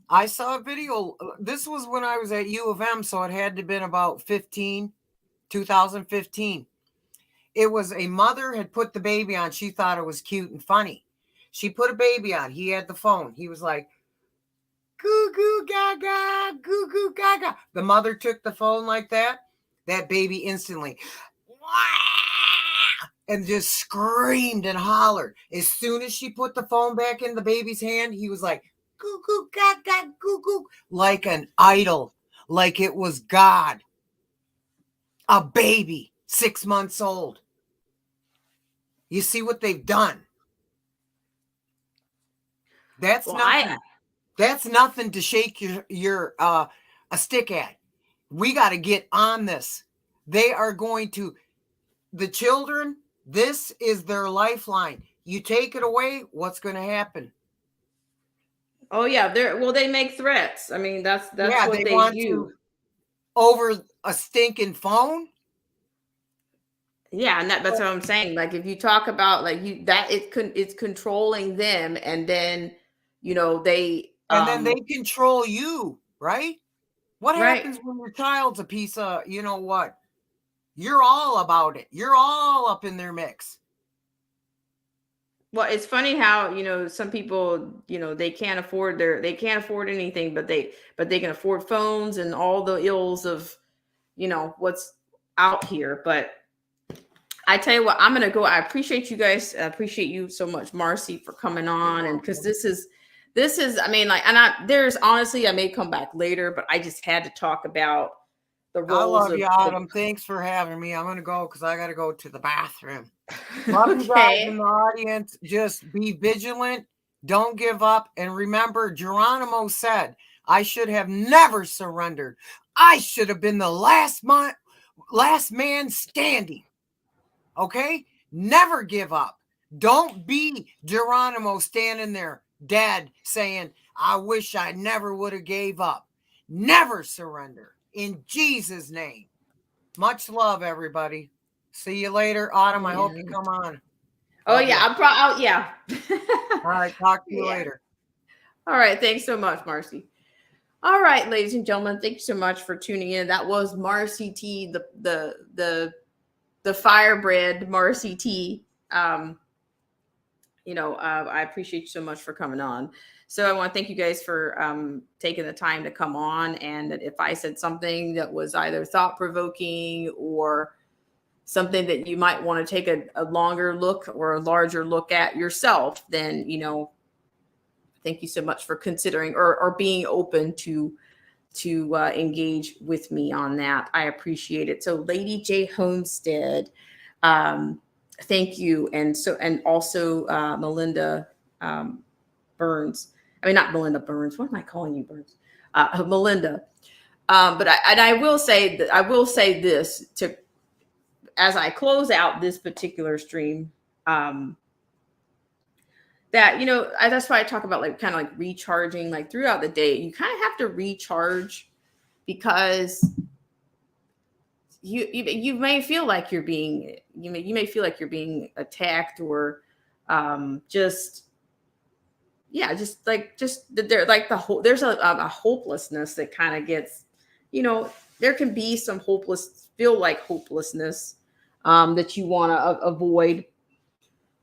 S3: I saw a video. This was when I was at U of M, so it had to have been about 2015. It was a mother had put the baby on. She thought it was cute and funny. She put a baby on. He had the phone. He was like, goo goo gaga, goo goo gaga. The mother took the phone like that. That baby instantly, and just screamed and hollered. As soon as she put the phone back in the baby's hand, he was like, goo goo gaga, goo goo, like an idol, like it was God. A baby, 6 months old. You see what they've done? That's nothing. That's nothing to shake your a stick at. We got to get on this. They are going to, the children, this is their lifeline. You take it away, what's going to happen?
S1: Oh yeah, they make threats. I mean, that's
S3: Yeah,
S1: what
S3: they want
S1: do.
S3: to over a stinking phone.
S1: Yeah, and that's what I'm saying. Like, if you talk about like it's controlling them, and then you know
S3: And then they control you, right? What
S1: right.
S3: happens when your child's a piece of, you know what? You're all about it. You're all up in their mix.
S1: Well, it's funny how, you know, some people, you know, they can't afford anything, but they can afford phones and all the ills of, you know, what's out here. But I tell you what, I'm gonna go. I appreciate you guys. I appreciate you so much, Marcy, for coming on, and because this is, I mean, like, and there's honestly, I may come back later, but I just had to talk about the roles.
S3: I love you, Autumn. Thanks for having me. I'm gonna go because I got to go to the bathroom. Love you guys in the audience. Just be vigilant. Don't give up. And remember, Geronimo said, I should have never surrendered. I should have been the last man standing. Okay? Never give up. Don't be Geronimo standing there dead saying, I wish I never would have gave up. Never surrender. In Jesus' name. Much love, everybody. See you later, Autumn. I hope you come on.
S1: Oh, yeah. Yeah.
S3: All right. Talk to you later.
S1: All right. Thanks so much, Marcy. All right, ladies and gentlemen. Thank you so much for tuning in. That was Marcy T, the the firebrand Marcy T. I appreciate you so much for coming on. So I want to thank you guys for taking the time to come on. And if I said something that was either thought provoking or something that you might want to take a longer look or a larger look at yourself, then, thank you so much for considering or being open to engage with me on that. I appreciate it. So Lady J Homestead, thank you. And also Melinda Burns. I mean, not Melinda Burns. What am I calling you, Burns? Melinda. But I will say this as I close out this particular stream, that, that's why I talk about like kind of like recharging, like throughout the day. You kind of have to recharge because you may feel like you're being attacked or there's there's a hopelessness that kind of gets, there can be some hopelessness that you want to avoid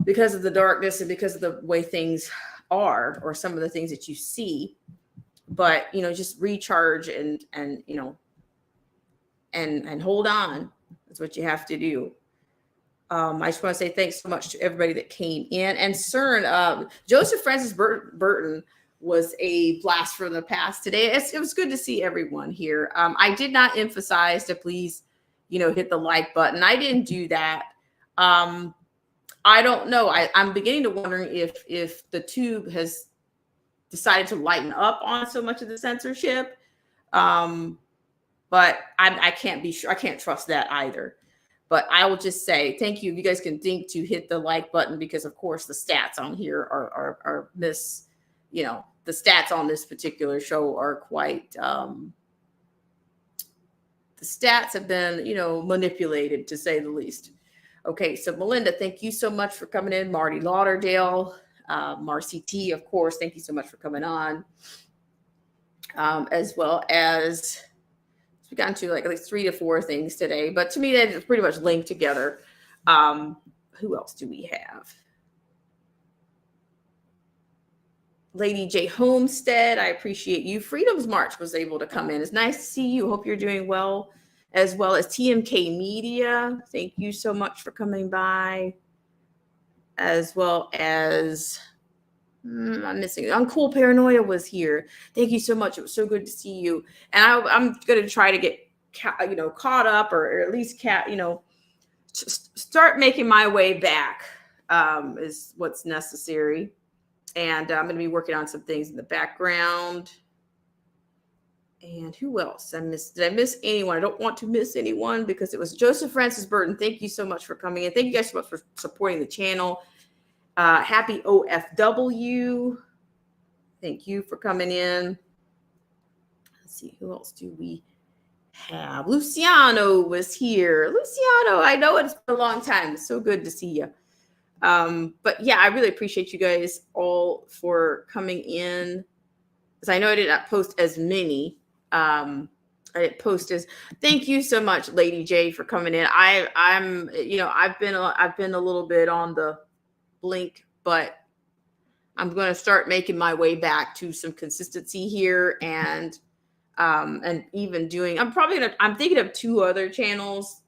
S1: because of the darkness and because of the way things are or some of the things that you see. But just recharge and hold on. That's what you have to do. I just want to say thanks so much to everybody that came in. And CERN, Joseph Francis Burton was a blast from the past today. It was good to see everyone here. I did not emphasize to please, hit the like button. I didn't do that. I don't know. I'm beginning to wonder if the tube has decided to lighten up on so much of the censorship. But I can't be sure. I can't trust that either. But I will just say thank you. If you guys can think to hit the like button, because of course the stats on here are the stats on this particular show are quite, the stats have been, manipulated to say the least. Okay, so Melinda, thank you so much for coming in. Marty Lauderdale, Marcy T, of course, thank you so much for coming on. As well as we got into like 3 to 4 things today, but to me that is pretty much linked together. Who else do we have? Lady J Homestead, I appreciate you. Freedom's March was able to come in. It's nice to see you. Hope you're doing well. As well as TMK Media, thank you so much for coming by. As well as I'm missing Uncool Paranoia was here. Thank you so much. It was so good to see you. And I'm going to try to get caught up or at least start making my way back is what's necessary. And I'm going to be working on some things in the background. And who else? Did I miss anyone? I don't want to miss anyone because it was Joseph Francis Burton. Thank you so much for coming in. Thank you guys so much for supporting the channel. Happy OFW. Thank you for coming in. Let's see, who else do we have? Luciano was here. Luciano, I know it's been a long time. It's so good to see you. But yeah, I really appreciate you guys all for coming in. Because I know I did not post as many. I didn't post as. Thank you so much, Lady J, for coming in. I've been a little bit on the blink, but I'm going to start making my way back to some consistency here and even doing. I'm thinking of 2 other channels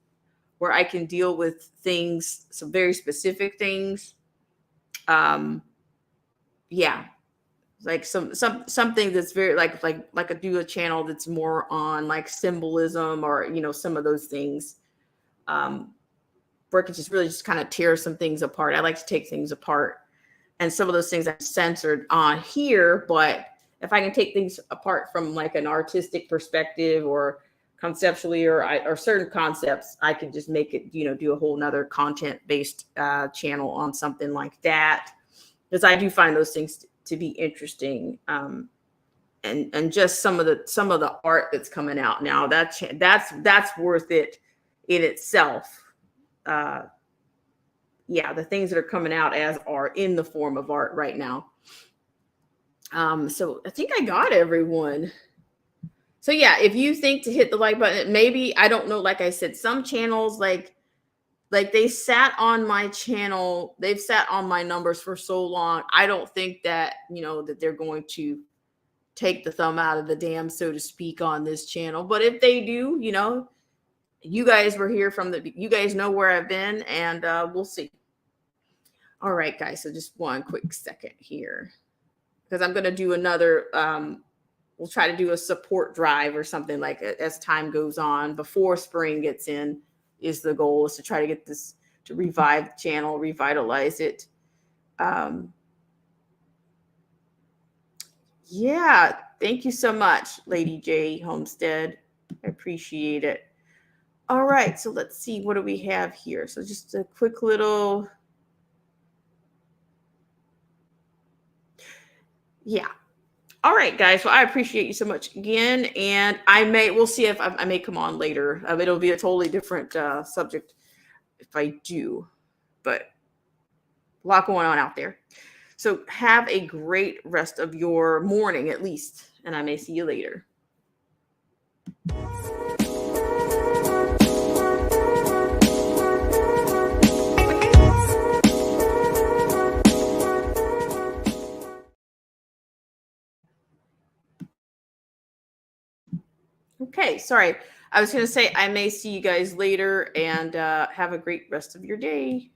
S1: where I can deal with things, some very specific things. Yeah. Like something that's very like a channel that's more on like symbolism or some of those things, where I can just kind of tear some things apart. I like to take things apart, and some of those things I've censored on here. But if I can take things apart from like an artistic perspective or conceptually or certain concepts, I can just make it do a whole nother content based channel on something like that, because I do find those things to be interesting, and just some of the art that's coming out now, that's worth it in itself. The things that are coming out as art in the form of art right now. So I think I got everyone. So yeah, if you think to hit the like button, maybe, I don't know, like I said, some channels like like they sat on my channel, they've sat on my numbers for so long. I don't think that, that they're going to take the thumb out of the dam, so to speak, on this channel. But if they do, you guys were here you guys know where I've been, and we'll see. All right, guys. So just one quick second here, because I'm going to do another, we'll try to do a support drive or something like as time goes on before spring gets in. Is the goal is to try to get this to revive the channel, revitalize it. Yeah, thank you so much, Lady J Homestead. I appreciate it. All right, so let's see, what do we have here? So just a quick little, yeah. All right, guys. Well, I appreciate you so much again, and we'll see if I may come on later. It'll be a totally different subject if I do, but a lot going on out there. So have a great rest of your morning, at least, and I may see you later. Okay, sorry. I was going to say I may see you guys later, and have a great rest of your day.